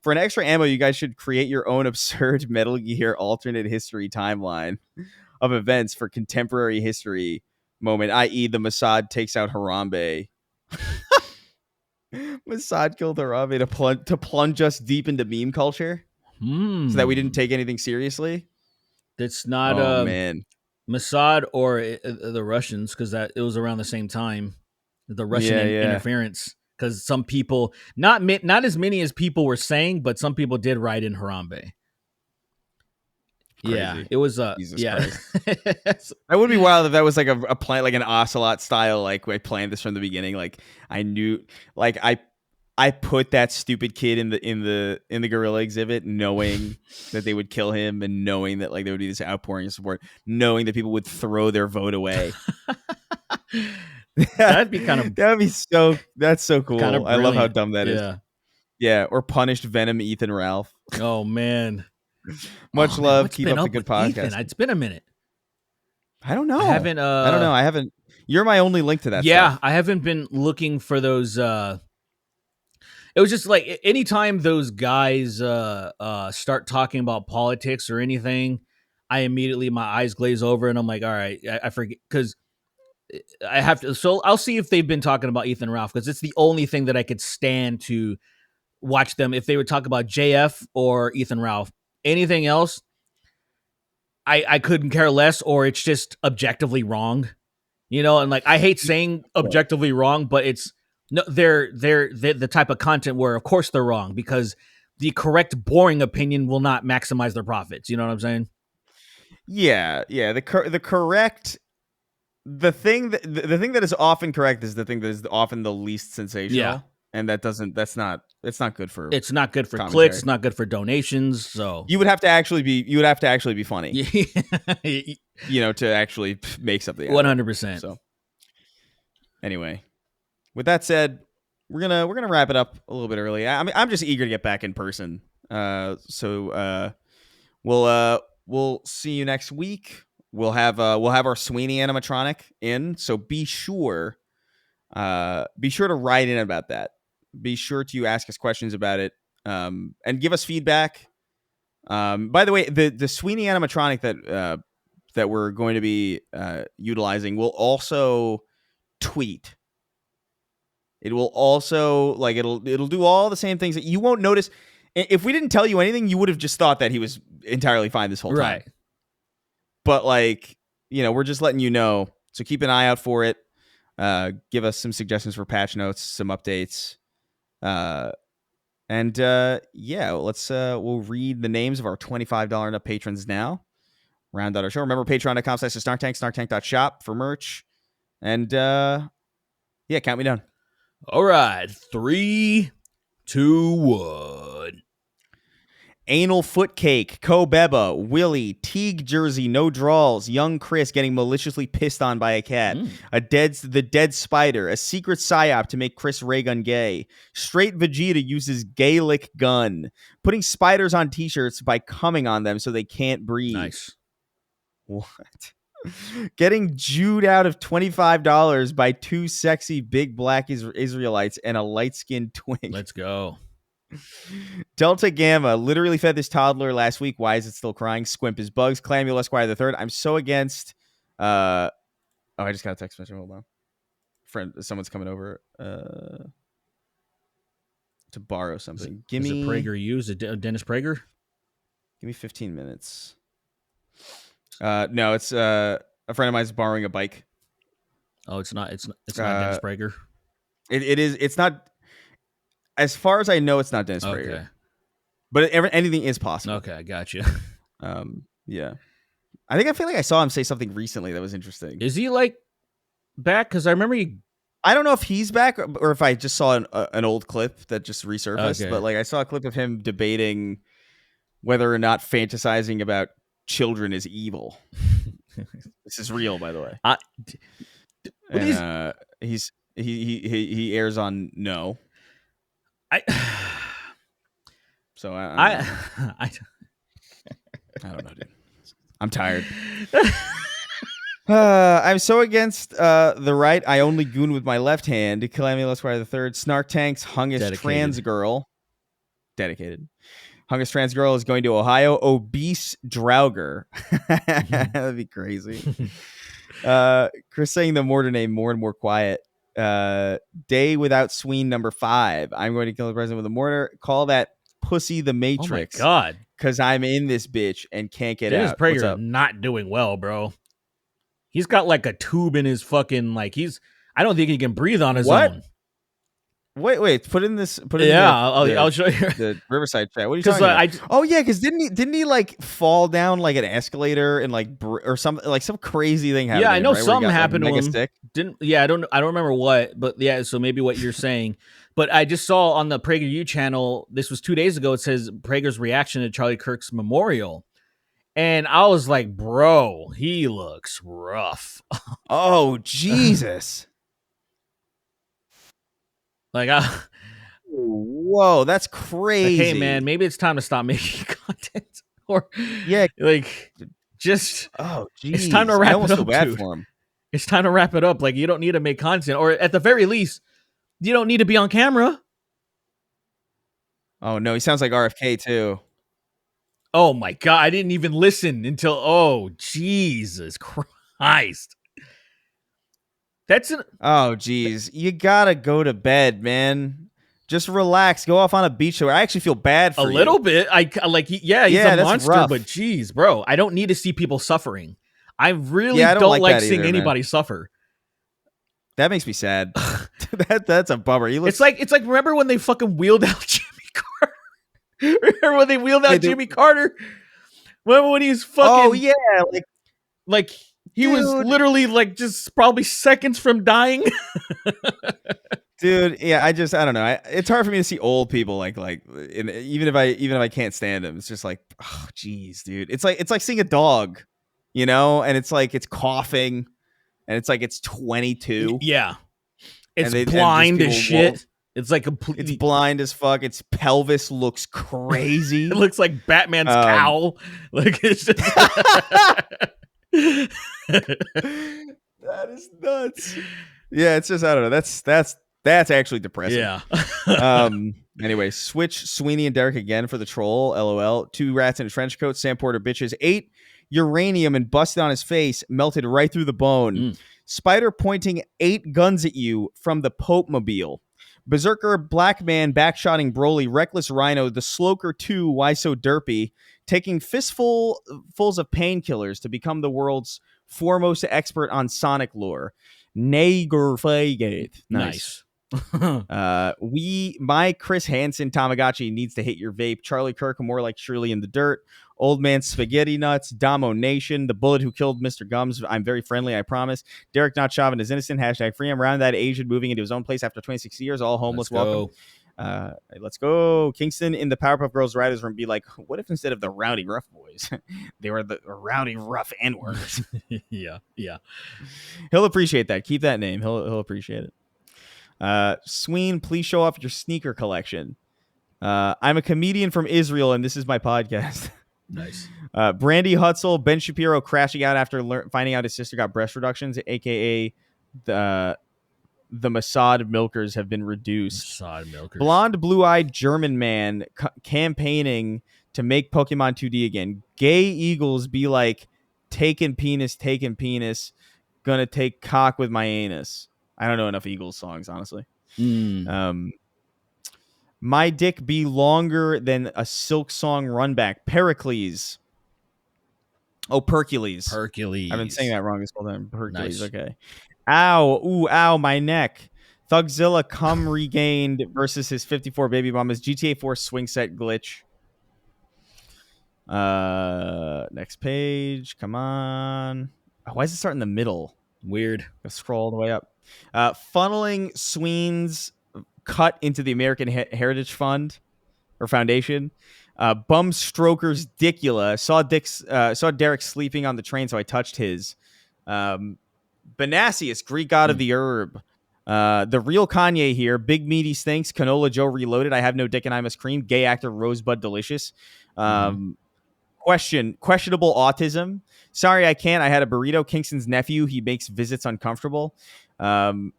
For an extra ammo, you guys should create your own absurd Metal Gear alternate history timeline of events for contemporary history moment, i.e., the Mossad takes out Harambe. Mossad killed Harambe to plunge us deep into meme culture, so that we didn't take anything seriously. That's not man. Mossad or the Russians, because it was around the same time. The Russian interference, because some people, not as many as people were saying, but some people did ride in Harambe. Crazy. Yeah, it was Jesus Christ. That would be wild if that was like a plan, like an Ocelot style, like I planned this from the beginning. Like I knew, like I put that stupid kid in the gorilla exhibit, knowing that they would kill him, and knowing that like there would be this outpouring of support, knowing that people would throw their vote away. That's so cool. I love how dumb that is. Yeah, or punished Venom Ethan Ralph. Oh man. Much love. Keep up the good podcast. Ethan? It's been a minute. I don't know. I don't know. I haven't. You're my only link to that. Yeah, stuff. I haven't been looking for those. It was just like anytime those guys start talking about politics or anything, I immediately, my eyes glaze over and I'm like, all right, I forget, because I have to. So I'll see if they've been talking about Ethan Ralph, because it's the only thing that I could stand to watch them if they would talk about JF or Ethan Ralph. Anything else, I couldn't care less, or it's just objectively wrong. You know, and like I hate saying objectively wrong, but it's no, they're the type of content where of course they're wrong because the correct boring opinion will not maximize their profits. You know what I'm saying? Yeah. The correct. The thing that is often correct is the thing that is often the least sensational. Yeah. And it's not good for It's not good for commentary. clicks, it's not good for donations. So you would have to actually be funny. Yeah. To actually make something. 100%. So anyway, with that said, we're gonna wrap it up a little bit early. I mean, I'm just eager to get back in person. So we'll see you next week. We'll have our Sweeney animatronic in. So be sure to write in about that. Be sure to ask us questions about it, and give us feedback. By the way, the Sweeney animatronic that we're going to be utilizing will also tweet. It will also it'll do all the same things that you won't notice. If we didn't tell you anything, you would have just thought that he was entirely fine this whole time. Right. But we're just letting you know. So keep an eye out for it. Give us some suggestions for patch notes, some updates. We'll read the names of our $25 and up patrons now. Round out our show. Remember, patreon.com/Snark Tank, snarktank.shop for merch. And count me down. All right. 3, 2, 1. Anal Foot Cake, Kobeba, Willie, Teague Jersey, No Draws, Young Chris getting maliciously pissed on by a cat, the dead spider, a secret psyop to make Chris Raygun gay, Straight Vegeta uses Gaelic gun, putting spiders on t-shirts by coming on them so they can't breathe. Nice. What? Getting Jewed out of $25 by two sexy big black Israelites and a light-skinned twink. Let's go. Delta Gamma literally fed this toddler last week. Why is it still crying? Squimp is bugs. Clamule Esquire the third. I'm so against. I just got a text message. Hold on, friend. Someone's coming over to borrow something. Is it Prager used? Dennis Prager? Give me 15 minutes. No, it's a friend of mine's borrowing a bike. Oh, it's not. It's not Dennis Prager. It is. It's not. As far as I know, it's not Dennis Prager. Okay. But anything is possible. Okay, I got you. Yeah. I feel like I saw him say something recently that was interesting. Is he back? Because I remember I don't know if he's back or if I just saw an old clip that just resurfaced. Okay. But I saw a clip of him debating whether or not fantasizing about children is evil. This is real, by the way. He airs on No. So I don't know, dude. I'm tired. I'm so against the right. I only goon with my left hand. Calamity Esquire the third. Snark Tanks hungest trans girl. Dedicated. Hungest trans girl is going to Ohio. Obese Drauger. That'd be crazy. Chris saying the mortar name more and more quiet. Day without Sween number 5. I'm going to kill the president with a mortar. Call that pussy the Matrix. Oh my god! Because I'm in this bitch and can't get Dennis out. Prager not doing well, bro. He's got a tube in his fucking I don't think he can breathe on his own. Wait. Put in this. I'll show you the Riverside chat. What are you talking about? Because didn't he fall down an escalator and or something some crazy thing happened? Yeah, I know right? something happened to him. Stick? I don't remember what, but yeah. So maybe what you're saying, but I just saw on the PragerU channel. This was 2 days ago. It says Prager's reaction to Charlie Kirk's memorial, and I was like, bro, he looks rough. Oh Jesus. Whoa, that's crazy. Hey man, maybe it's time to stop making content, or just oh geez, it's time to wrap it up. Feel bad for him. It's time to wrap it up. You don't need to make content, or at the very least, you don't need to be on camera. Oh no, he sounds like RFK too. Oh my god, I didn't even listen until. Oh Jesus Christ. Oh geez, you gotta go to bed, man. Just relax. Go off on a beach where I actually feel bad for A you. little bit. He's Yeah, a that's monster, rough. but geez, bro, I don't need to see people suffering. I really Yeah, I don't don't like like that seeing either, man. anybody suffer. That makes me sad. That's a bummer. He looks It's like remember when they fucking wheeled out Jimmy Carter? Remember when they wheeled out Jimmy Carter? Remember when he was fucking? Oh yeah, like he was Dude. literally like just probably seconds from dying. dude. Yeah, I don't know. It's hard for me to see old people even if I can't stand them. It's just like, oh, geez, dude. It's like seeing a dog, and it's like it's coughing, and it's like it's 22. Yeah, it's and blind these as people shit. won't- It's like It's blind as fuck. Its pelvis looks crazy. It looks like Batman's cowl. Like it's just that is nuts. Yeah, it's just I don't know. That's actually depressing. yeah. Anyway, switch Sweeney and Derek again for the troll. LOL. 2 rats in a trench coat. Sam Porter bitches. 8 uranium and busted on his face. Melted right through the bone. Spider pointing 8 guns at you from the Pope Mobile. Berserker, Black Man, Backshotting Broly, Reckless Rhino, The Sloker 2, Why So Derpy, taking fistfuls of painkillers to become the world's foremost expert on Sonic lore. Nagerfagate. Nice. My Chris Hansen Tamagotchi needs to hit your vape. Charlie Kirk, more like Shirley in the Dirt. Old Man Spaghetti Nuts, Damo Nation, The Bullet Who Killed Mr. Gums. I'm very friendly, I promise. Derek Not Chauvin is innocent. # free. I'm around that Asian moving into his own place after 26 years. All homeless. Welcome. Let's go. Kingston in the Powerpuff Girls writers room be like, what if instead of the Rowdy Rough Boys, they were the Rowdy Rough N-words? Yeah. He'll appreciate that. Keep that name. He'll appreciate it. Sween, please show off your sneaker collection. I'm a comedian from Israel, and this is my podcast. Nice. Brandy Hutzel, Ben Shapiro crashing out after finding out his sister got breast reductions, aka the Mossad milkers have been reduced. Mossad milkers. Blonde, blue-eyed German man campaigning to make Pokemon 2D again. Gay Eagles be like, taking penis, gonna take cock with my anus. I don't know enough Eagles songs, honestly. My dick be longer than a Silk Song runback. Pericles. Oh, Percules. Hercules. I've been saying that wrong this whole time. Hercules, Nice. okay. Ow. Ooh, ow, my neck. Thugzilla come regained versus his 54 baby mamas. GTA 4 swing set glitch. Next page. Come on. Oh, why does it start in the middle? Weird. Go scroll all the way up. Funneling Sween's cut into the American Heritage Fund or Foundation. Bum Strokers Dicula. Saw Derek sleeping on the train, so I touched his. Benasius, Greek god of the herb. The real Kanye here. Big Meaty Stinks. Canola Joe Reloaded. I have no dick and I must cream. Gay actor Rosebud Delicious. Questionable autism. Sorry, I can't. I had a burrito. Kingston's nephew. He makes visits uncomfortable. Heath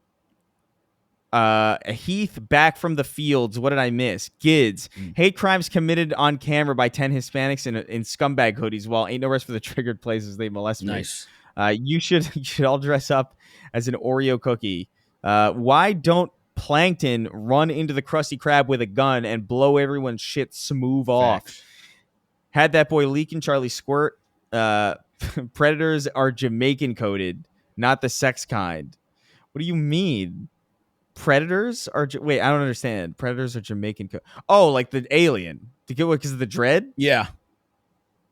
back from the fields. What did I miss? Gids. Hate crimes committed on camera by 10 Hispanics in scumbag hoodies. While ain't no rest for the triggered places they molest me. Nice. You should all dress up as an Oreo cookie. Why don't Plankton run into the Krusty Krab with a gun and blow everyone's shit smooth off? Had that boy leaking Charlie Squirt. Predators are Jamaican coded, not the sex kind. What do you mean? Predators are wait, I don't understand. Predators are Jamaican coded. Oh, like the alien. To get what because of the dread? Yeah.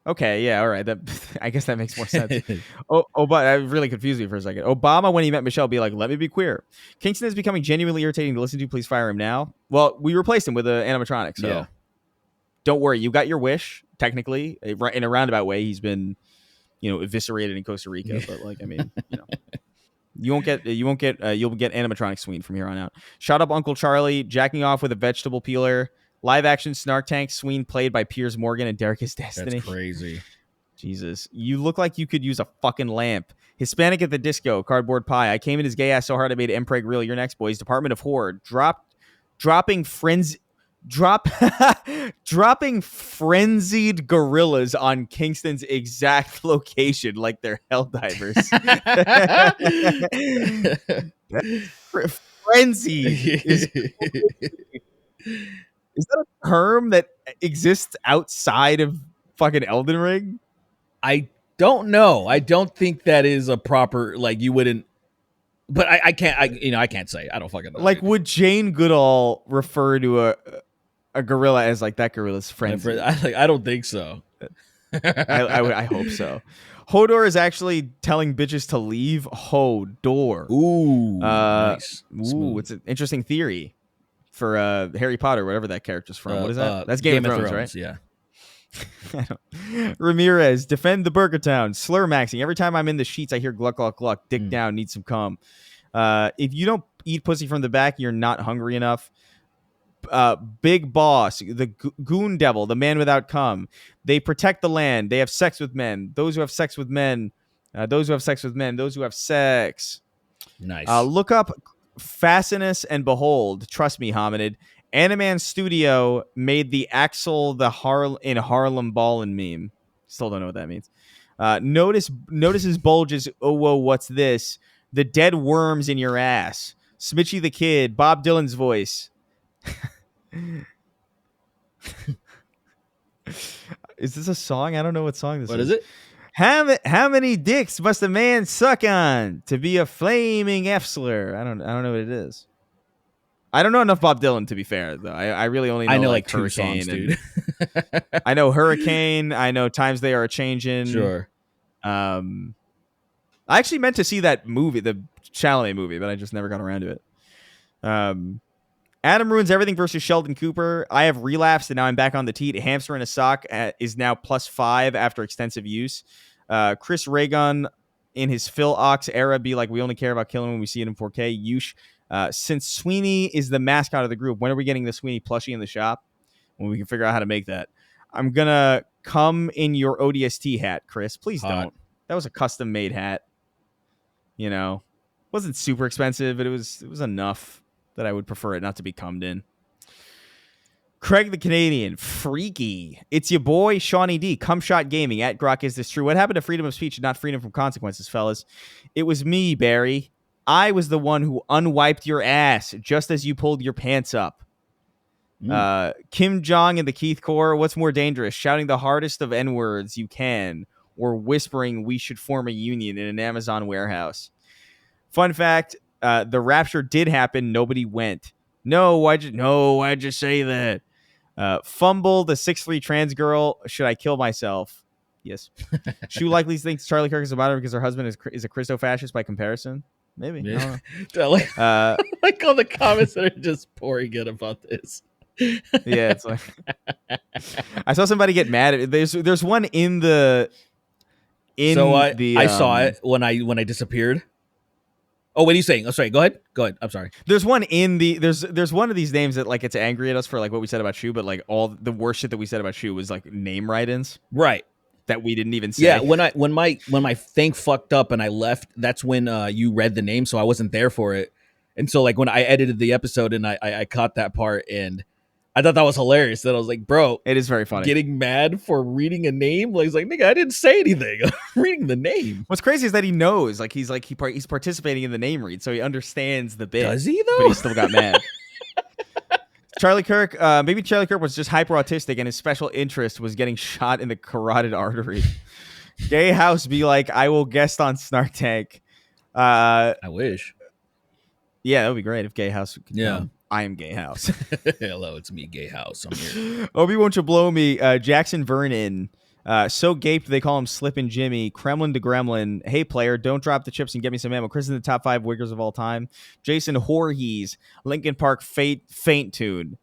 Okay, yeah, all right. That I guess that makes more sense. But that really confused me for a second. Obama, when he met Michelle, be like, "Let me be queer." Kingston is becoming genuinely irritating to listen to. Please fire him now. Well, we replaced him with an animatronic, so don't worry. You got your wish. Technically, in a roundabout way, he's been, eviscerated in Costa Rica. But you'll get animatronic Sween from here on out. Shut up, Uncle Charlie. Jacking off with a vegetable peeler. Live action Snark Tank Sween played by Piers Morgan and Derek Is Destiny. That's crazy. Jesus. You look like you could use a fucking lamp. Hispanic at the disco. Cardboard pie. I came in his gay ass so hard I made Mpreg real. You're next, boys. Department of Horde. Dropping frenzied gorillas on Kingston's exact location like they're Helldivers. Frenzy is Is that a term that exists outside of fucking Elden Ring? I don't know. I don't think that is a proper, like, you wouldn't, but I can't, I can't say. I don't fucking know. Like, would Jane Goodall refer to a gorilla as like that gorilla's friend? I don't think so. I hope so. Hodor is actually telling bitches to leave. Hodor. Ooh, nice. Ooh, it's an interesting theory for Harry Potter, whatever that character's from. What is that? That's Game of Thrones, right? Yeah. Ramirez, defend the Burger Town. Slur maxing. Every time I'm in the sheets, I hear gluck, gluck, gluck. Dick down, need some cum. If you don't eat pussy from the back, you're not hungry enough. Big Boss, the Goon Devil, the man without cum. They protect the land. They have sex with men. Those who have sex with men. Those who have sex with men. Those who have sex. Nice. Look up Fascinus and Behold. Trust me, hominid. Animan Studio made the Axel the in Harlem Ballin' meme. Still don't know what that means. Notice his bulges. Oh, whoa, what's this? The dead worms in your ass. Smitchy the Kid. Bob Dylan's voice. Is this a song? I don't know what song this is. What is it? How many dicks must a man suck on to be a flaming F-slur? I don't know what it is. I don't know enough Bob Dylan, to be fair, though. I really only know like two Hurricane songs, dude. I know Hurricane. I know Times They Are A-Changin'. Sure. I actually meant to see that movie, the Chalamet movie, but I just never got around to it. Adam Ruins Everything versus Sheldon Cooper. I have relapsed and now I'm back on the teat. A hamster in a sock is now +5 after extensive use. Chris Raygun in his Phil Ox era be like, we only care about killing when we see it in 4K. Yush. Since Sweeney is the mascot of the group, when are we getting the Sweeney plushie in the shop? When we can figure out how to make that. I'm going to come in your ODST hat, Chris. Please don't. That was a custom made hat. You know, wasn't super expensive, but it was enough that I would prefer it not to be cummed in. Craig the Canadian, freaky. It's your boy, Shawnee D, Cumshot Gaming, at Grok Is This True? What happened to freedom of speech and not freedom from consequences, fellas? It was me, Barry. I was the one who unwiped your ass just as you pulled your pants up. Kim Jong and the Keith Corps, what's more dangerous, shouting the hardest of N-words you can or whispering we should form a union in an Amazon warehouse? Fun fact, the Rapture did happen. Nobody went. No, why'd you say that? Fumble, the 6'3" trans girl. Should I kill myself? Yes. Shoe likely thinks Charlie Kirk is about her because her husband is a Christo-fascist by comparison. Maybe. Yeah. Like all the comments that are just pouring in about this. Yeah, it's like I saw somebody get mad at it. There's one in the I saw it when I disappeared. Oh, what are you saying? Oh, sorry. Go ahead. I'm sorry. There's one in the there's one of these names that like gets angry at us for like what we said about Shu, but like all the worst shit that we said about Shu was like name write-ins. Right. That we didn't even say. Yeah, when my thing fucked up and I left, that's when you read the name, so I wasn't there for it. And so like when I edited the episode and I caught that part and I thought that was hilarious. That I was like, bro, it is very funny. Getting mad for reading a name, like he's like, nigga, I didn't say anything. I'm reading the name. What's crazy is that he knows, like he's participating in the name read, so he understands the bit. Does he though? But he still got mad. Charlie Kirk, maybe Charlie Kirk was just hyper autistic and his special interest was getting shot in the carotid artery. Gay House be like, I will guest on Snark Tank. I wish. Yeah, that would be great if Gay House could come. I am Gay House. Hello, it's me, Gay House. I'm here. Obi, won't you blow me? Jackson Vernon. So gaped they call him Slippin' Jimmy. Kremlin to Gremlin. Hey player, don't drop the chips and get me some ammo. Chris is in the top 5 wiggers of all time. Jason Voorhees. Linkin Park faint tune.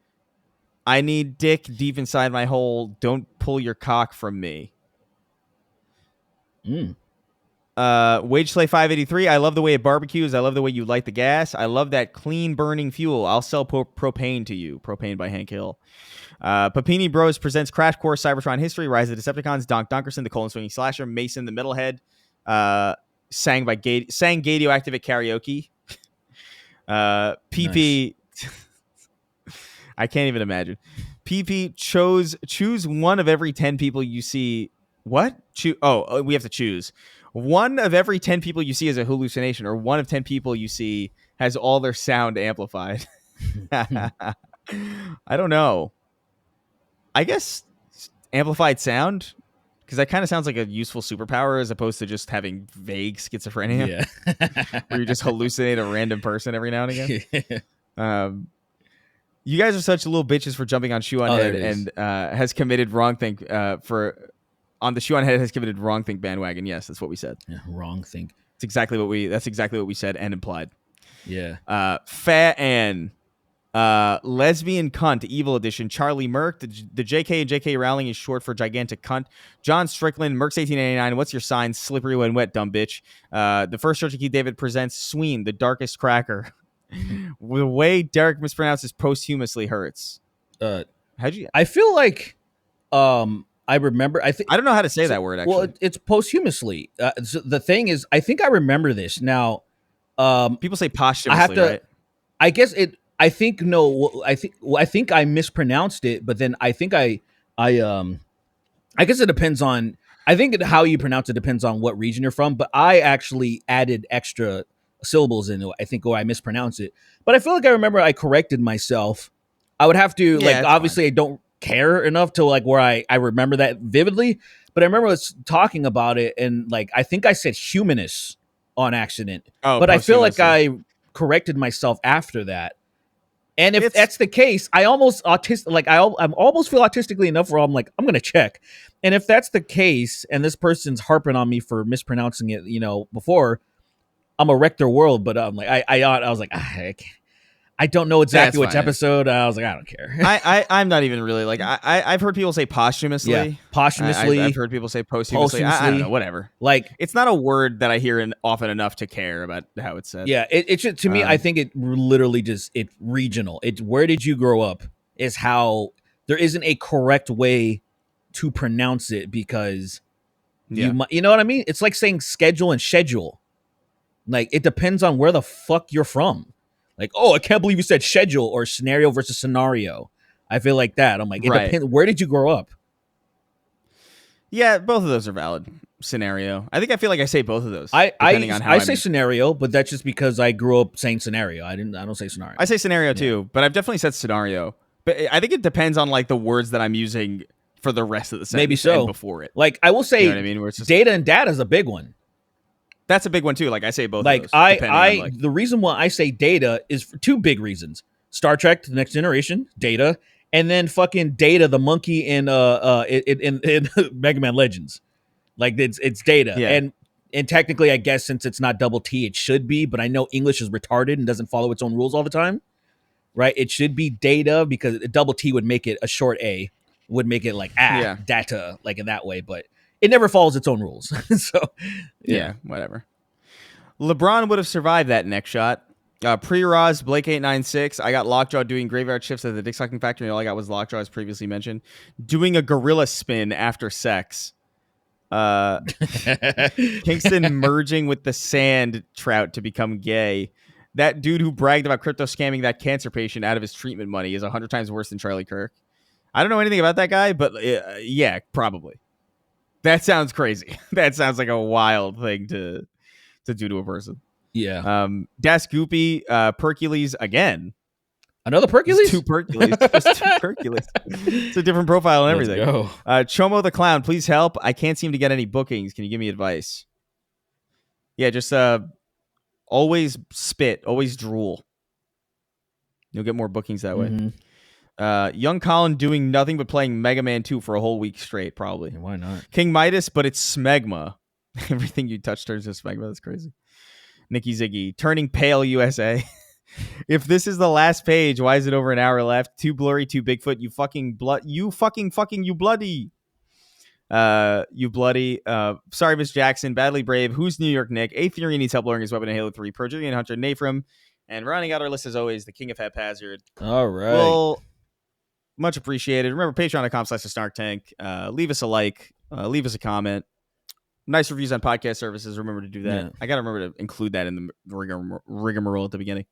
I need dick deep inside my hole. Don't pull your cock from me. Wage Slay 583. I love the way it barbecues. I love the way you light the gas. I love that clean burning fuel. I'll sell propane to you. Propane by Hank Hill. Papini Bros presents Crash Course Cybertron History. Rise of the Decepticons. Donk Donkerson, the colon swinging slasher. Mason, the metalhead. Sang Gadioactive at karaoke. PP. Nice. I can't even imagine. PP choose one of every 10 people you see. What? We have to choose. One of every 10 people you see is a hallucination, or one of 10 people you see has all their sound amplified. I don't know. I guess amplified sound, because that kind of sounds like a useful superpower as opposed to just having vague schizophrenia, where you just hallucinate a random person every now and again. You guys are such little bitches for jumping on Shoe on Head and has committed wrong thing on the Shoe on Head has committed wrong thing bandwagon. Yes, that's what we said. Yeah, wrong thing. That's exactly what we said and implied. Yeah. Fat Ann. Lesbian cunt, evil edition. Charlie Merck, the JK and JK Rowling is short for gigantic cunt. John Strickland, Merck's 1889. What's your sign? Slippery when wet, dumb bitch. The first Church of Keith David presents Sween, the darkest cracker. The way Derek mispronounces posthumously hurts. I feel like I remember. I don't know how to say that word actually. Well, it's posthumously. So the thing is, I think I remember this now. People say posthumously, right? I guess it. I think no. I think I mispronounced it, but then I think I guess it depends on. I think how you pronounce it depends on what region you're from. But I actually added extra syllables into it. I think, I mispronounced it. But I feel like I remember I corrected myself. I would have to obviously fine. I don't care enough to like where I remember that vividly. But I remember us talking about it, and like I think I said humanist on accident. But I feel like I corrected myself after that. And if that's the case, I almost I almost feel autistically enough where I'm like, I'm gonna check. And if that's the case, and this person's harping on me for mispronouncing it, before, I'm gonna wreck their world. But I'm like, I was like, I don't know exactly which episode. I was like, I don't care. I'm not even really like I've heard people say posthumously. Yeah, posthumously. I've heard people say posthumously. I don't know, whatever. Like, it's not a word that I hear often enough to care about how it's said. Yeah, it should, to me, I think it literally it's regional. It's where did you grow up is how there isn't a correct way to pronounce it because you know what I mean? It's like saying schedule and schedule. Like, it depends on where the fuck you're from. Like, I can't believe you said schedule or scenario versus scenario. I feel like that. I'm like, it depends. Where did you grow up? Yeah, both of those are valid. Scenario. I feel like I say both of those. I say scenario, but that's just because I grew up saying scenario. I don't say scenario. I say scenario too, but I've definitely said scenario. But I think it depends on like the words that I'm using for the rest of the sentence. Maybe so. And before it. Like, I will say, you know what I mean? Where it's just, data and data is a big one. That's a big one too. Like, I say both. Like, of those, the reason why I say data is for two big reasons: Star Trek: The Next Generation, Data, and then fucking Data, the monkey in Mega Man Legends. Like, it's Data, and technically, I guess since it's not double T, it should be. But I know English is retarded and doesn't follow its own rules all the time, right? It should be Data because double T would make it a short A, would make it like data, like in that way, but it never follows its own rules. So, yeah, whatever. LeBron would have survived that neck shot. Pre-Roz, Blake 896. I got Lockjaw doing graveyard shifts at the Dick Sucking Factory. All I got was Lockjaw, as previously mentioned. Doing a gorilla spin after sex. Kingston merging with the sand trout to become gay. That dude who bragged about crypto scamming that cancer patient out of his treatment money is 100 times worse than Charlie Kirk. I don't know anything about that guy, but yeah, probably. That sounds crazy. That sounds like a wild thing to do to a person. Yeah. Das Goopy, Percules again. Another Percules? Two Percules. Just two Percules. It's a different profile and everything. Let's go. Chomo the Clown, please help. I can't seem to get any bookings. Can you give me advice? Yeah, just always spit, always drool. You'll get more bookings that way. Young Colin doing nothing but playing Mega Man 2 for a whole week straight, probably. Yeah, why not? King Midas, but it's smegma. Everything you touch turns to smegma. That's crazy. Nikki Ziggy, turning pale USA. If this is the last page, why is it over an hour left? Too blurry, too Bigfoot. You fucking blood. You fucking you bloody. You bloody. Sorry, Miss Jackson. Badly brave. Who's New York Nick? A Fury needs help lowering his weapon in Halo 3. Perjulian Hunter, Nafram. And rounding out our list as always, the King of Haphazard. All right. Well, much appreciated. Remember, patreon.com/Snark Tank. Leave us a like. Leave us a comment. Nice reviews on podcast services. Remember to do that. Yeah. I got to remember to include that in the rigmarole at the beginning.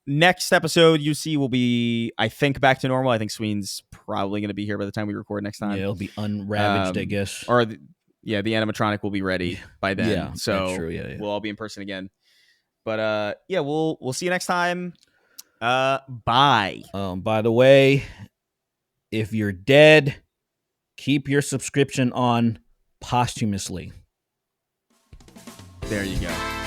Next episode, UC will be, I think, back to normal. I think Sweeney's probably going to be here by the time we record next time. Yeah, it'll be unravaged, I guess. Or, the animatronic will be ready by then. Yeah, so that's true. Yeah. We'll all be in person again. But, we'll see you next time. Bye. By the way, if you're dead, keep your subscription on posthumously. There you go.